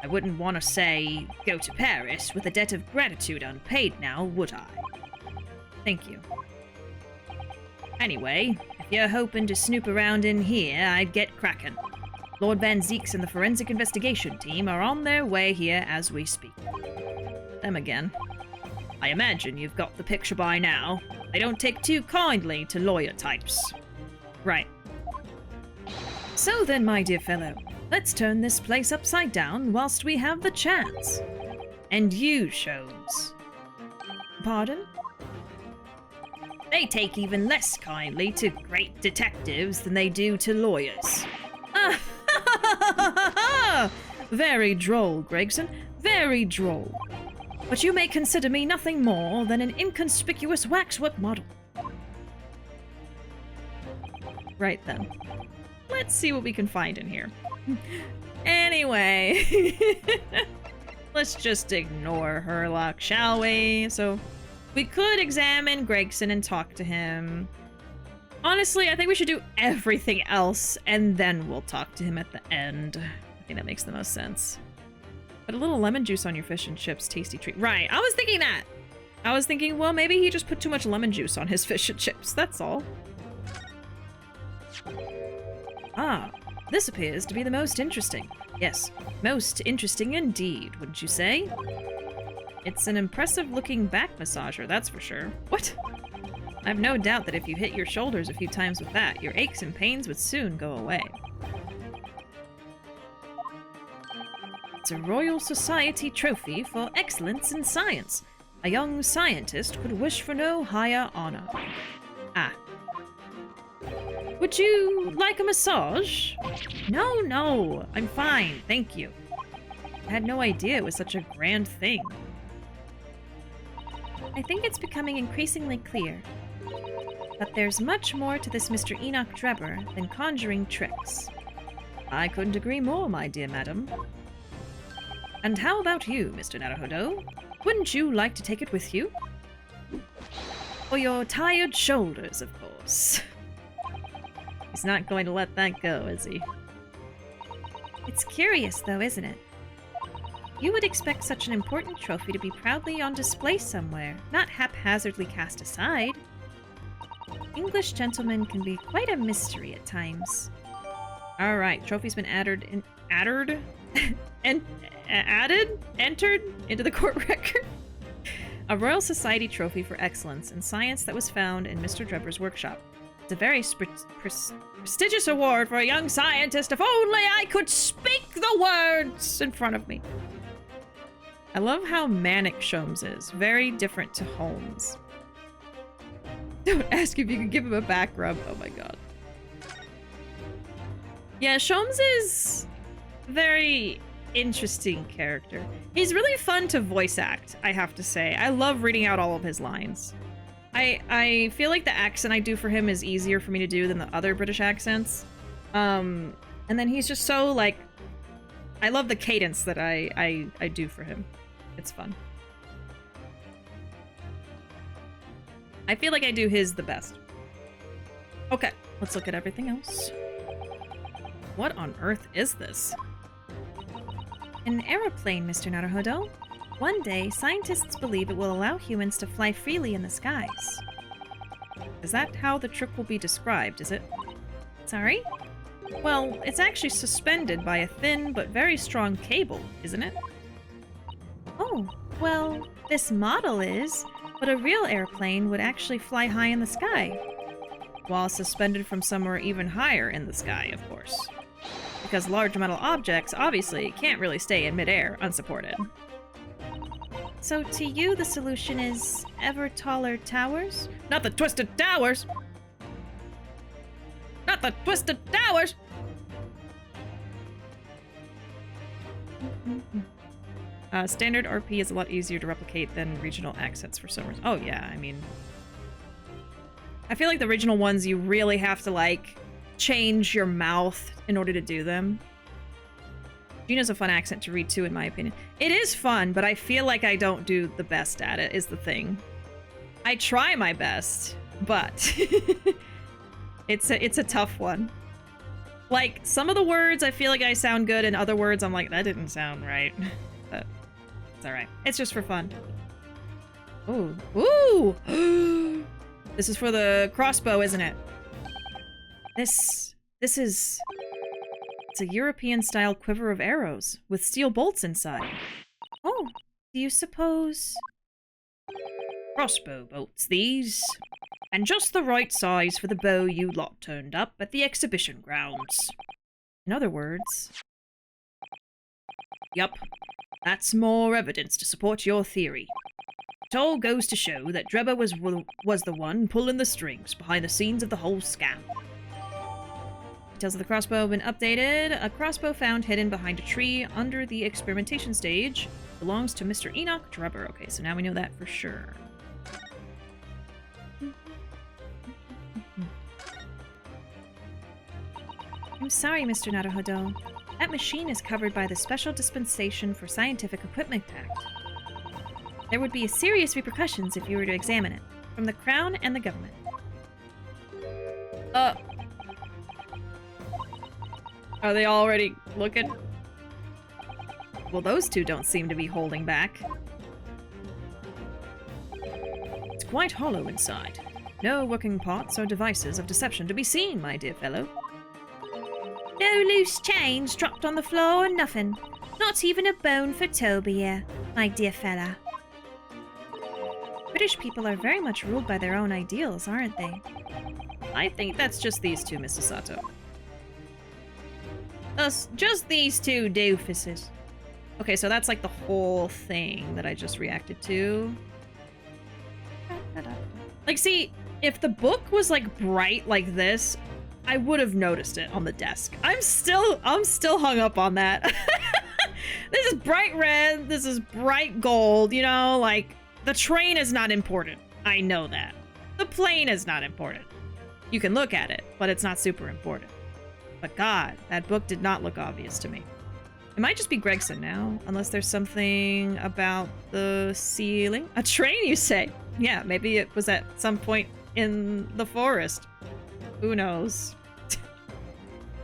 I wouldn't want to say, go to Paris with a debt of gratitude unpaid now, would I? Thank you. Anyway, if you're hoping to snoop around in here, I'd get cracking. Lord Van Zeeks and the forensic investigation team are on their way here as we speak. Them again. I imagine you've got the picture by now. They don't take too kindly to lawyer types. Right. So then, my dear fellow, let's turn this place upside down whilst we have the chance. And you, Sholmes. Pardon? They take even less kindly to great detectives than they do to lawyers. Very droll, Gregson. Very droll. But you may consider me nothing more than an inconspicuous waxwork model. Right then. Let's see what we can find in here. Anyway. Let's just ignore Herlock, shall we? So, we could examine Gregson and talk to him. Honestly, I think we should do everything else, and then we'll talk to him at the end. I think that makes the most sense. Put a little lemon juice on your fish and chips, tasty treat. Right, I was thinking that. I was thinking, well, maybe he just put too much lemon juice on his fish and chips, that's all. Ah, this appears to be the most interesting. Yes, most interesting indeed, wouldn't you say? It's an impressive-looking back massager, that's for sure. What? I have no doubt that if you hit your shoulders a few times with that, your aches and pains would soon go away. It's a Royal Society trophy for excellence in science. A young scientist could wish for no higher honor. Ah. Would you like a massage? No, I'm fine, thank you. I had no idea it was such a grand thing. I think it's becoming increasingly clear. But there's much more to this Mr. Enoch Drebber than conjuring tricks. I couldn't agree more, my dear madam. And how about you, Mr. Naruhodo? Wouldn't you like to take it with you? For your tired shoulders, of course. He's not going to let that go, is he? It's curious, though, isn't it? You would expect such an important trophy to be proudly on display somewhere, not haphazardly cast aside. English gentlemen can be quite a mystery at times. Alright, trophy's been entered into the court record. A Royal Society trophy for excellence in science that was found in Mr. Drebber's workshop. It's a very prestigious award for a young scientist. If only I could speak the words in front of me. I love how manic Sholmes is. Very different to Holmes. Don't ask if you can give him a back rub. Oh my god. Yeah, Sholmes is very interesting character. He's really fun to voice act, I have to say. I love reading out all of his lines. I feel like the accent I do for him is easier for me to do than the other British accents. And then he's just so, like... I love the cadence that I do for him. It's fun. I feel like I do his the best. Okay, let's look at everything else. What on earth is this? An aeroplane, Mr. Naruhodo. One day, scientists believe it will allow humans to fly freely in the skies. Is that how the trick will be described, is it? Sorry? Well, it's actually suspended by a thin but very strong cable, isn't it? Oh, well, this model is, but a real airplane would actually fly high in the sky. While suspended from somewhere even higher in the sky, of course. Because large metal objects, obviously, can't really stay in midair unsupported. So to you, the solution is ever taller towers? Not the Twisted Towers! Not the Twisted Towers! Standard RP is a lot easier to replicate than regional accents for some reason. Oh yeah, I mean... I feel like the original ones, you really have to, like, change your mouth in order to do them. Gina's a fun accent to read too, in my opinion. It is fun, but I feel like I don't do the best at it, is the thing. I try my best, but it's a tough one. Like, some of the words I feel like I sound good, and other words I'm like, that didn't sound right. But it's alright. It's just for fun. Ooh. Ooh! This is for the crossbow, isn't it? This is... It's a European-style quiver of arrows, with steel bolts inside. Oh, do you suppose... Crossbow bolts, these. And just the right size for the bow you lot turned up at the exhibition grounds. In other words... Yup. That's more evidence to support your theory. It all goes to show that Drebber was the one pulling the strings behind the scenes of the whole scam. Details of the crossbow have been updated. A crossbow found hidden behind a tree under the experimentation stage belongs to Mr. Enoch Drebber. Okay, so now we know that for sure. I'm sorry, Mr. Naruhodo. That machine is covered by the Special Dispensation for Scientific Equipment Act. There would be serious repercussions if you were to examine it, from the Crown and the government. Are they already looking? Well, those two don't seem to be holding back. It's quite hollow inside. No working parts or devices of deception to be seen, my dear fellow. No loose chains dropped on the floor or nothing. Not even a bone for Toby here, my dear fella. British people are very much ruled by their own ideals, aren't they? I think that's just these two, Miss Susato. Just these two doofuses. Okay, so that's like the whole thing that I just reacted to. Like, see, if the book was like bright like this, I would have noticed it on the desk. I'm still hung up on that. This is bright red, this is bright gold, you know, like, the train is not important. I know that. The plane is not important. You can look at it, but it's not super important. But God, that book did not look obvious to me. It might just be Gregson now, unless there's something about the ceiling. A train, you say? Yeah, maybe it was at some point in the forest. Who knows?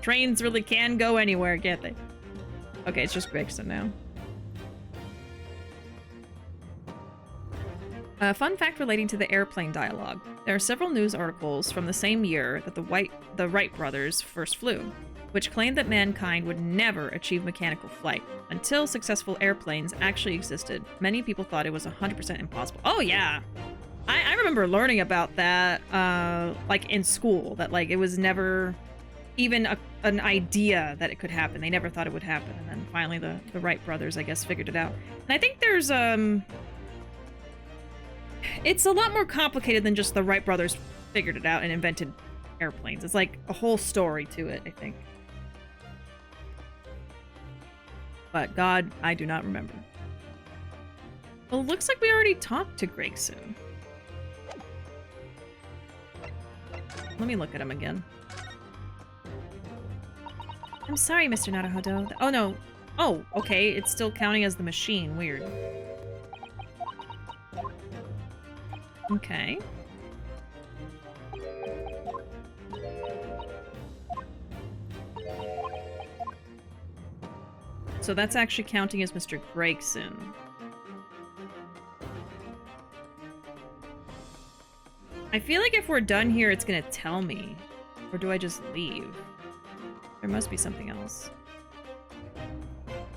Trains really can go anywhere, can't they? Okay, it's just Gregson now. A fun fact relating to the airplane dialogue. There are several news articles from the same year that the Wright brothers first flew, which claimed that mankind would never achieve mechanical flight. Until successful airplanes actually existed, many people thought it was 100% impossible. Oh yeah! I remember learning about that, like, in school, that, like, it was never even an idea that it could happen. They never thought it would happen, and then finally the Wright brothers, I guess, figured it out. And I think there's, it's a lot more complicated than just the Wright brothers figured it out and invented airplanes. It's like a whole story to it, I think. But God, I do not remember. Well, it looks like we already talked to Gregson. Let me look at him again. I'm sorry, Mr. Naruhodo. Oh, no. Oh, okay. It's still counting as the machine. Weird. Okay. So that's actually counting as Mr. Gregson. I feel like if we're done here, it's gonna tell me. Or do I just leave? There must be something else.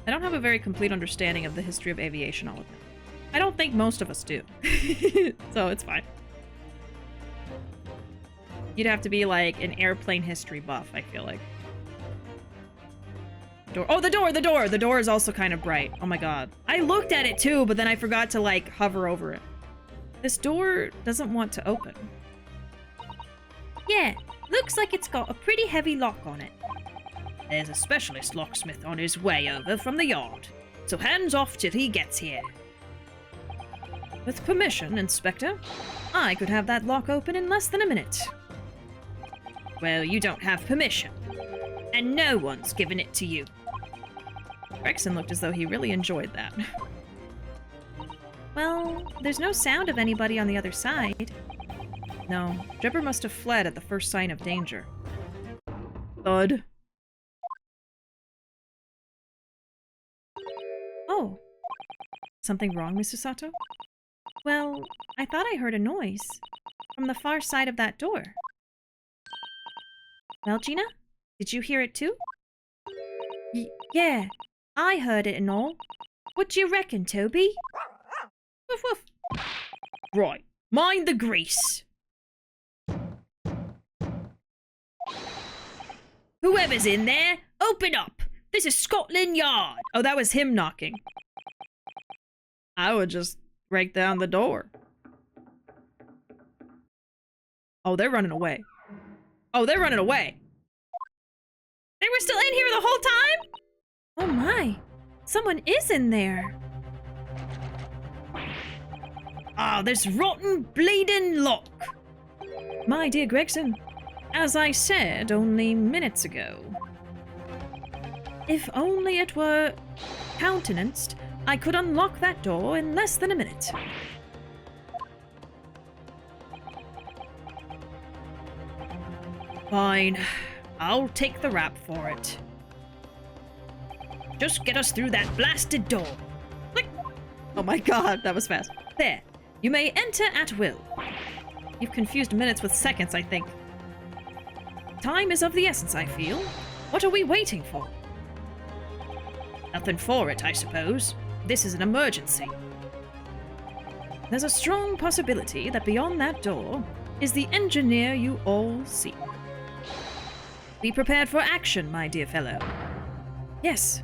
I don't have a very complete understanding of the history of aviation, all of it. I don't think most of us do. So it's fine. You'd have to be like an airplane history buff, I feel like. Door. Oh, the door, the door! The door is also kind of bright. Oh my god. I looked at it too, but then I forgot to, like, hover over it. This door doesn't want to open. Yeah, looks like it's got a pretty heavy lock on it. There's a specialist locksmith on his way over from the yard, so hands off till he gets here. With permission, Inspector, I could have that lock open in less than a minute. Well, you don't have permission, and no one's given it to you. Gregson looked as though he really enjoyed that. Well, there's no sound of anybody on the other side. No, Drebber must have fled at the first sign of danger. Thud. Oh. Something wrong, Miss Susato? Well, I thought I heard a noise from the far side of that door. Well, Gina, did you hear it too? Yeah, I heard it and all. What do you reckon, Toby? Woof woof. Right, mind the grease. Whoever's in there, open up. This is Scotland Yard. Oh, that was him knocking. I would just break down the door. Oh, they're running away. Oh, they're running away. They were still in here the whole time? Oh my, someone is in there. Ah, this rotten bleeding lock. My dear Gregson, as I said only minutes ago, if only it were countenanced, I could unlock that door in less than a minute. Fine, I'll take the rap for it. Just get us through that blasted door. Click. Oh my god, that was fast. There. You may enter at will. You've confused minutes with seconds, I think. Time is of the essence, I feel. What are we waiting for? Nothing for it, I suppose. This is an emergency. There's a strong possibility that beyond that door is the engineer you all seek. Be prepared for action, my dear fellow. Yes.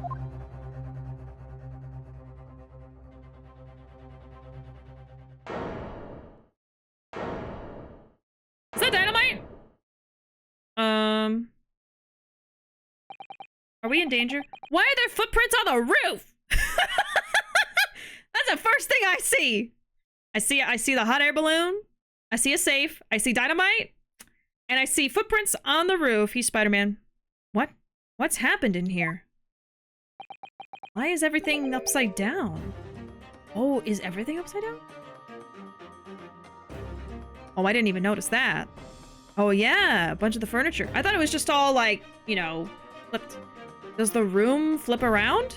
Is that dynamite? Are we in danger? Why are there footprints on the roof? That's the first thing I see. I see the hot air balloon. I see a safe. I see dynamite. And I see footprints on the roof. He's Spider-Man. What? What's happened in here? Why is everything upside down? Oh, is everything upside down? Oh, I didn't even notice that. Oh, yeah. A bunch of the furniture. I thought it was just all, like, you know, flipped. Does the room flip around?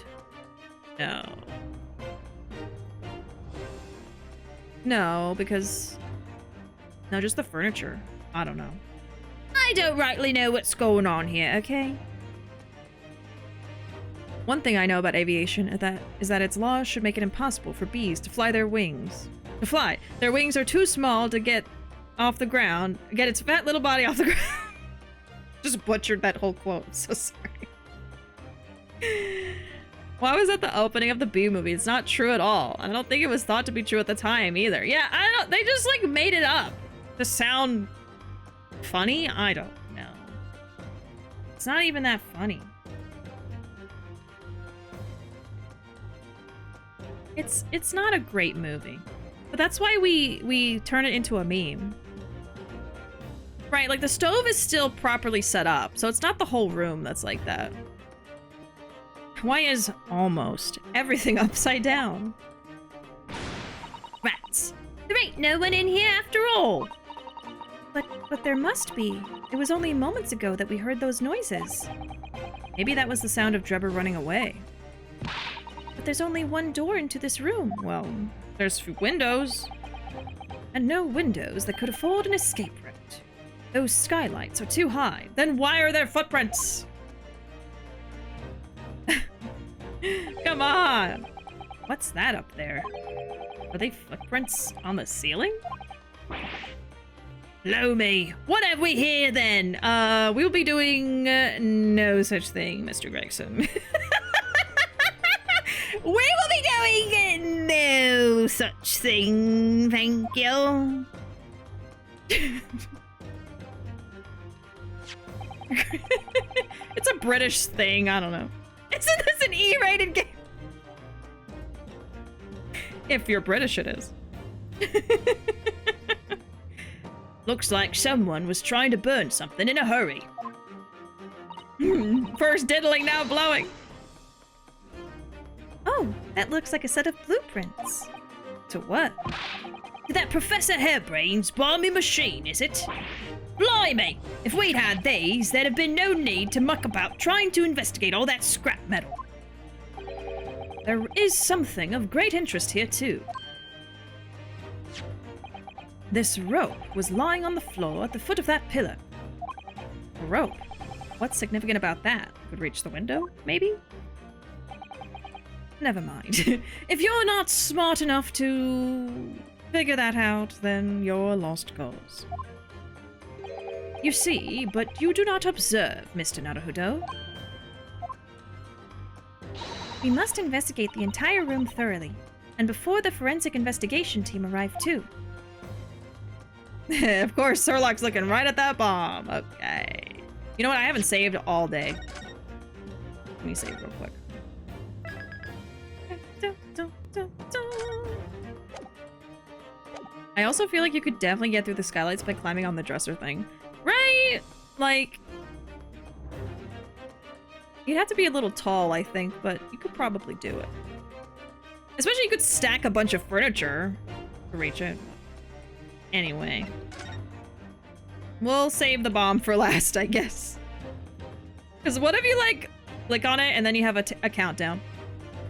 No. No, because... No, just the furniture. I don't know. I don't rightly know what's going on here, okay? One thing I know about aviation is that its laws should make it impossible for bees to fly their wings. To fly. Their wings are too small to get off the ground. Get its fat little body off the ground. Just butchered that whole quote. I'm so sorry. Why was that the opening of the Bee movie? It's not true at all. I don't think it was thought to be true at the time either. Yeah, I don't. They just like made it up to sound funny. I don't know. It's not even that funny. It's not a great movie, but that's why we turn it into a meme. Right, like the stove is still properly set up, so it's not the whole room that's like that. Why is almost everything upside down? Rats. There ain't no one in here after all. But there must be. It was only moments ago that we heard those noises. Maybe that was the sound of Drebber running away. But there's only one door into this room. Well, there's windows. And no windows that could afford an escape route. Those skylights are too high. Then why are there footprints? Come on! What's that up there? Are they footprints on the ceiling? Blow me! What have we here then? We'll be doing no such thing, Mr. Gregson. We will be doing no such thing, thank you. It's a British thing, I don't know. Isn't this an E-rated game? If you're British, it is. Looks like someone was trying to burn something in a hurry. First diddling, now blowing. Oh, that looks like a set of blueprints. To what? To that Professor Hairbrain's balmy machine, is it? Blimey! If we'd had these, there'd have been no need to muck about trying to investigate all that scrap metal. There is something of great interest here, too. This rope was lying on the floor at the foot of that pillar. A rope? What's significant about that? Could reach the window, maybe? Never mind. If you're not smart enough to figure that out, then you're lost cause. You see, but you do not observe, Mr. Naruhodo. We must investigate the entire room thoroughly, and before the forensic investigation team arrive too. Of course, Surlocke's looking right at that bomb. Okay. You know what? I haven't saved all day. Let me save real quick. I also feel like you could definitely get through the skylights by climbing on the dresser thing. Right? Like... You'd have to be a little tall, I think, but you could probably do it. Especially you could stack a bunch of furniture to reach it. Anyway. We'll save the bomb for last, I guess. Because what if you, like, click on it and then you have a countdown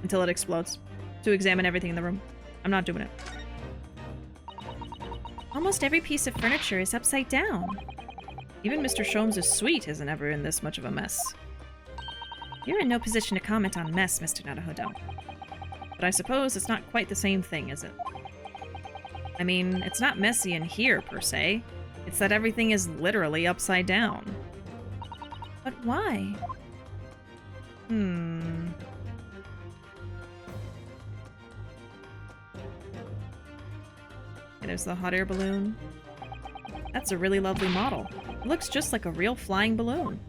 until it explodes to examine everything in the room? I'm not doing it. Almost every piece of furniture is upside down. Even Mr. Sholmes' suite isn't ever in this much of a mess. You're in no position to comment on mess, Mr. Naruhodo. But I suppose it's not quite the same thing, is it? I mean, it's not messy in here, per se. It's that everything is literally upside down. But why? Okay, there's the hot air balloon. That's a really lovely model. It looks just like a real flying balloon.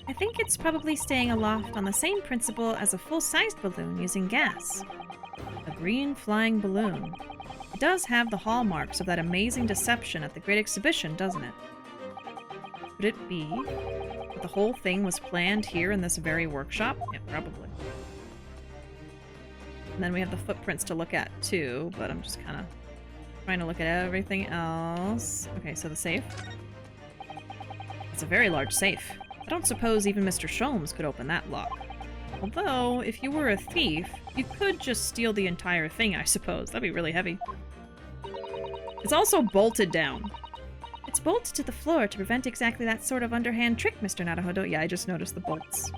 I think it's probably staying aloft on the same principle as a full-sized balloon using gas. A green flying balloon. It does have the hallmarks of that amazing deception at the Great Exhibition, doesn't it? Could it be that the whole thing was planned here in this very workshop? Yeah, probably. And then we have the footprints to look at, too, but I'm just kind of trying to look at everything else. Okay, so the safe. It's a very large safe. I don't suppose even Mr. Sholmes could open that lock. Although, if you were a thief, you could just steal the entire thing, I suppose. That'd be really heavy. It's also bolted down. It's bolted to the floor to prevent exactly that sort of underhand trick, Mr. Naruhodo. Yeah, I just noticed the bolts.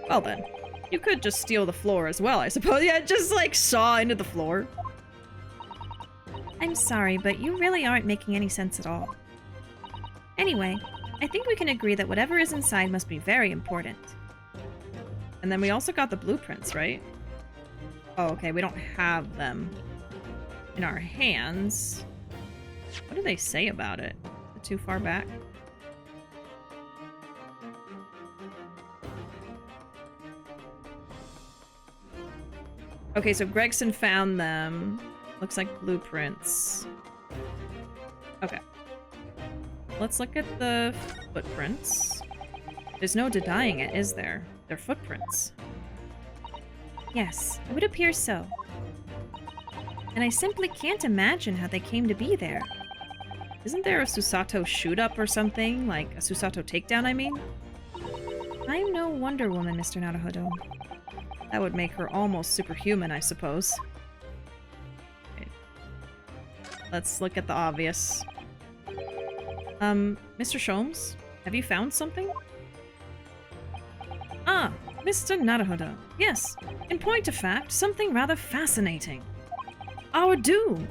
Well then, you could just steal the floor as well, I suppose. Yeah, just like saw into the floor. I'm sorry, but you really aren't making any sense at all. Anyway, I think we can agree that whatever is inside must be very important. And then we also got the blueprints, right? Oh, okay, we don't have them in our hands. What do they say about it? Is it too far back? Okay, so Gregson found them. Looks like blueprints. Okay. let's look at the footprints. There's no denying it, is there? They're footprints. Yes, it would appear so. And I simply can't imagine how they came to be there. Isn't there a Susato shoot-up or something? Like, a Susato takedown, I mean? I'm no Wonder Woman, Mr. Naruhodo. That would make her almost superhuman, I suppose. Okay. Let's look at the obvious. Mr. Sholmes, have you found something? Ah, Mr. Naruhodo. Yes, in point of fact, something rather fascinating. Our doom!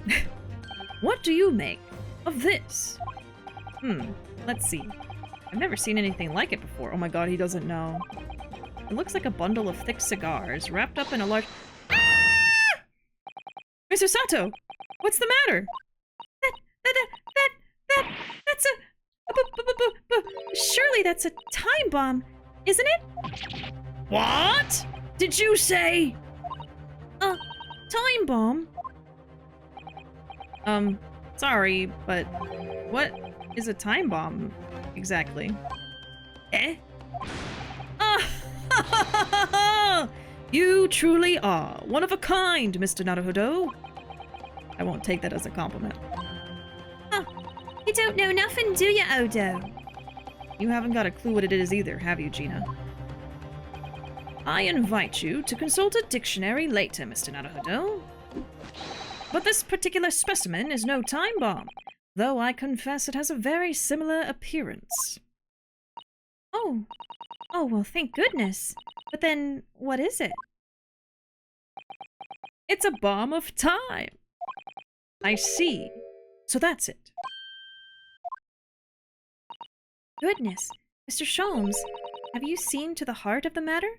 What do you make of this? Let's see. I've never seen anything like it before. Oh my god, he doesn't know. It looks like a bundle of thick cigars wrapped up in a large... Ah! Mr. Sato! What's the matter? That's a... Surely that's a time bomb, isn't it? What? Did you say? Time bomb? Sorry, but what is a time bomb exactly? Eh? You truly are one of a kind, Mr. Naruhodo. I won't take that as a compliment. You don't know nothing, do you, Odo? You haven't got a clue what it is either, have you, Gina? I invite you to consult a dictionary later, Mr. Naruhodo. But this particular specimen is no time bomb, though I confess it has a very similar appearance. Oh, well, thank goodness. But then, what is it? It's a bomb of time. I see. So that's it. Goodness. Mr. Sholmes, have you seen to the heart of the matter?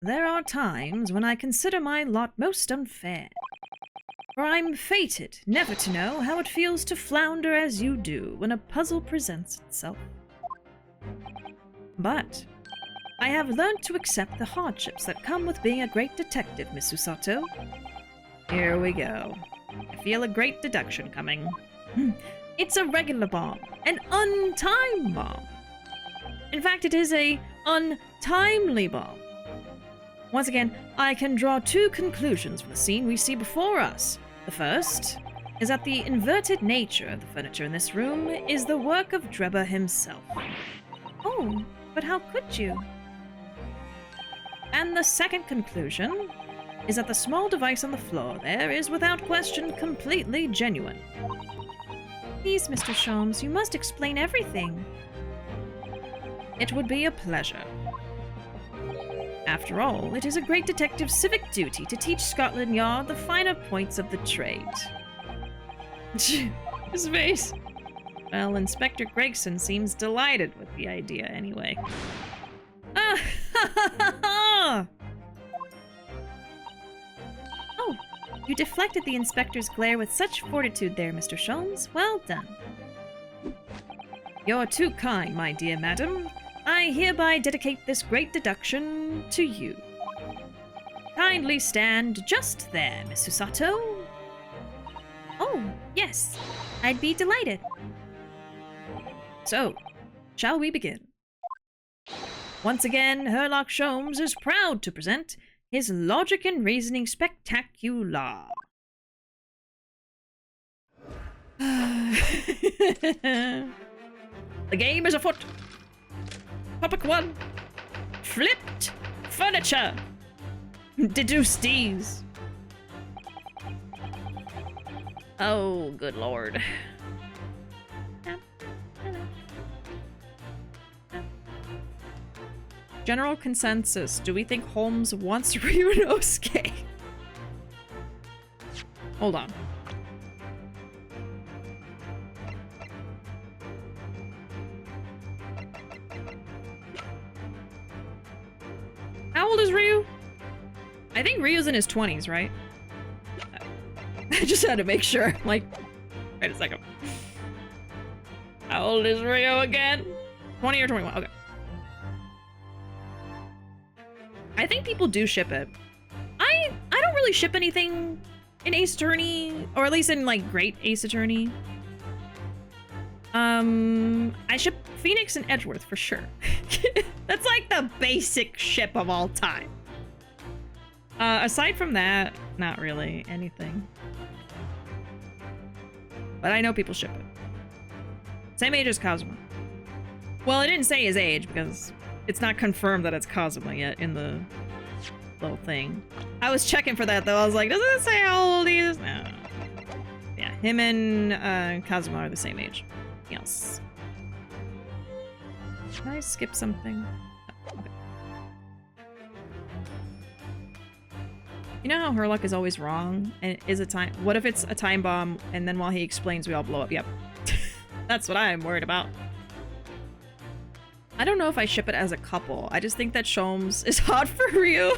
There are times when I consider my lot most unfair. For I'm fated never to know how it feels to flounder as you do when a puzzle presents itself. But I have learned to accept the hardships that come with being a great detective, Miss Susato. Here we go. I feel a great deduction coming. It's a regular bomb, an untimed bomb. In fact, it is a untimely bomb. Once again, I can draw two conclusions from the scene we see before us. The first is that the inverted nature of the furniture in this room is the work of Drebber himself. Oh, but how could you? And the second conclusion is that the small device on the floor there is without question completely genuine. Please, Mr. Sholmes, you must explain everything. It would be a pleasure. After all, it is a great detective's civic duty to teach Scotland Yard the finer points of the trade. His face. Well, Inspector Gregson seems delighted with the idea anyway. Oh, you deflected the inspector's glare with such fortitude there, Mr. Sholmes. Well done. You're too kind, my dear madam. I hereby dedicate this great deduction to you. Kindly stand just there, Miss Susato. Oh, yes. I'd be delighted. So, shall we begin? Once again, Herlock Sholmes is proud to present his Logic and Reasoning Spectacular. The game is afoot. Topic 1. Flipped furniture. Deduce these. Oh, good lord. General consensus. Do we think Holmes wants Ryu and Susato? Hold on. How old is Ryu? I think Ryu's in his 20s, right? I just had to make sure. Like, wait a second. How old is Ryu again? 20 or 21? Okay. I think people do ship it. I don't really ship anything in Ace Attorney, or at least in like Great Ace Attorney. I ship Phoenix and Edgeworth for sure. That's like the basic ship of all time. Aside from that, not really anything. But I know people ship it. Same age as Kazuma. Well, it didn't say his age because it's not confirmed that it's Kazuma yet in the little thing. I was checking for that though. I was like, doesn't it say how old he is? No. Yeah, him and Kazuma are the same age. Yes. Can I skip something? Oh, okay. You know how Herlock is always wrong? And is a time. What if it's a time bomb and then while he explains we all blow up? Yep. That's what I'm worried about. I don't know if I ship it as a couple. I just think that Sholmes is hot for Ryu.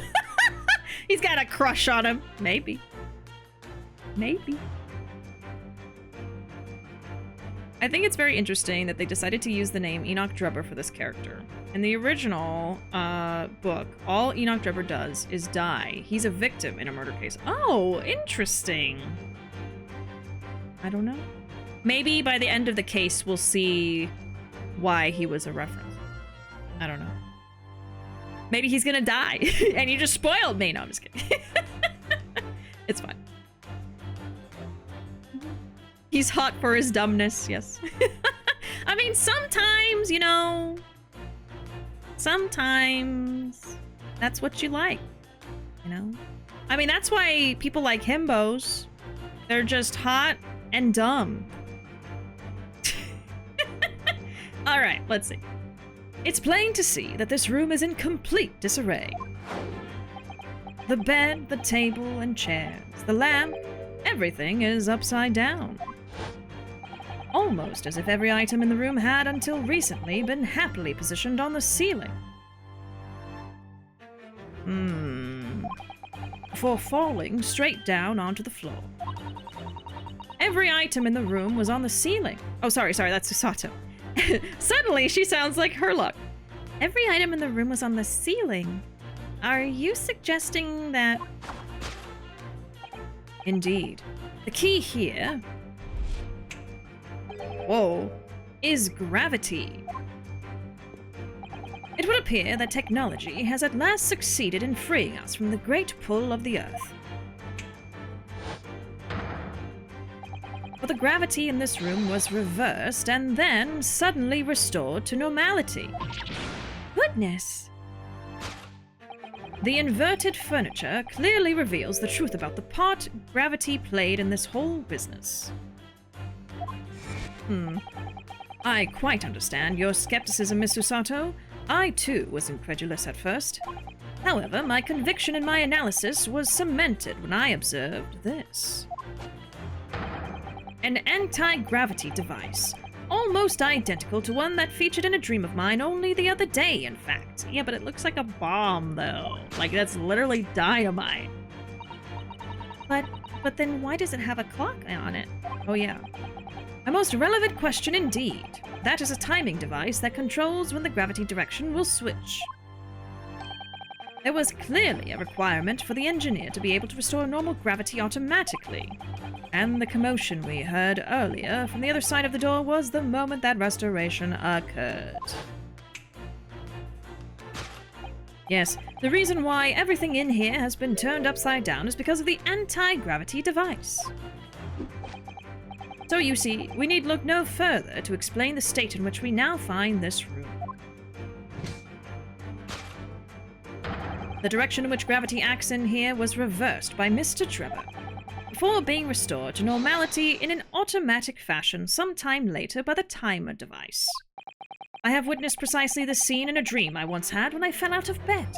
He's got a crush on him. Maybe. Maybe. I think it's very interesting that they decided to use the name Enoch Drebber for this character. In the original book, all Enoch Drebber does is die. He's a victim in a murder case. Oh, interesting. I don't know. Maybe by the end of the case, we'll see why he was a reference. I don't know. Maybe he's gonna die, and you just spoiled me. No, I'm just kidding. It's fine. He's hot for his dumbness, yes. I mean, sometimes, you know, sometimes that's what you like, you know? I mean, that's why people like himbos. They're just hot and dumb. All right, let's see. It's plain to see that this room is in complete disarray. The bed, the table and chairs, the lamp, everything is upside down. Almost as if every item in the room had, until recently, been happily positioned on the ceiling. Before falling straight down onto the floor. Every item in the room was on the ceiling. Oh, sorry, that's Susato. Suddenly, she sounds like Herlock. Every item in the room was on the ceiling. Are you suggesting that... Indeed. The key here... Whoa. Is gravity. It would appear that technology has at last succeeded in freeing us from the great pull of the Earth. But the gravity in this room was reversed and then suddenly restored to normality. Goodness! The inverted furniture clearly reveals the truth about the part gravity played in this whole business. I quite understand your skepticism, Miss Susato. I, too, was incredulous at first. However, my conviction in my analysis was cemented when I observed this. An anti-gravity device, almost identical to one that featured in a dream of mine only the other day, in fact. Yeah, but it looks like a bomb, though. Like, that's literally dynamite. But then why does it have a clock on it? Oh, yeah. A most relevant question indeed. That is a timing device that controls when the gravity direction will switch. There was clearly a requirement for the engineer to be able to restore normal gravity automatically. And the commotion we heard earlier from the other side of the door was the moment that restoration occurred. Yes, the reason why everything in here has been turned upside down is because of the anti-gravity device. So you see, we need look no further to explain the state in which we now find this room. The direction in which gravity acts in here was reversed by Mr. Drebber, before being restored to normality in an automatic fashion sometime later by the timer device. I have witnessed precisely this scene in a dream I once had when I fell out of bed.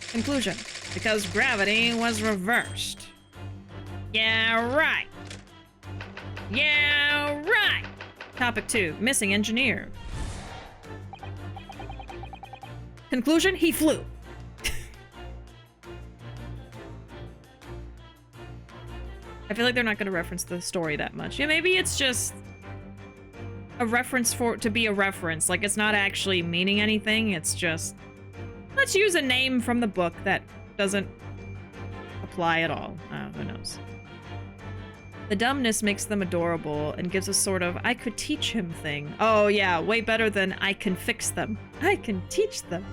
Conclusion. Because gravity was reversed. Yeah, right. Yeah, right. Topic 2. Missing engineer. Conclusion. He flew. I feel like they're not going to reference the story that much. Yeah, maybe it's just a reference to be a reference. Like, it's not actually meaning anything. It's just, let's use a name from the book that doesn't apply at all. Who knows? The dumbness makes them adorable and gives a sort of I could teach him thing. Oh yeah, way better than I can fix them. I can teach them.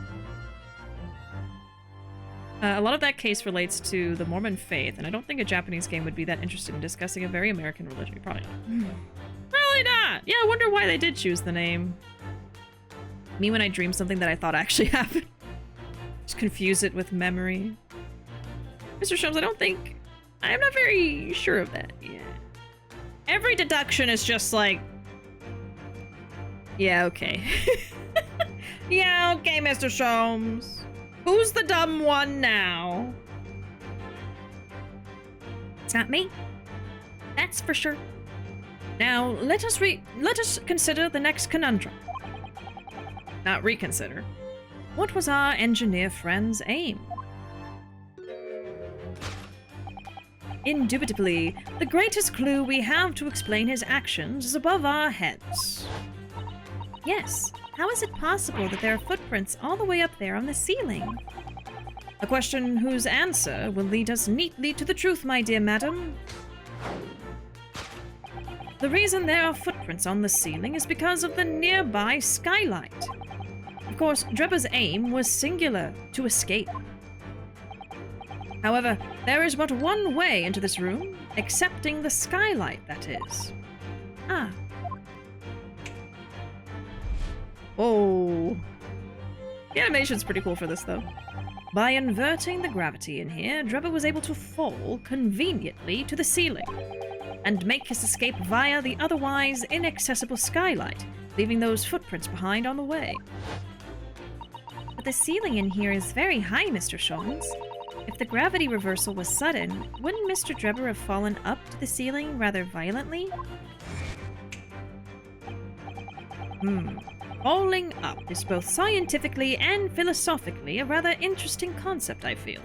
A lot of that case relates to the Mormon faith, and I don't think a Japanese game would be that interested in discussing a very American religion. Probably not. Probably not! Yeah, I wonder why they did choose the name. Me when I dream something that I thought actually happened. Just confuse it with memory. Mr. Sholmes, I'm not very sure of that yet. Every deduction is just like, yeah, okay. Yeah, okay, Mr. Sholmes. Who's the dumb one now? It's not me. That's for sure. Now, let us consider the next conundrum. Not reconsider. What was our engineer friend's aim? Indubitably, the greatest clue we have to explain his actions is above our heads. Yes. How is it possible that there are footprints all the way up there on the ceiling? A question whose answer will lead us neatly to the truth, my dear madam. The reason there are footprints on the ceiling is because of the nearby skylight. Of course, Drebber's aim was singular, to escape. However, there is but one way into this room, excepting the skylight, that is. Ah. Oh. The animation's pretty cool for this, though. By inverting the gravity in here, Drebber was able to fall conveniently to the ceiling and make his escape via the otherwise inaccessible skylight, leaving those footprints behind on the way. But the ceiling in here is very high, Mr. Sholmes. If the gravity reversal was sudden, wouldn't Mr. Drebber have fallen up to the ceiling rather violently? Falling up is both scientifically and philosophically a rather interesting concept, I feel.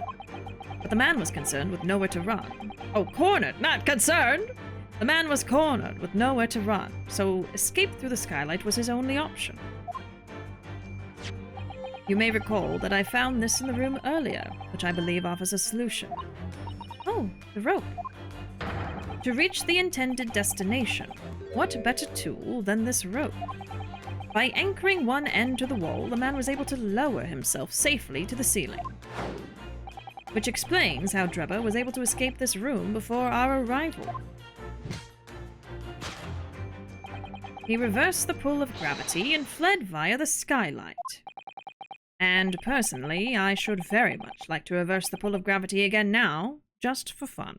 But the man was concerned with nowhere to run. Oh, cornered, not concerned! The man was cornered with nowhere to run, so escape through the skylight was his only option. You may recall that I found this in the room earlier, which I believe offers a solution. Oh, the rope. To reach the intended destination, what better tool than this rope? By anchoring one end to the wall, the man was able to lower himself safely to the ceiling. Which explains how Drebber was able to escape this room before our arrival. He reversed the pull of gravity and fled via the skylight. And personally, I should very much like to reverse the pull of gravity again now, just for fun.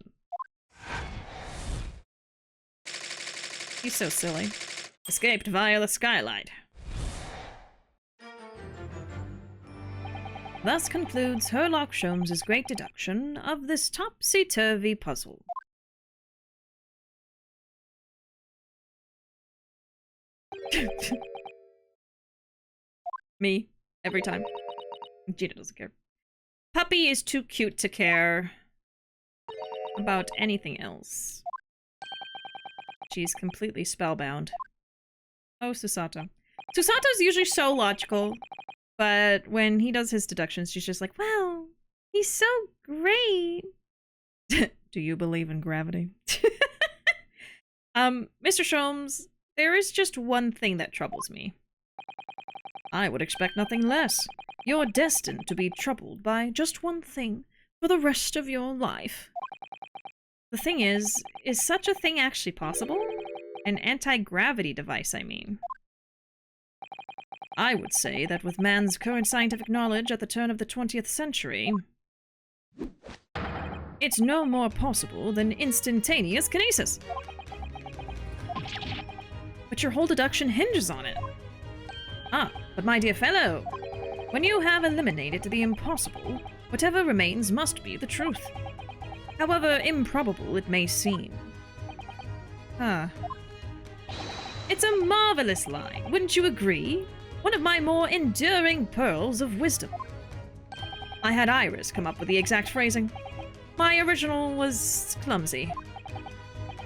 He's so silly. Escaped via the skylight. Thus concludes Sherlock Sholmes' great deduction of this topsy-turvy puzzle. Me. Every time. Gina doesn't care. Puppy is too cute to care about anything else. She's completely spellbound. Oh, Susato. Susato's usually so logical, but when he does his deductions, she's just like, wow, he's so great. Do you believe in gravity? Mr. Sholmes, there is just one thing that troubles me. I would expect nothing less. You're destined to be troubled by just one thing for the rest of your life. The thing is such a thing actually possible? An anti-gravity device, I mean. I would say that with man's current scientific knowledge at the turn of the 20th century, it's no more possible than instantaneous kinesis. But your whole deduction hinges on it. Ah, but my dear fellow, when you have eliminated the impossible, whatever remains must be the truth. However improbable it may seem. It's a marvelous line, wouldn't you agree? One of my more enduring pearls of wisdom. I had Iris come up with the exact phrasing. My original was clumsy.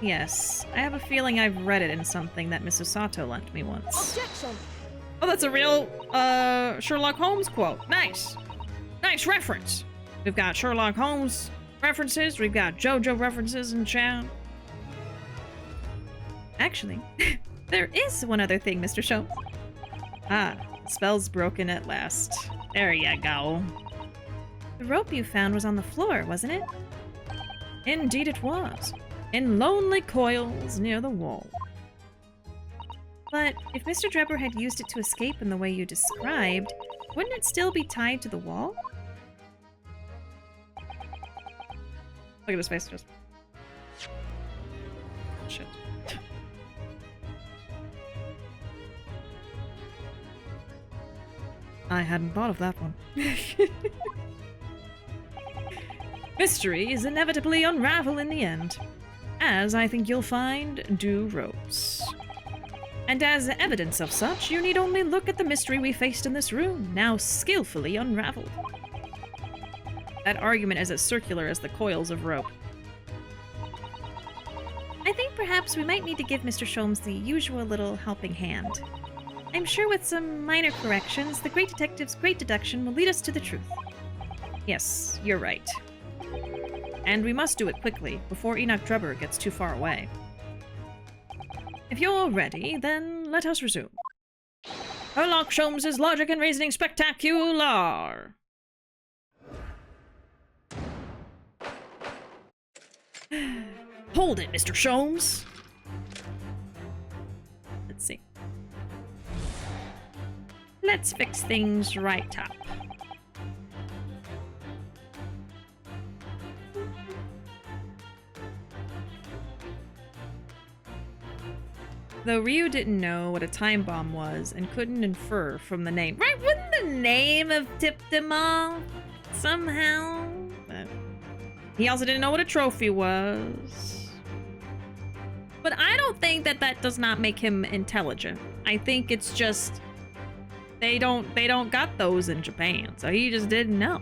Yes, I have a feeling I've read it in something that Miss Susato lent me once. Objection! Oh, that's a real, Sherlock Holmes quote. Nice. Nice reference. We've got Sherlock Holmes references, we've got JoJo references in chat. Actually, there is one other thing, Mr. Show. Ah, spell's broken at last. There you go. The rope you found was on the floor, wasn't it? Indeed it was. In lonely coils near the wall. But if Mr. Drebber had used it to escape in the way you described, wouldn't it still be tied to the wall? Look at his face, just... Shit. I hadn't thought of that one. Mysteries inevitably unravel in the end, as I think you'll find do ropes. And as evidence of such, you need only look at the mystery we faced in this room, now skillfully unraveled. That argument is as circular as the coils of rope. I think perhaps we might need to give Mr. Sholmes the usual little helping hand. I'm sure with some minor corrections, the great detective's great deduction will lead us to the truth. Yes, you're right. And we must do it quickly, before Enoch Drebber gets too far away. If you're ready, then let us resume. Sherlock Sholmes' Logic and Reasoning Spectacular! Hold it, Mr. Sholmes! Let's see. Let's fix things right up. Though Ryu didn't know what a time bomb was and couldn't infer from the name. Right, wouldn't the name have tipped him off somehow? But he also didn't know what a trophy was. But I don't think that that does not make him intelligent. I think it's just they don't got those in Japan, so he just didn't know.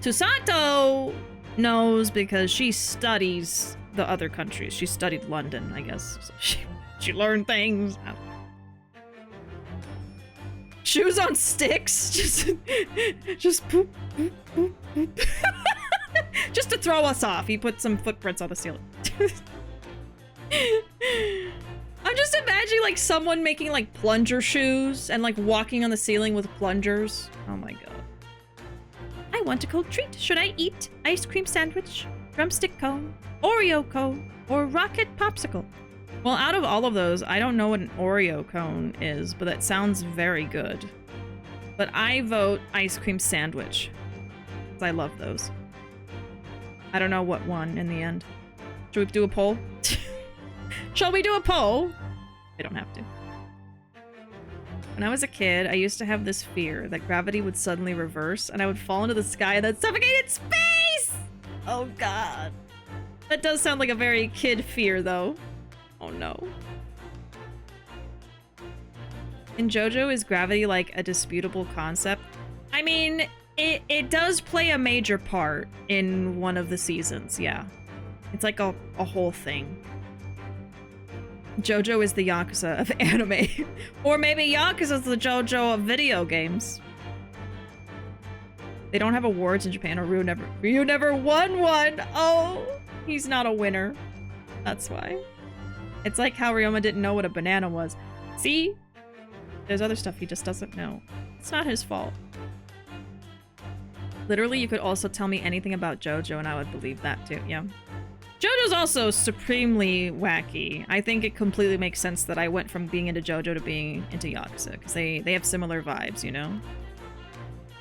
Susato knows because she studies the other countries. She studied London, I guess. So she learned things. Shoes on sticks. Just poop, poop, poop, poop. Just to throw us off. He put some footprints on the ceiling. I'm just imagining like someone making like plunger shoes and like walking on the ceiling with plungers. Oh my god. I want a cold treat. Should I eat ice cream sandwich, drumstick cone, Oreo cone, or rocket popsicle? Well, out of all of those, I don't know what an Oreo cone is, but that sounds very good. But I vote ice cream sandwich. 'Cause I love those. I don't know what won in the end. Should we do a poll? Shall we do a poll? They don't have to. When I was a kid, I used to have this fear that gravity would suddenly reverse and I would fall into the sky and then suffocate in space! Oh god. That does sound like a very kid fear, though. Oh no. In JoJo, is gravity like a disputable concept? I mean, it does play a major part in one of the seasons, yeah. It's like a whole thing. JoJo is the Yakuza of anime. Or maybe Yakuza is the JoJo of video games. They don't have awards in Japan, or Ryu never won one! Oh! He's not a winner. That's why. It's like how Ryoma didn't know what a banana was. See? There's other stuff he just doesn't know. It's not his fault. Literally, you could also tell me anything about JoJo and I would believe that too, yeah. JoJo's also supremely wacky. I think it completely makes sense that I went from being into JoJo to being into Yakuza, because they have similar vibes, you know?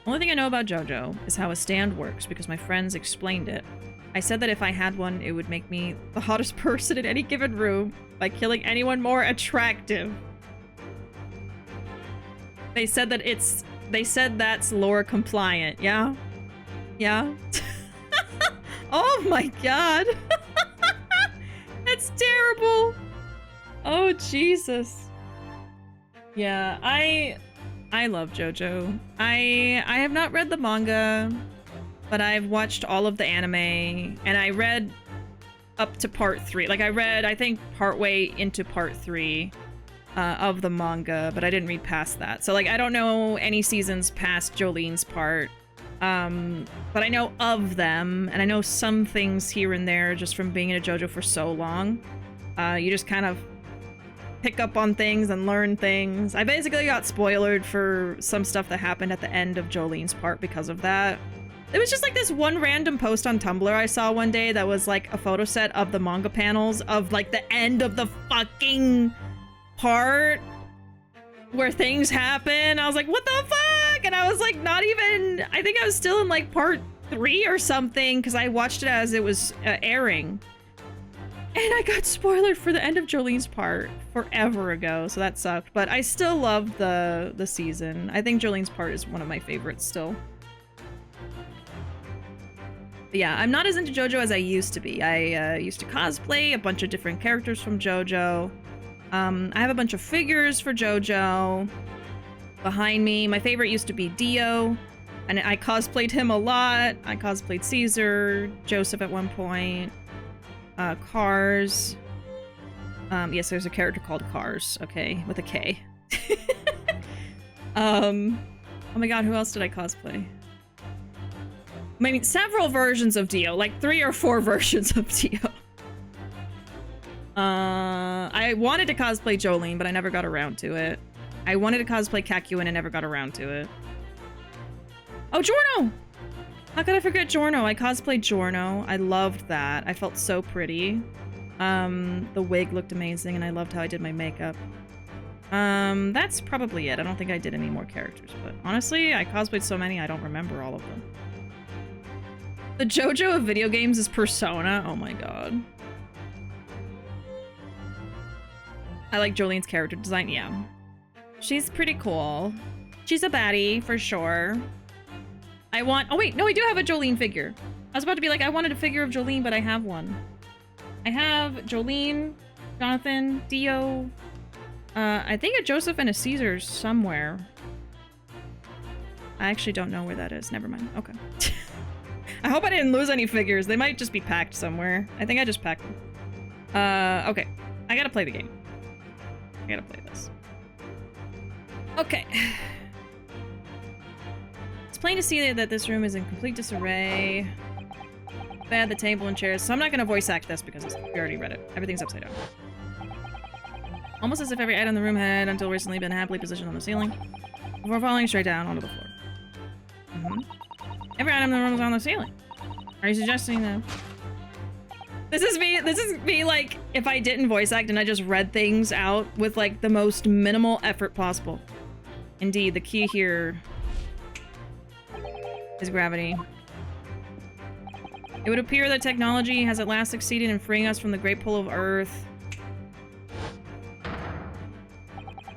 Only thing I know about JoJo is how a stand works, because my friends explained it. I said that if I had one, it would make me the hottest person in any given room by killing anyone more attractive. They said that's lore compliant, yeah? Yeah? Oh my god! That's terrible! Oh, Jesus. Yeah, I love JoJo. I have not read the manga, but I've watched all of the anime, and I read up to part 3. Like, I read, I think, partway into part 3 of the manga, but I didn't read past that. So, like, I don't know any seasons past Jolene's part. But I know of them, and I know some things here and there just from being in a JoJo for so long. You just kind of pick up on things and learn things. I basically got spoiled for some stuff that happened at the end of Jolene's part because of that. It was just like this one random post on Tumblr I saw one day that was like a photo set of the manga panels of like the end of the fucking part where things happen. I was like, what the fuck? And I was like, not even, I think I was still in like part 3 or something because I watched it as it was airing. And I got spoiled for the end of Jolene's part forever ago, so that sucked. But I still love the season. I think Jolene's part is one of my favorites still. But yeah, I'm not as into JoJo as I used to be. I used to cosplay a bunch of different characters from JoJo. I have a bunch of figures for JoJo behind me. My favorite used to be Dio, and I cosplayed him a lot. I cosplayed Caesar, Joseph at one point, Cars. Yes, there's a character called Cars, okay, with a K. Oh my god, who else did I cosplay? I mean, several versions of Dio, like 3 or 4 versions of Dio. I wanted to cosplay Jolene, but I never got around to it. I wanted to cosplay Kaku, and I never got around to it. Oh, Giorno! How could I forget Giorno? I cosplayed Giorno. I loved that. I felt so pretty. The wig looked amazing, and I loved how I did my makeup. That's probably it. I don't think I did any more characters, but honestly, I cosplayed so many, I don't remember all of them. The JoJo of video games is Persona. Oh my god. I like Jolene's character design. Yeah. She's pretty cool. She's a baddie, for sure. Oh wait, no, I do have a Jolene figure. I was about to be like, I wanted a figure of Jolene, but I have one. I have Jolene, Jonathan, Dio, I think a Joseph and a Caesar somewhere. I actually don't know where that is. Never mind. Okay. I hope I didn't lose any figures. They might just be packed somewhere. I think I just packed them. Okay. I gotta play the game. I gotta play this. Okay. It's plain to see that this room is in complete disarray. Bad, the table and chairs. So I'm not gonna voice act this because we already read it. Everything's upside down. Almost as if every item in the room had, until recently, been happily positioned on the ceiling before falling straight down onto the floor. Every item in the room is on the ceiling. Are you suggesting that? This is me like if I didn't voice act and I just read things out with like the most minimal effort possible. Indeed, the key here is gravity. It would appear that technology has at last succeeded in freeing us from the great pull of Earth.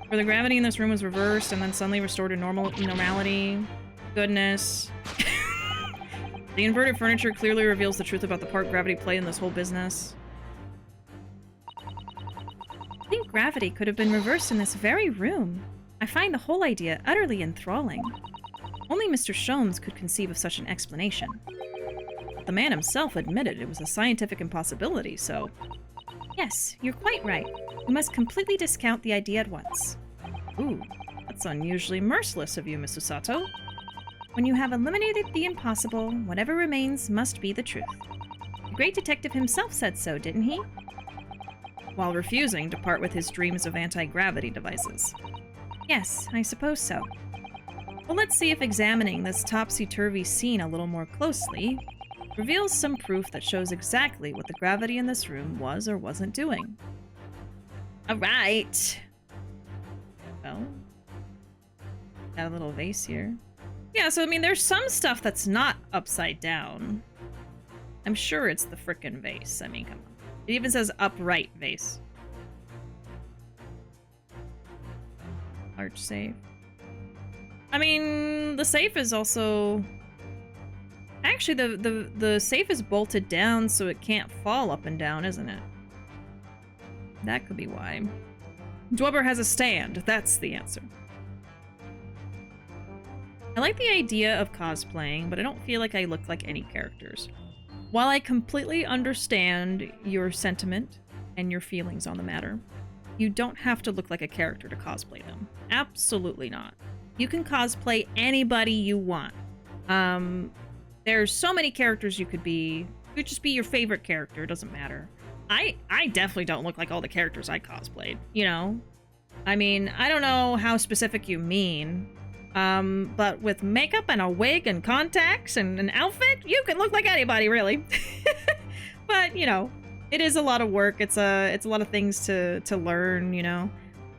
Where the gravity in this room was reversed and then suddenly restored to normality. Goodness. The inverted furniture clearly reveals the truth about the part gravity played in this whole business. I think gravity could have been reversed in this very room. I find the whole idea utterly enthralling. Only Mr. Sholmes could conceive of such an explanation. The man himself admitted it was a scientific impossibility, so... Yes, you're quite right. We must completely discount the idea at once. Ooh, that's unusually merciless of you, Miss Susato. When you have eliminated the impossible, whatever remains must be the truth. The great detective himself said so, didn't he? While refusing to part with his dreams of anti-gravity devices. Yes, I suppose so. Well, let's see if examining this topsy-turvy scene a little more closely reveals some proof that shows exactly what the gravity in this room was or wasn't doing. Alright. Well, got a little vase here. Yeah, so I mean, there's some stuff that's not upside down. I'm sure it's the frickin' vase. I mean, come on. It even says upright vase. Large safe. I mean, the safe is also... Actually, the safe is bolted down so it can't fall up and down, isn't it? That could be why. Drebber has a stand. That's the answer. I like the idea of cosplaying, but I don't feel like I look like any characters. While I completely understand your sentiment and your feelings on the matter, you don't have to look like a character to cosplay them. Absolutely not. You can cosplay anybody you want. There's so many characters you could be. You could just be your favorite character, it doesn't matter. I definitely don't look like all the characters I cosplayed, you know? I mean, I don't know how specific you mean, but with makeup and a wig and contacts and an outfit, you can look like anybody, really. But, you know, it is a lot of work. It's a lot of things to learn, you know?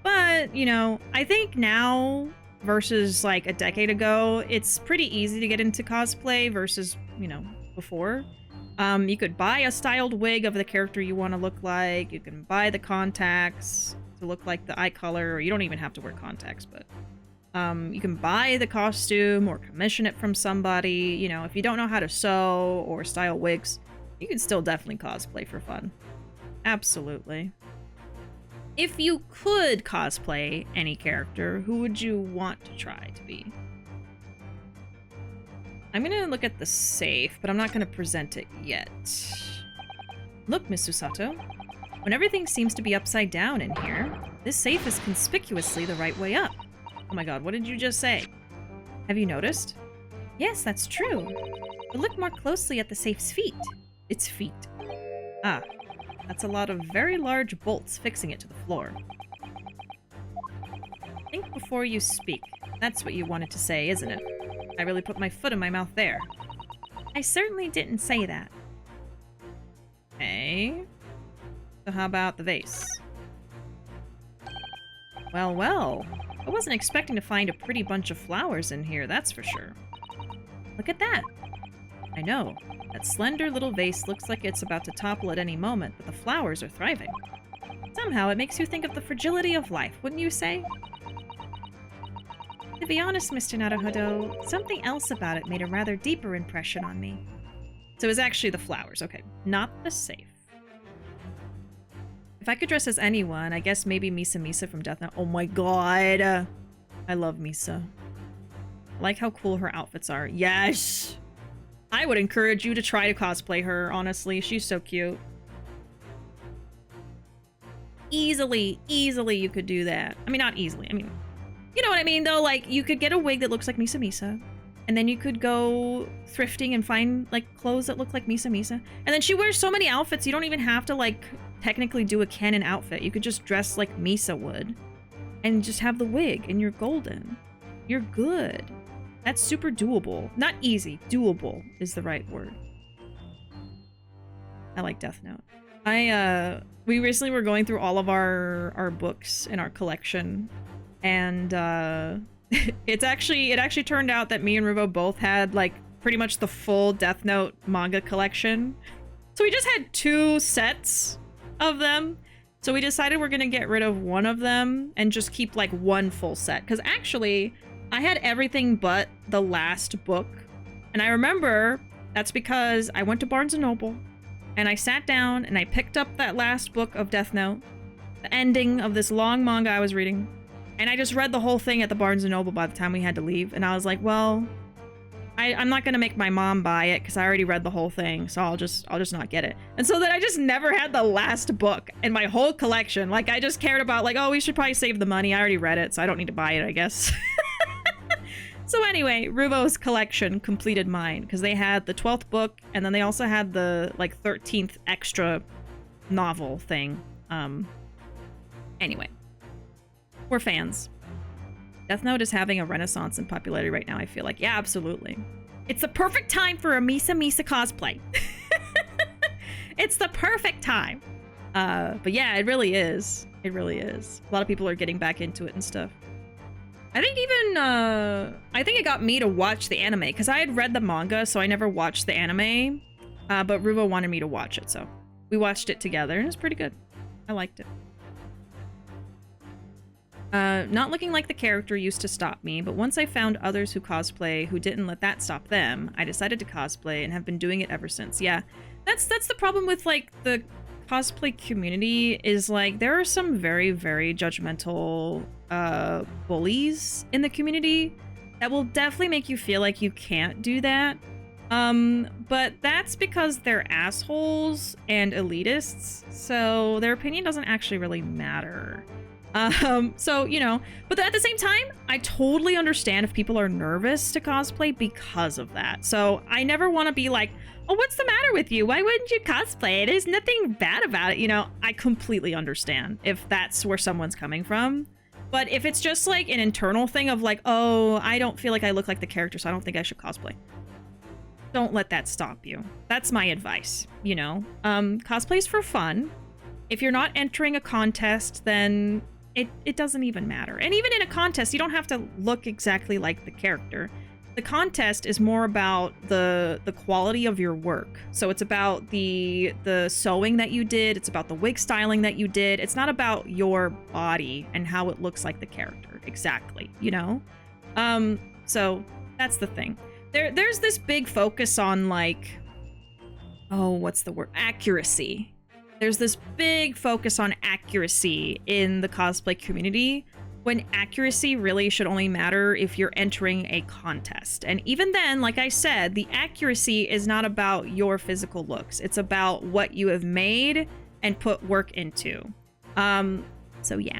But, you know, I think now versus like a decade ago, it's pretty easy to get into cosplay versus, you know, before. You could buy a styled wig of the character you want to look like. You can buy the contacts to look like the eye color, or you don't even have to wear contacts, but you can buy the costume or commission it from somebody. You know, if you don't know how to sew or style wigs, you can still definitely cosplay for fun. Absolutely. If you could cosplay any character, who would you want to try to be? I'm gonna look at the safe, but I'm not gonna present it yet. Look, Miss Susato. When everything seems to be upside down in here, this safe is conspicuously the right way up. Oh my god, what did you just say? Have you noticed? Yes, that's true. But look more closely at the safe's feet. Its feet. Ah, that's a lot of very large bolts fixing it to the floor. Think before you speak. That's what you wanted to say, isn't it? I really put my foot in my mouth there. I certainly didn't say that. Okay. So how about the vase? Well, well. I wasn't expecting to find a pretty bunch of flowers in here, that's for sure. Look at that. I know. That slender little vase looks like it's about to topple at any moment, but the flowers are thriving. Somehow it makes you think of the fragility of life, wouldn't you say? To be honest, Mr. Naruhodo, something else about it made a rather deeper impression on me. So it was actually the flowers, okay. Not the safe. If I could dress as anyone, I guess maybe Misa from Death Note. Oh my god! I love Misa. I like how cool her outfits are. Yes! I would encourage you to try to cosplay her, honestly. She's so cute. Easily you could do that. I mean, not easily. I mean, you know what I mean, though? Like, you could get a wig that looks like Misa. And then you could go thrifting and find, like, clothes that look like Misa. And then she wears so many outfits, you don't even have to, like, technically do a canon outfit. You could just dress like Misa would. And just have the wig, and you're golden. You're good. That's super doable. Not easy. Doable is the right word. I like Death Note. We recently were going through all of our books in our collection, and it actually turned out that me and Ruuuvo both had like pretty much the full Death Note manga collection. So we just had 2 sets of them. So we decided we're gonna get rid of one of them and just keep like one full set. Because actually, I had everything but the last book. And I remember that's because I went to Barnes & Noble and I sat down and I picked up that last book of Death Note, the ending of this long manga I was reading. And I just read the whole thing at the Barnes & Noble by the time we had to leave. And I was like, well, I'm not gonna make my mom buy it because I already read the whole thing, so I'll just not get it. And so then I just never had the last book in my whole collection. Like, I just cared about like, oh, we should probably save the money. I already read it, so I don't need to buy it, I guess. So anyway, Ruuvo's collection completed mine because they had the 12th book and then they also had the like 13th extra novel thing. Anyway, we're fans. Death Note is having a renaissance in popularity right now, I feel like. Yeah, absolutely. It's the perfect time for a Misa cosplay. It's the perfect time. But yeah, it really is. It really is. A lot of people are getting back into it and stuff. I think even, I think it got me to watch the anime, because I had read the manga, so I never watched the anime, but Ruuuvo wanted me to watch it, so we watched it together, and it was pretty good. I liked it. Not looking like the character used to stop me, but once I found others who cosplay who didn't let that stop them, I decided to cosplay and have been doing it ever since. Yeah, that's the problem with, like, the cosplay community is, like, there are some very, very judgmental bullies in the community that will definitely make you feel like you can't do that. But that's because they're assholes and elitists, so their opinion doesn't actually really matter. So, you know, but at the same time, I totally understand if people are nervous to cosplay because of that. So I never want to be like, oh, what's the matter with you? Why wouldn't you cosplay? There's nothing bad about it. You know, I completely understand if that's where someone's coming from. But if it's just like an internal thing of like, oh, I don't feel like I look like the character, so I don't think I should cosplay. Don't let that stop you. That's my advice, you know? Cosplay's for fun. If you're not entering a contest, then it doesn't even matter. And even in a contest, you don't have to look exactly like the character. The contest is more about the quality of your work. So it's about the sewing that you did. It's about the wig styling that you did. It's not about your body and how it looks like the character exactly, you know? So that's the thing. There's this big focus on like, oh, what's the word? Accuracy. There's this big focus on accuracy in the cosplay community, when accuracy really should only matter if you're entering a contest. And even then, like I said, the accuracy is not about your physical looks. It's about what you have made and put work into. So yeah.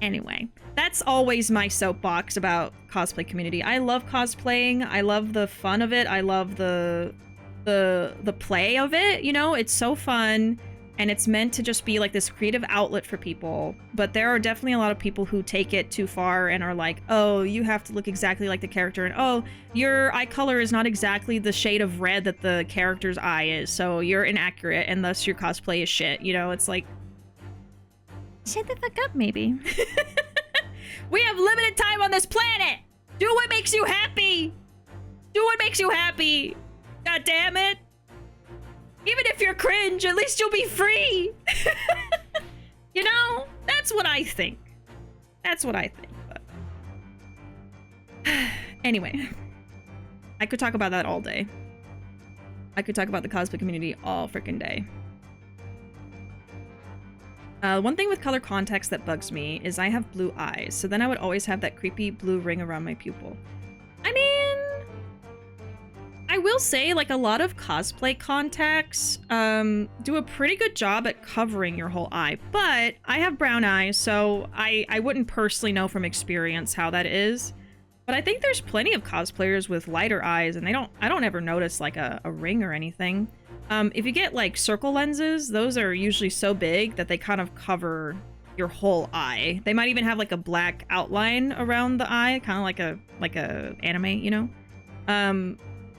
Anyway, that's always my soapbox about cosplay community. I love cosplaying. I love the fun of it. I love the play of it. You know, it's so fun. And it's meant to just be like this creative outlet for people. But there are definitely a lot of people who take it too far and are like, oh, you have to look exactly like the character. And oh, your eye color is not exactly the shade of red that the character's eye is. So you're inaccurate and thus your cosplay is shit. You know, it's like, shut the fuck up, maybe. We have limited time on this planet. Do what makes you happy. Do what makes you happy. God damn it. Even if you're cringe, at least you'll be free. You know, that's what I think. That's what I think. But anyway, I could talk about that all day. I could talk about the cosplay community all freaking day. One thing with color context that bugs me is I have blue eyes, so then I would always have that creepy blue ring around my pupil. I mean, I will say, like, a lot of cosplay contacts do a pretty good job at covering your whole eye, but I have brown eyes, so I wouldn't personally know from experience how that is. But I think there's plenty of cosplayers with lighter eyes, and I don't ever notice like a ring or anything. If you get like circle lenses, those are usually so big that they kind of cover your whole eye. They might even have like a black outline around the eye, kind of like a anime, you know?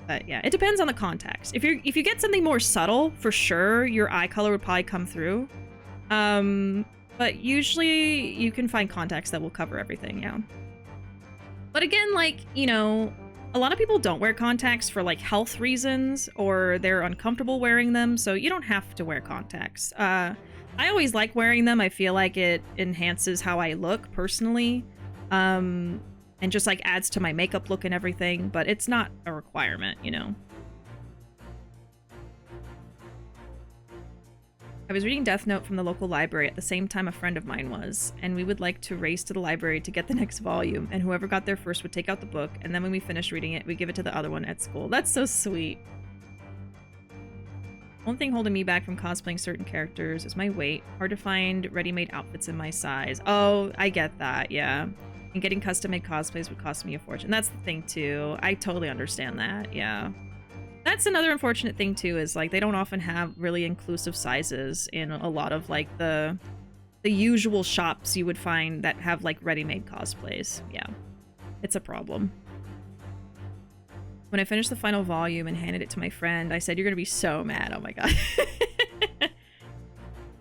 But yeah, it depends on the context. If you get something more subtle, for sure, your eye color would probably come through. But usually you can find contacts that will cover everything, yeah. But again, like, you know, a lot of people don't wear contacts for like health reasons, or they're uncomfortable wearing them, so you don't have to wear contacts. I always like wearing them. I feel like it enhances how I look personally. And just like adds to my makeup look and everything, but it's not a requirement, you know. I was reading Death Note from the local library at the same time a friend of mine was, and we would like to race to the library to get the next volume, and whoever got there first would take out the book, and then when we finished reading it, we give it to the other one at school. That's so sweet. One thing holding me back from cosplaying certain characters is my weight. Hard to find ready-made outfits in my size. Oh, I get that, yeah. And getting custom-made cosplays would cost me a fortune. That's the thing, too. I totally understand that, yeah. That's another unfortunate thing, too, is, like, they don't often have really inclusive sizes in a lot of, like, the usual shops you would find that have, like, ready-made cosplays. Yeah. It's a problem. When I finished the final volume and handed it to my friend, I said, "You're gonna be so mad." Oh my god.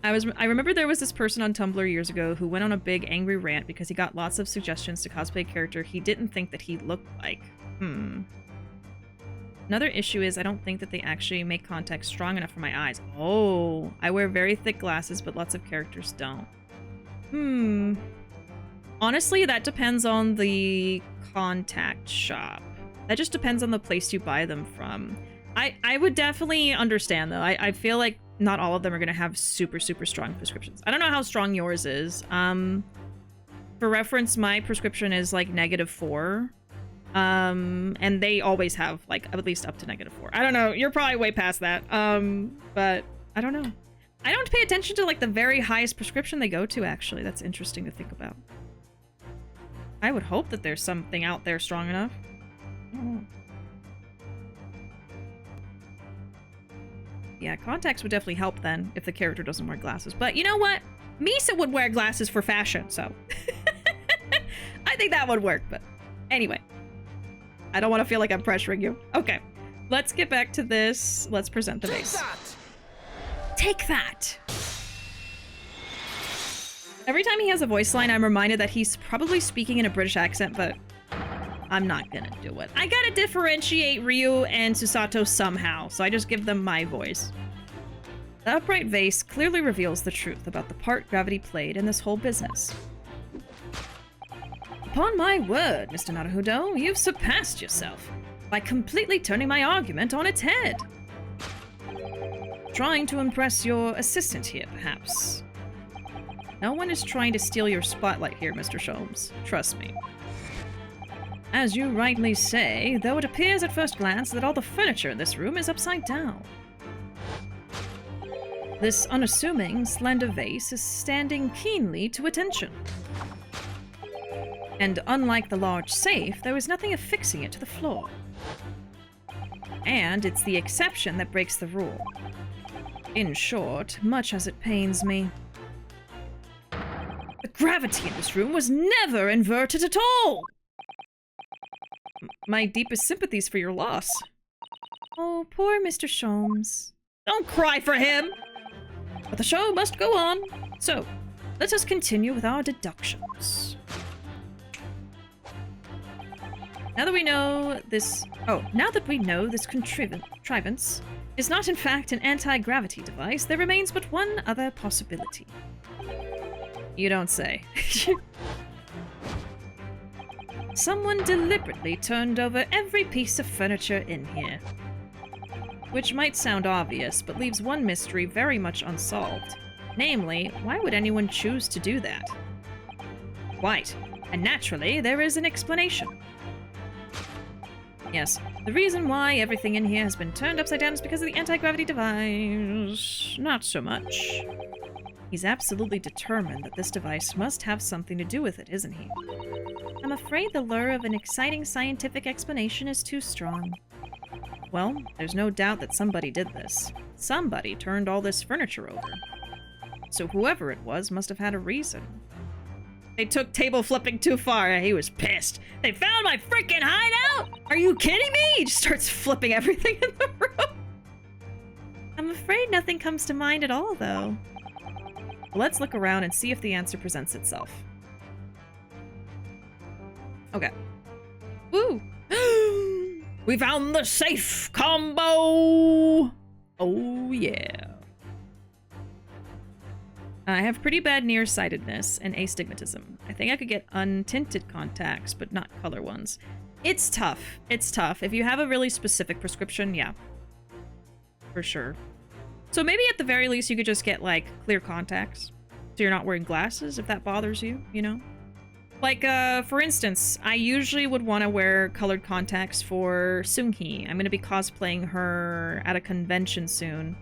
I remember there was this person on Tumblr years ago who went on a big angry rant because he got lots of suggestions to cosplay a character he didn't think that he looked like. Another issue is I don't think that they actually make contact strong enough for my eyes. Oh, I wear very thick glasses, but lots of characters don't. Honestly, that depends on the contact shop. That just depends on the place you buy them from. I would definitely understand, though. I feel like not all of them are going to have super, super strong prescriptions. I don't know how strong yours is. For reference, my prescription is like -4. And they always have like at least up to -4. I don't know. You're probably way past that. But I don't know. I don't pay attention to, like, the very highest prescription they go to, actually. That's interesting to think about. I would hope that there's something out there strong enough. I don't know. Yeah, contacts would definitely help then, if the character doesn't wear glasses. But you know what? Misa would wear glasses for fashion, so... I think that would work, but... Anyway. I don't want to feel like I'm pressuring you. Okay. Let's get back to this. Let's present the vase. Take that! Every time he has a voice line, I'm reminded that he's probably speaking in a British accent, but I'm not gonna do it. I gotta differentiate Ryu and Susato somehow, so I just give them my voice. The upright vase clearly reveals the truth about the part gravity played in this whole business. Upon my word, Mr. Naruhodo, you've surpassed yourself by completely turning my argument on its head. Trying to impress your assistant here, perhaps. No one is trying to steal your spotlight here, Mr. Sholmes. Trust me. As you rightly say, though it appears at first glance that all the furniture in this room is upside down. This unassuming, slender vase is standing keenly to attention. And unlike the large safe, there is nothing affixing it to the floor. And it's the exception that breaks the rule. In short, much as it pains me, the gravity in this room was never inverted at all! My deepest sympathies for your loss. Oh, poor Mr. Sholmes. Don't cry for him! But the show must go on. So, let us continue with our deductions. Now that we know this... Oh, now that we know this contrivance is not in fact an anti-gravity device, there remains but one other possibility. You don't say. Someone deliberately turned over every piece of furniture in here. Which might sound obvious, but leaves one mystery very much unsolved. Namely, why would anyone choose to do that? Quite. And naturally, there is an explanation. Yes, the reason why everything in here has been turned upside down is because of the anti-gravity device. Not so much. He's absolutely determined that this device must have something to do with it, isn't he? I'm afraid the lure of an exciting scientific explanation is too strong. Well, there's no doubt that somebody did this. Somebody turned all this furniture over. So whoever it was must have had a reason. They took table flipping too far. He was pissed. They found my freaking hideout! Are you kidding me? He just starts flipping everything in the room. I'm afraid nothing comes to mind at all, though. Let's look around and see if the answer presents itself. Okay. Woo! We found the safe combo! Oh, yeah. I have pretty bad nearsightedness and astigmatism. I think I could get untinted contacts, but not color ones. It's tough. It's tough. If you have a really specific prescription, yeah. For sure. So maybe at the very least you could just get, like, clear contacts. So you're not wearing glasses, if that bothers you, you know? Like, for instance, I usually would want to wear colored contacts for Seung-hee. I'm going to be cosplaying her at a convention soon.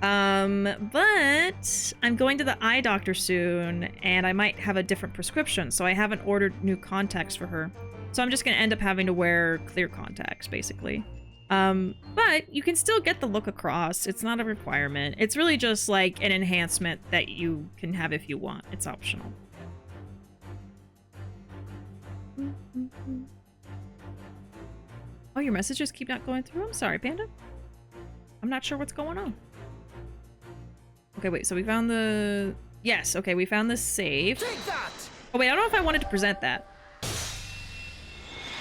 But I'm going to the eye doctor soon, and I might have a different prescription, so I haven't ordered new contacts for her. So I'm just going to end up having to wear clear contacts, basically. But you can still get the look across. It's not a requirement. It's really just like an enhancement that you can have if you want. It's optional. Oh, your messages keep not going through? I'm sorry, Panda. I'm not sure what's going on. Okay, wait, so we found the... Yes, okay, we found the safe. Take that! Oh, wait, I don't know if I wanted to present that.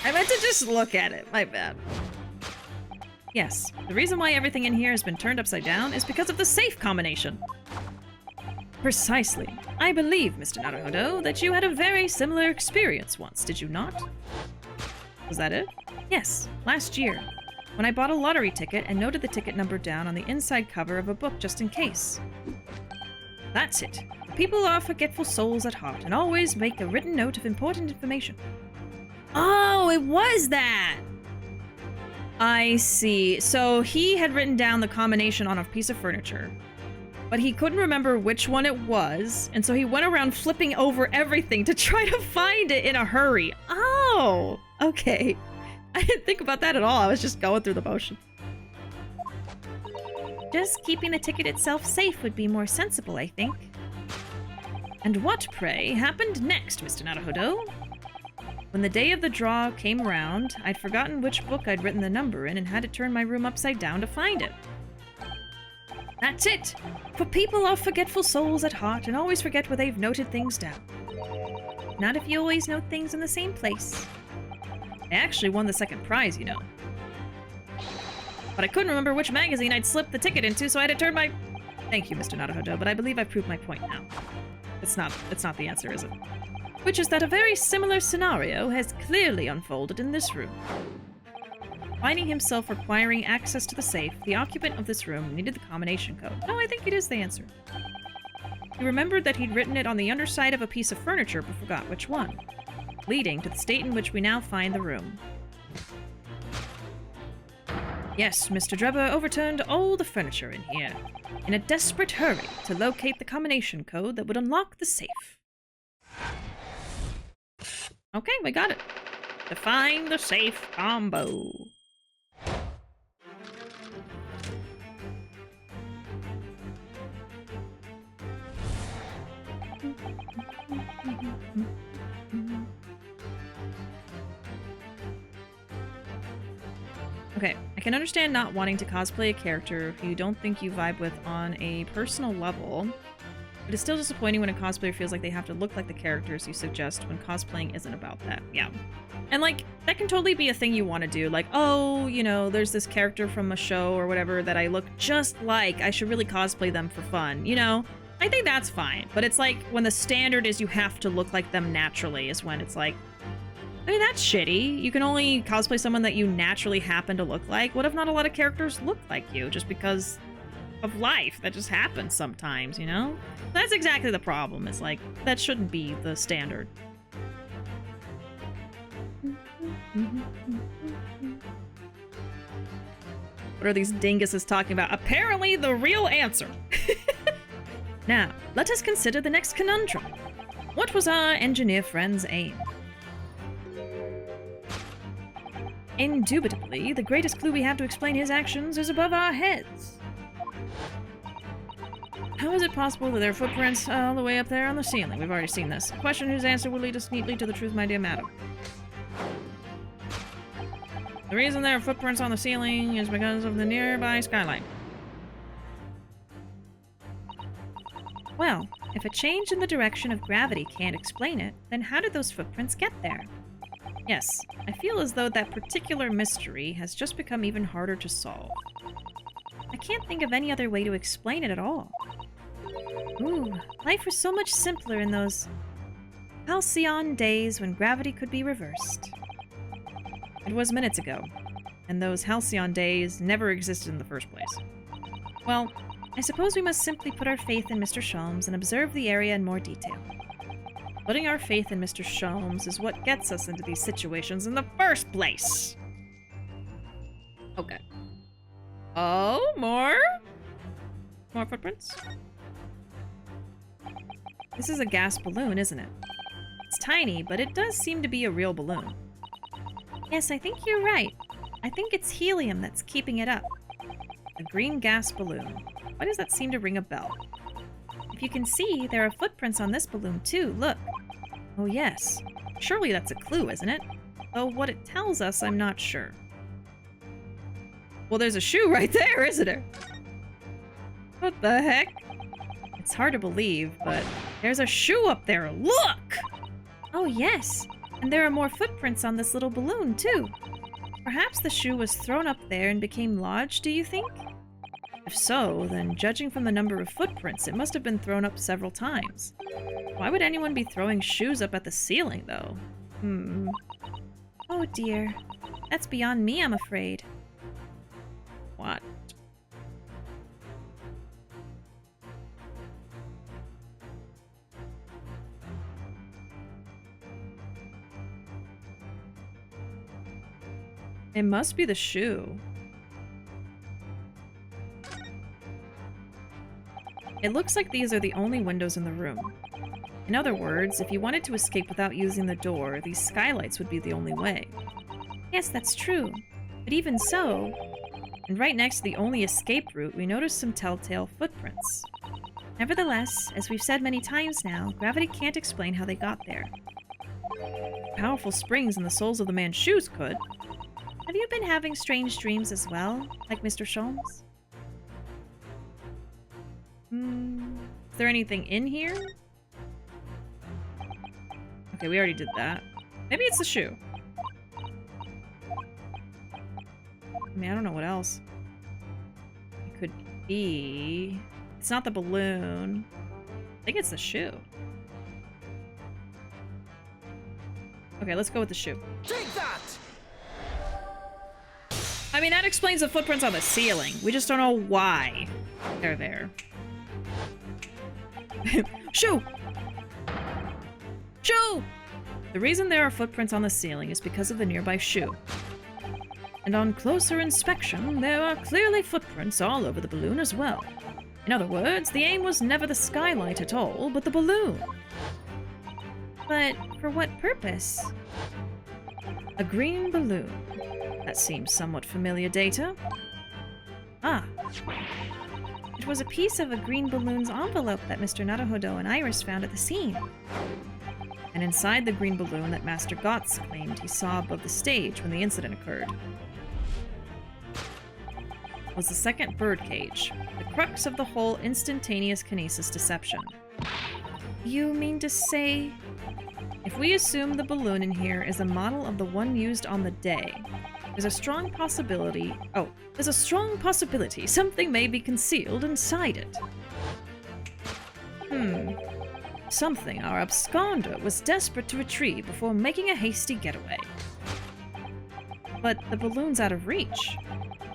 I meant to just look at it. My bad. Yes, the reason why everything in here has been turned upside down is because of the safe combination. Precisely. I believe, Mr. Naruhodo, that you had a very similar experience once, did you not? Was that it? Yes, last year, when I bought a lottery ticket and noted the ticket number down on the inside cover of a book just in case. That's it. The people are forgetful souls at heart and always make a written note of important information. Oh, it was that! I see. So he had written down the combination on a piece of furniture. but he couldn't remember which one it was, and so he went around flipping over everything to try to find it in a hurry. Oh, okay. I didn't think about that at all. I was just going through the motion. Just keeping the ticket itself safe would be more sensible, I think. And what, pray, happened next, Mr. Naruhodo? When the day of the draw came around, I'd forgotten which book I'd written the number in and had to turn my room upside down to find it. That's it! For people are forgetful souls at heart and always forget where they've noted things down. Not if you always note things in the same place. I actually won the second prize, you know. But I couldn't remember which magazine I'd slipped the ticket into, so I had to turn my... Thank you, Mr. Naruhodo, but I believe I've proved my point now. It's not the answer, is it? Which is that a very similar scenario has clearly unfolded in this room. Finding himself requiring access to the safe, the occupant of this room needed the combination code. No, I think it is the answer. He remembered that he'd written it on the underside of a piece of furniture but forgot which one, leading to the state in which we now find the room. Yes, Mr. Drebber overturned all the furniture in here, in a desperate hurry to locate the combination code that would unlock the safe. Okay, we got it. Define the safe combo. Okay, I can understand not wanting to cosplay a character who you don't think you vibe with on a personal level, but it's still disappointing when a cosplayer feels like they have to look like the characters you suggest when cosplaying isn't about that. Yeah. And, like, that can totally be a thing you want to do. Like, oh, you know, there's this character from a show or whatever that I look just like. I should really cosplay them for fun, you know? I think that's fine. But it's like, when the standard is you have to look like them naturally is when it's like, I mean, that's shitty. You can only cosplay someone that you naturally happen to look like. What if not a lot of characters look like you just because of life? That just happens sometimes, you know? That's exactly the problem. It's like, that shouldn't be the standard. What are these dinguses talking about? Apparently the real answer. Now, let us consider the next conundrum. What was our engineer friend's aim? Indubitably, the greatest clue we have to explain his actions is above our heads. How is it possible that there are footprints all the way up there on the ceiling? We've already seen this. A question whose answer will lead us neatly to the truth, my dear madam. The reason there are footprints on the ceiling is because of the nearby skylight. Well, if a change in the direction of gravity can't explain it, then how did those footprints get there? Yes, I feel as though that particular mystery has just become even harder to solve. I can't think of any other way to explain it at all. Ooh, life was so much simpler in those halcyon days when gravity could be reversed. It was minutes ago, and those halcyon days never existed in the first place. Well, I suppose we must simply put our faith in Mr. Sholmes and observe the area in more detail. Putting our faith in Mr. Sholmes is what gets us into these situations in the first place. Okay. Oh, more? More footprints? This is a gas balloon, isn't it? It's tiny, but it does seem to be a real balloon. Yes, I think you're right. I think it's helium that's keeping it up. A green gas balloon. Why does that seem to ring a bell? If you can see, there are footprints on this balloon too, look. Oh yes. Surely that's a clue, isn't it? Though what it tells us, I'm not sure. Well, there's a shoe right there, isn't there? What the heck? It's hard to believe, but there's a shoe up there. Look! Oh yes, and there are more footprints on this little balloon too. Perhaps the shoe was thrown up there and became lodged, do you think? If so, then judging from the number of footprints, it must have been thrown up several times. Why would anyone be throwing shoes up at the ceiling, though? Oh dear. That's beyond me, I'm afraid. What? It must be the shoe. It looks like these are the only windows in the room. In other words, if you wanted to escape without using the door, these skylights would be the only way. Yes, that's true. But even so, And right next to the only escape route, we notice some telltale footprints. nevertheless, as we've said many times now, gravity can't explain how they got there. Powerful springs in the soles of the man's shoes could. Have you been having strange dreams as well, like Mr. Sholmes? Is there anything in here? Okay, we already did that. Maybe it's the shoe. I mean, I don't know what else it could be. It's not the balloon. I think it's the shoe. Okay, let's go with the shoe. Take that! I mean, that explains the footprints on the ceiling. We just don't know why they're there. Shoe! Shoe! The reason there are footprints on the ceiling is because of the nearby shoe. And on closer inspection, there are clearly footprints all over the balloon as well. In other words, the aim was never the skylight at all, but the balloon. But for what purpose? A green balloon. That seems somewhat familiar data. Ah. It was a piece of a green balloon's envelope that Mr. Naruhodo and Iris found at the scene. And inside the green balloon that Master Gotts claimed he saw above the stage when the incident occurred was the second birdcage, the crux of the whole instantaneous kinesis deception. You mean to say... If we assume the balloon in here is a model of the one used on the day, there's a strong possibility something may be concealed inside it. Something our absconder was desperate to retrieve before making a hasty getaway. But the balloon's out of reach,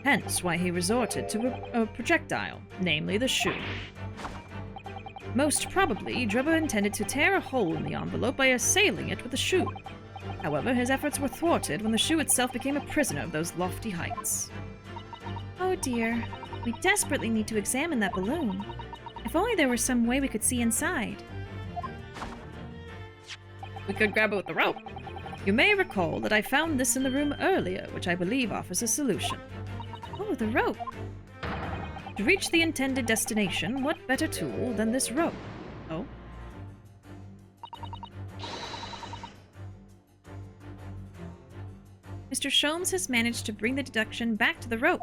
hence why he resorted to a projectile, namely the shoe. Most probably, Drebber intended to tear a hole in the envelope by assailing it with the shoe. However, his efforts were thwarted when the shoe itself became a prisoner of those lofty heights. Oh dear. We desperately need to examine that balloon. If only there were some way we could see inside. We could grab it with the rope. You may recall that I found this in the room earlier, which I believe offers a solution. Oh, the rope. To reach the intended destination, what better tool than this rope? Oh? Mr. Sholmes has managed to bring the deduction back to the rope.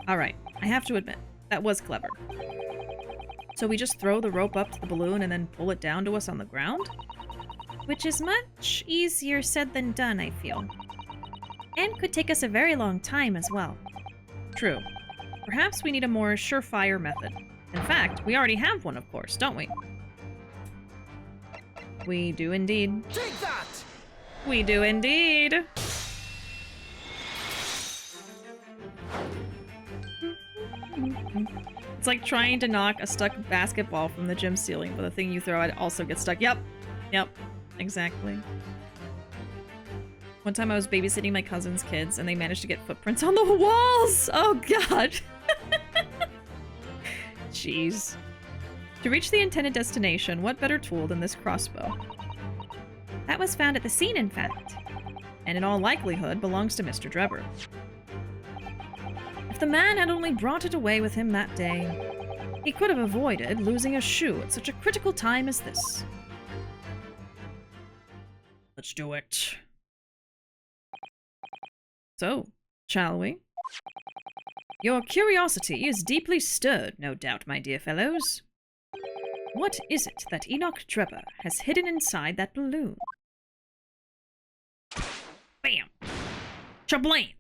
Alright, I have to admit, that was clever. So we just throw the rope up to the balloon and then pull it down to us on the ground? Which is much easier said than done, I feel. And could take us a very long time as well. True. Perhaps we need a more surefire method. In fact, we already have one, of course, don't we? We do indeed. Take that! We do indeed! It's like trying to knock a stuck basketball from the gym ceiling, but the thing you throw at also gets stuck. Yep. Exactly. One time I was babysitting my cousin's kids and they managed to get footprints on the walls! Oh god! Jeez. To reach the intended destination, what better tool than this crossbow? That was found at the scene, in fact. And in all likelihood belongs to Mr. Drebber. If the man had only brought it away with him that day, he could have avoided losing a shoe at such a critical time as this. Let's do it. So, shall we? Your curiosity is deeply stirred, no doubt, my dear fellows. What is it that Enoch Drebber has hidden inside that balloon? Bam! Chablam!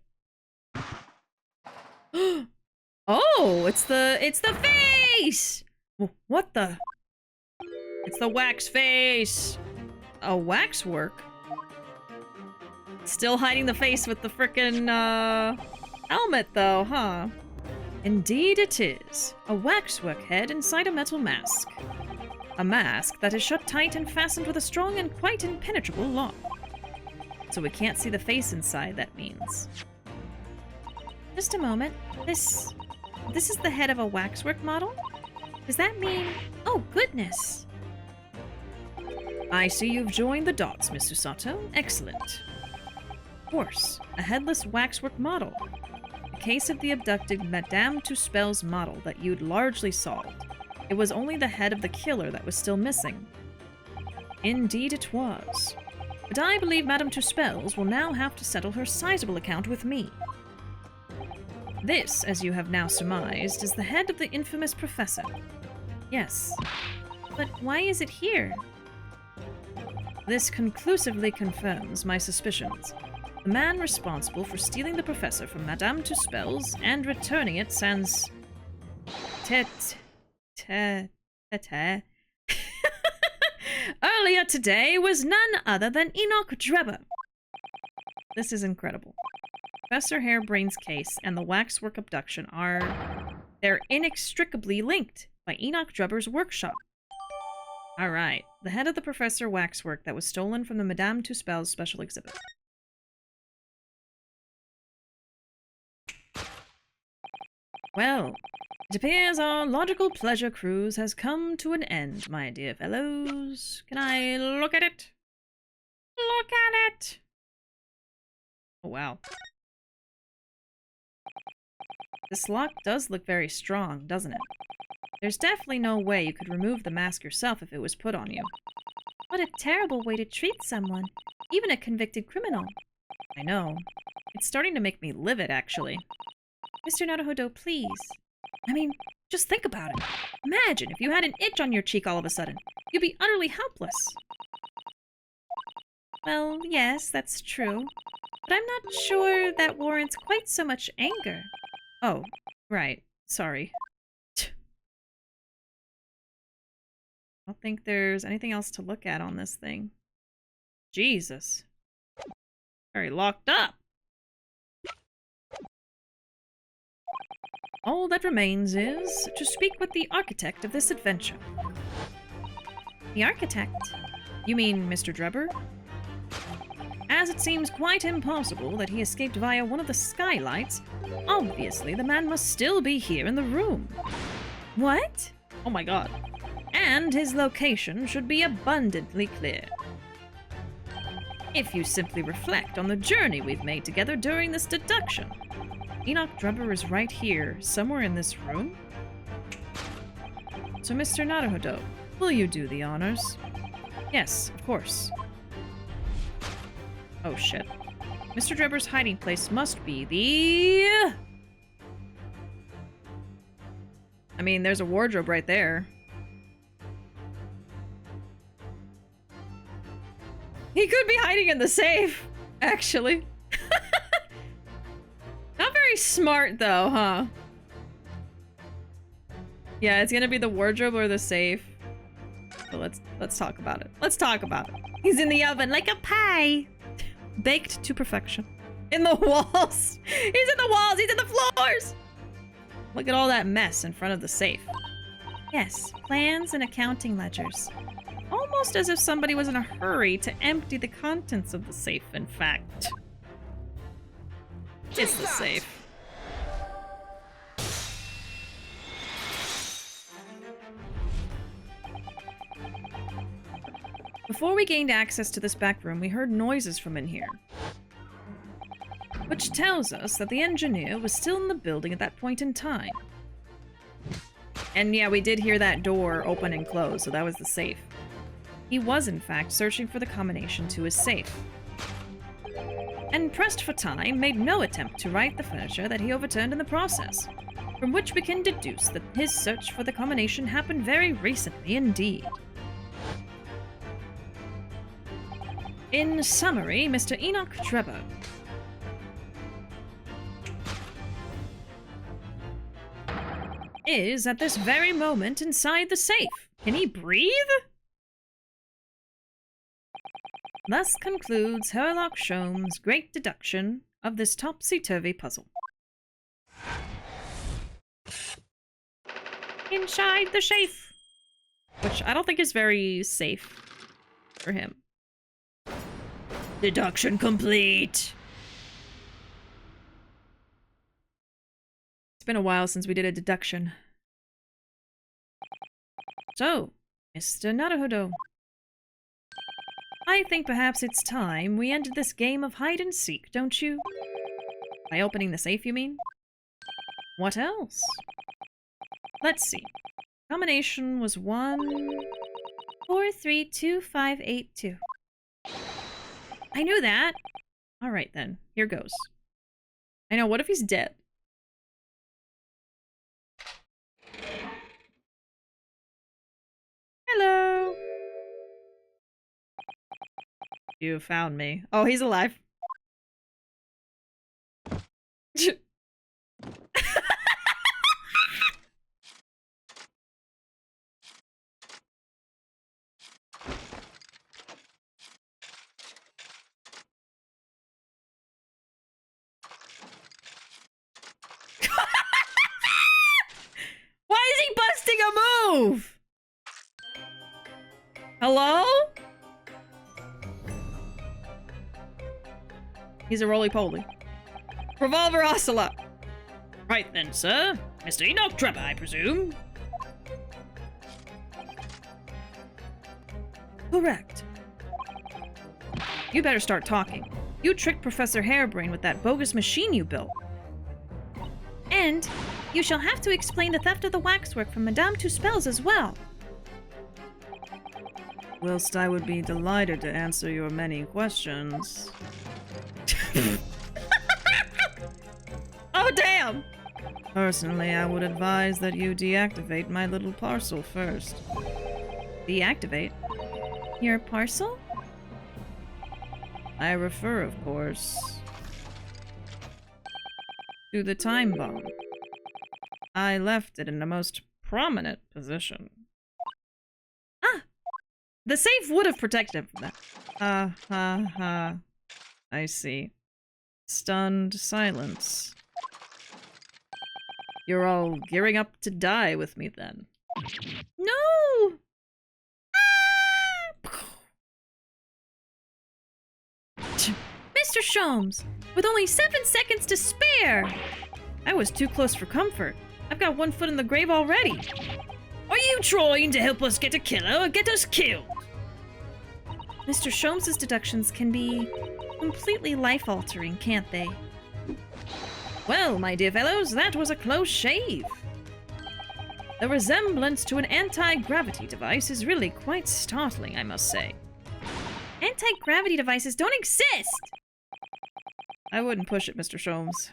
Oh, it's the face! What the? It's the wax face! A waxwork? Still hiding the face with the frickin' helmet, though, huh? Indeed it is. A waxwork head inside a metal mask. A mask that is shut tight and fastened with a strong and quite impenetrable lock. So we can't see the face inside, that means. Just a moment. This is the head of a waxwork model? Does that mean... Oh, goodness. I see you've joined the dots, Miss Susato. Excellent. Of course, a headless waxwork model. The case of the abducted Madame Tusspells model that you'd largely solved. It was only the head of the killer that was still missing. Indeed it was. But I believe Madame Tusspells will now have to settle her sizable account with me. This, as you have now surmised, is the head of the infamous professor. Yes. But why is it here? This conclusively confirms my suspicions. The man responsible for stealing the professor from Madame Tusspells and returning it sans... earlier today was none other than Enoch Drebber. This is incredible. Professor Harebrain's case and the waxwork abduction they're inextricably linked by Enoch Drebber's workshop. Alright, the head of the Professor waxwork that was stolen from the Madame Tusspells special exhibit. Well, it appears our logical pleasure cruise has come to an end, my dear fellows. Can I look at it? Look at it! Oh, wow. This lock does look very strong, doesn't it? There's definitely no way you could remove the mask yourself if it was put on you. What a terrible way to treat someone, even a convicted criminal. I know. It's starting to make me livid, actually. Mr. Naruhodo, please. I mean, just think about it. Imagine if you had an itch on your cheek all of a sudden. You'd be utterly helpless. Well, yes, that's true. But I'm not sure that warrants quite so much anger. Oh, right. Sorry. I don't think there's anything else to look at on this thing. Jesus. Very locked up. All that remains is to speak with the architect of this adventure. The architect? You mean Mr. Drebber? As it seems quite impossible that he escaped via one of the skylights, obviously the man must still be here in the room. What? Oh my god. And his location should be abundantly clear. If you simply reflect on the journey we've made together during this deduction. Enoch Drebber is right here, somewhere in this room. So, Mr. Naruhodo, will you do the honors? Yes, of course. Oh shit. Mr. Drebber's hiding place must be the... I mean, there's a wardrobe right there. He could be hiding in the safe, actually. Not very smart, though, huh? Yeah, it's gonna be the wardrobe or the safe. So let's talk about it. Let's talk about it. He's in the oven like a pie. Baked to perfection. In the walls! He's in the walls! He's in the floors! Look at all that mess in front of the safe. Yes, plans and accounting ledgers. Almost as if somebody was in a hurry to empty the contents of the safe, in fact. It's the safe. Before we gained access to this back room, we heard noises from in here. Which tells us that the engineer was still in the building at that point in time. And yeah, we did hear that door open and close, so that was the safe. He was, in fact, searching for the combination to his safe. And pressed for time, made no attempt to right the furniture that he overturned in the process. From which we can deduce that his search for the combination happened very recently indeed. In summary, Mr. Enoch Drebber is at this very moment inside the safe. Can he breathe? Thus concludes Herlock Sholmes' great deduction of this topsy-turvy puzzle. Inside the safe! Which I don't think is very safe for him. Deduction complete! It's been a while since we did a deduction. So, Mr. Naruhodo, I think perhaps it's time we ended this game of hide-and-seek, don't you? By opening the safe, you mean? What else? Let's see. Combination was 432582. I knew that! Alright then, here goes. I know, what if he's dead? Hello! You found me. Oh, he's alive. Why is he busting a move? Hello? He's a roly-poly. Revolver Ocelot. Right then, sir. Mr. Enoch Drebber, I presume. Correct. You better start talking. You tricked Professor Harebrain with that bogus machine you built. And you shall have to explain the theft of the waxwork from Madame Tusspells as well. Whilst I would be delighted to answer your many questions. Oh, damn! Personally, I would advise that you deactivate my little parcel first. Deactivate? Your parcel? I refer, of course, to the time bomb. I left it in the most prominent position. Ah! The safe would have protected him from that. Ha ha ha. I see. Stunned silence. You're all gearing up to die with me then. No! Mr. Sholmes, with only 7 seconds to spare! I was too close for comfort. I've got one foot in the grave already. Are you trying to help us get a killer or get us killed? Mr. Sholmes' deductions can be completely life-altering, can't they? Well, my dear fellows, that was a close shave. The resemblance to an anti-gravity device is really quite startling, I must say. Anti-gravity devices don't exist! I wouldn't push it, Mr. Sholmes.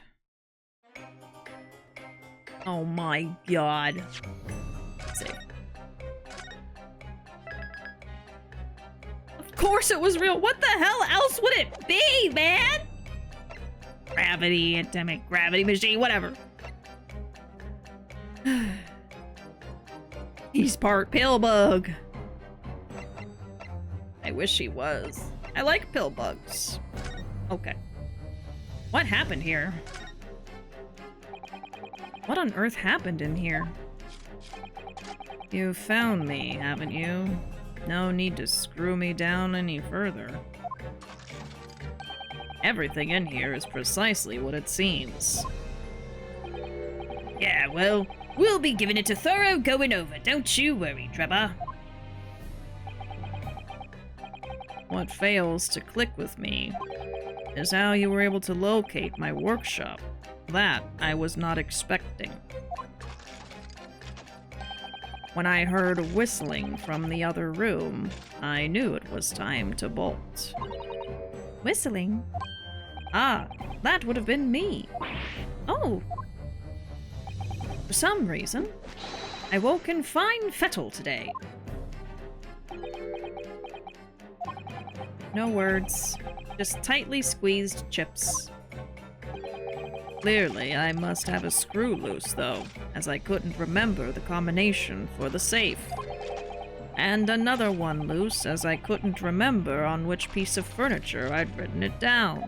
Oh my god. Safe. Of course it was real! What the hell else would it be, man? Gravity, atomic gravity machine, whatever. He's part pill bug. I wish he was. I like pill bugs. Okay. What happened here? What on earth happened in here? You found me, haven't you? No need to screw me down any further. Everything in here is precisely what it seems. Yeah, well, we'll be giving it a thorough going over, don't you worry, Drebber. What fails to click with me is how you were able to locate my workshop. That I was not expecting. When I heard whistling from the other room, I knew it was time to bolt. Whistling? Ah, that would have been me. Oh! For some reason, I woke in fine fettle today. No words, just tightly squeezed chips. Clearly, I must have a screw loose, though, as I couldn't remember the combination for the safe. And another one loose, as I couldn't remember on which piece of furniture I'd written it down.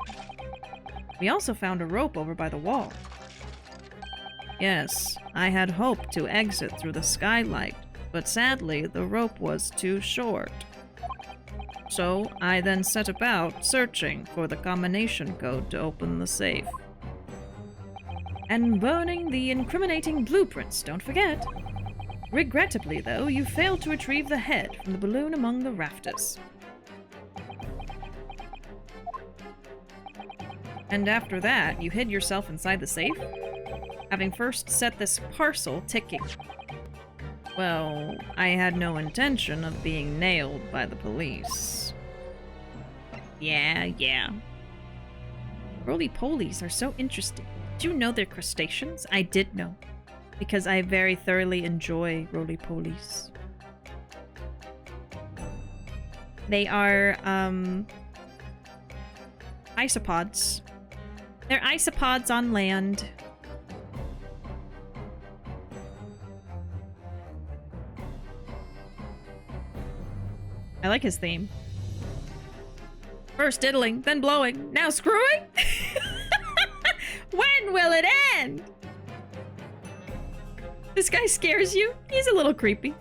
We also found a rope over by the wall. Yes, I had hoped to exit through the skylight, but sadly the rope was too short. So I then set about searching for the combination code to open the safe. And burning the incriminating blueprints, don't forget. Regrettably, though, you failed to retrieve the head from the balloon among the rafters. And after that, you hid yourself inside the safe, having first set this parcel ticking. Well, I had no intention of being nailed by the police. Yeah. Roly-polies are so interesting. Did you know they're crustaceans? I did know, because I very thoroughly enjoy roly-polies. They are, isopods. They're isopods on land. I like his theme. First diddling, then blowing, now screwing? When will it end? This guy scares you? He's a little creepy.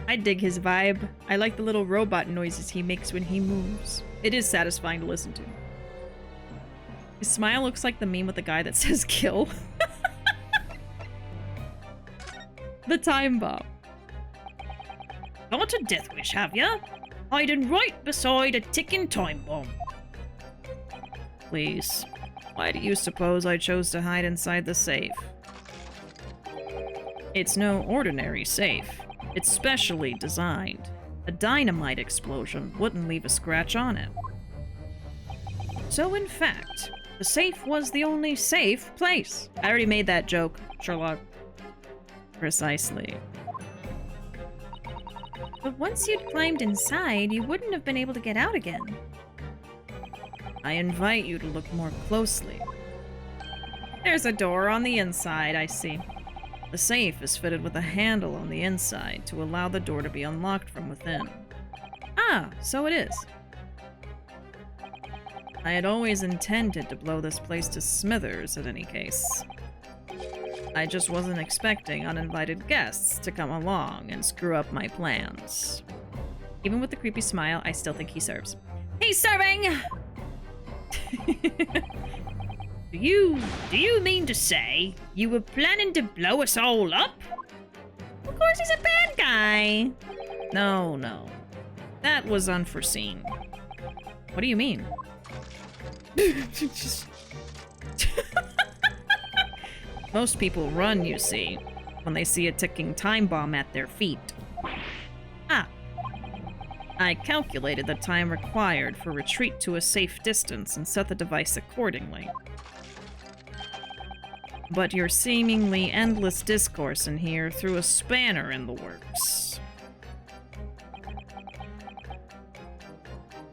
I dig his vibe. I like the little robot noises he makes when he moves. It is satisfying to listen to. His smile looks like the meme with the guy that says kill. The time bomb. Got a death wish, have ya? Hiding right beside a ticking time bomb. Please, why do you suppose I chose to hide inside the safe? It's no ordinary safe. It's specially designed. A dynamite explosion wouldn't leave a scratch on it. So in fact, the safe was the only safe place. I already made that joke, Sherlock. Precisely. But once you'd climbed inside, you wouldn't have been able to get out again. I invite you to look more closely. There's a door on the inside, I see. The safe is fitted with a handle on the inside to allow the door to be unlocked from within. Ah, so it is. I had always intended to blow this place to smithers in any case. I just wasn't expecting uninvited guests to come along and screw up my plans. Even with the creepy smile, I still think he serves. He's serving! Do you mean to say you were planning to blow us all up? Of course he's a bad guy. No. That was unforeseen. What do you mean? Most people run, you see, when they see a ticking time bomb at their feet. Ah. I calculated the time required for retreat to a safe distance and set the device accordingly. But your seemingly endless discourse in here threw a spanner in the works.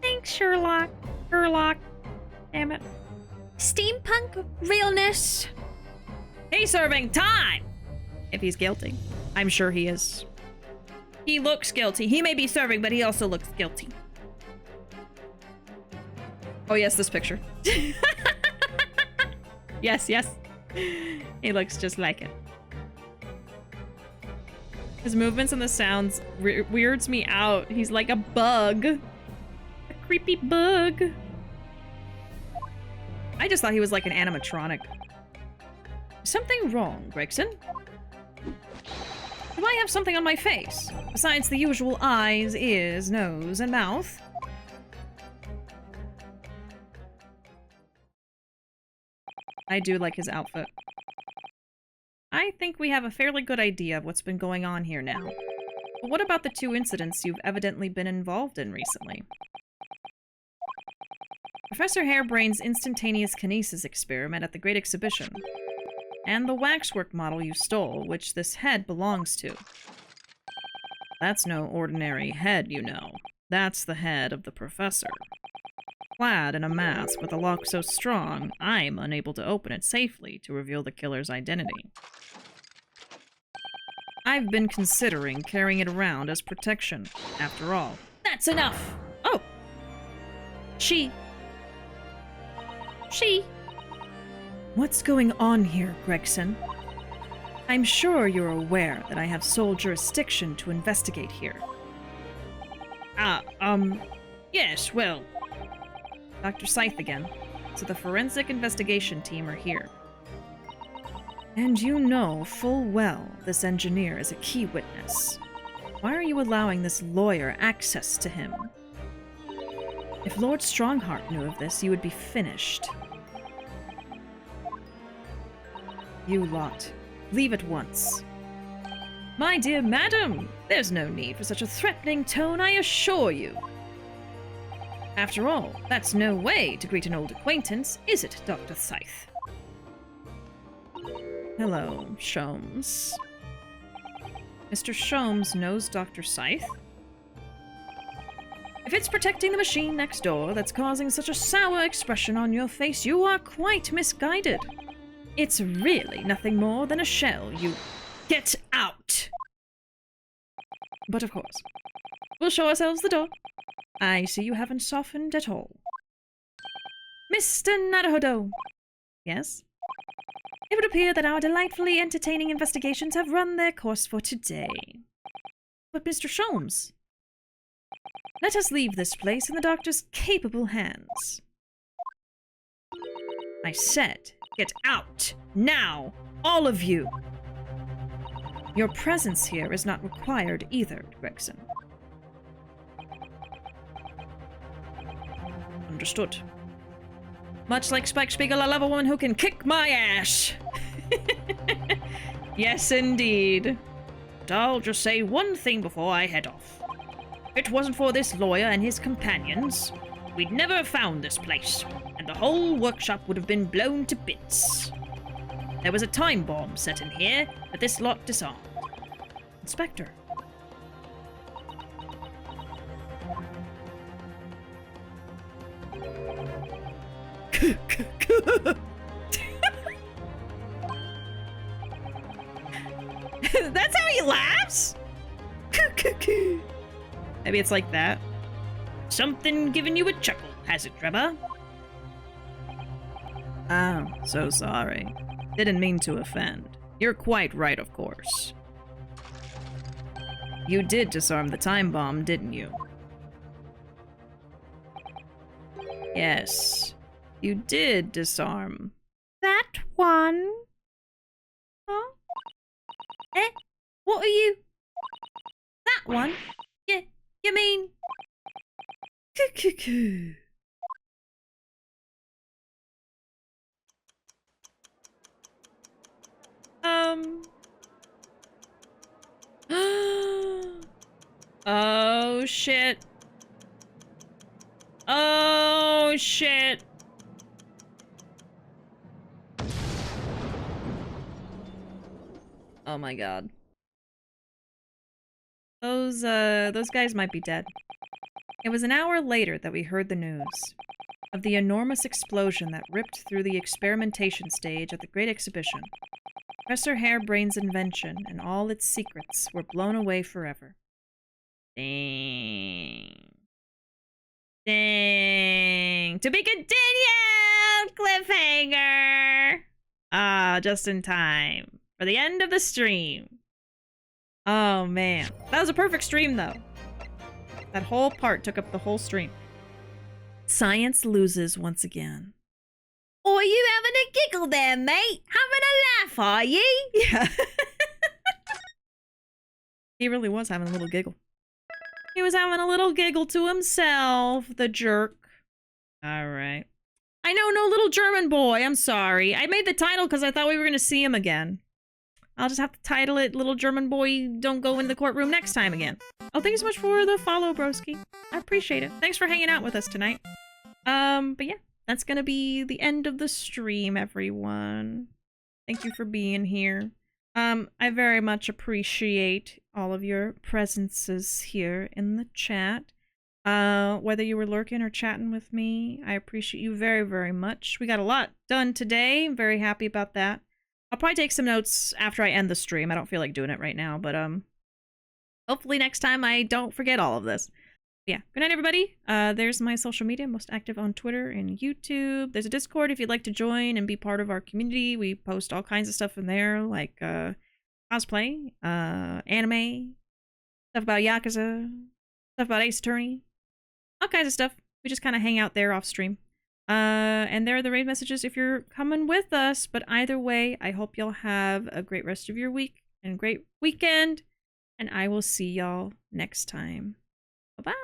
Thanks, Sherlock. Damn it. Steampunk realness. He's serving time! If he's guilty. I'm sure he is. He looks guilty. He may be serving, but he also looks guilty. Oh yes, this picture. Yes. He looks just like it. His movements and the sounds weirds me out. He's like a bug. A creepy bug. I just thought he was like an animatronic. Something wrong, Gregson? Do I have something on my face? Besides the usual eyes, ears, nose, and mouth? I do like his outfit. I think we have a fairly good idea of what's been going on here now. But what about the two incidents you've evidently been involved in recently? Professor Harebrain's instantaneous kinesis experiment at the Great Exhibition, and the waxwork model you stole, which this head belongs to. That's no ordinary head, you know. That's the head of the professor. Clad in a mask with a lock so strong, I'm unable to open it safely to reveal the killer's identity. I've been considering carrying it around as protection, after all. That's enough. Oh! She. What's going on here, Gregson? I'm sure you're aware that I have sole jurisdiction to investigate here. Yes, well... Dr. Scythe again. So the forensic investigation team are here. And you know full well this engineer is a key witness. Why are you allowing this lawyer access to him? If Lord Strongheart knew of this, you would be finished. You lot. Leave at once. My dear madam, there's no need for such a threatening tone, I assure you. After all, that's no way to greet an old acquaintance, is it, Dr. Scythe? Hello, Sholmes. Mr. Sholmes knows Dr. Scythe. If it's protecting the machine next door that's causing such a sour expression on your face, you are quite misguided. It's really nothing more than a shell, you... Get out! But of course, we'll show ourselves the door. I see you haven't softened at all. Mr. Naruhodo. Yes? It would appear that our delightfully entertaining investigations have run their course for today. But Mr. Sholmes, let us leave this place in the doctor's capable hands. I said, get out! Now! All of you! Your presence here is not required either, Gregson. Understood. Much like Spike Spiegel, I love a woman who can kick my ass! Yes, indeed. But I'll just say one thing before I head off. If it wasn't for this lawyer and his companions, we'd never have found this place, and the whole workshop would have been blown to bits. There was a time bomb set in here, but this lot disarmed. Inspector. That's how he laughs? Maybe it's like that. Something giving you a chuckle, has it, Drebber? Oh, so sorry. Didn't mean to offend. You're quite right, of course. You did disarm the time bomb, didn't you? Yes, you did disarm that one. Huh? Eh? What are you? That one? Yeah, you mean? Oh shit. Oh shit. Oh my god. Those guys might be dead. It was an hour later that we heard the news of the enormous explosion that ripped through the experimentation stage at the Great Exhibition. Professor Harebrain's invention and all its secrets were blown away forever. Dang. Dang. To be continued! Cliffhanger! Ah, just in time for the end of the stream. Oh, man. That was a perfect stream, though. That whole part took up the whole stream. Science loses once again. Are you having a giggle there, mate? Having a laugh, are you? Yeah. He really was having a little giggle. He was having a little giggle to himself, the jerk. Alright. I know, no little German boy. I'm sorry. I made the title because I thought we were going to see him again. I'll just have to title it Little German Boy Don't Go in the Courtroom next time again. Oh, thank you so much for the follow, broski. I appreciate it. Thanks for hanging out with us tonight. But yeah, that's gonna be the end of the stream, everyone. Thank you for being here. I very much appreciate all of your presences here in the chat. Whether you were lurking or chatting with me, I appreciate you very, very much. We got a lot done today. I'm very happy about that. I'll probably take some notes after I end the stream. I don't feel like doing it right now, but hopefully next time I don't forget all of this. Yeah, good night, everybody. There's my social media, most active on Twitter and YouTube. There's a Discord if you'd like to join and be part of our community. We post all kinds of stuff in there, like cosplay, anime, stuff about Yakuza, stuff about Ace Attorney, all kinds of stuff. We just kind of hang out there off stream. And there are the raid messages if you're coming with us. But either way, I hope y'all have a great rest of your week and great weekend. And I will see y'all next time. Bye-bye.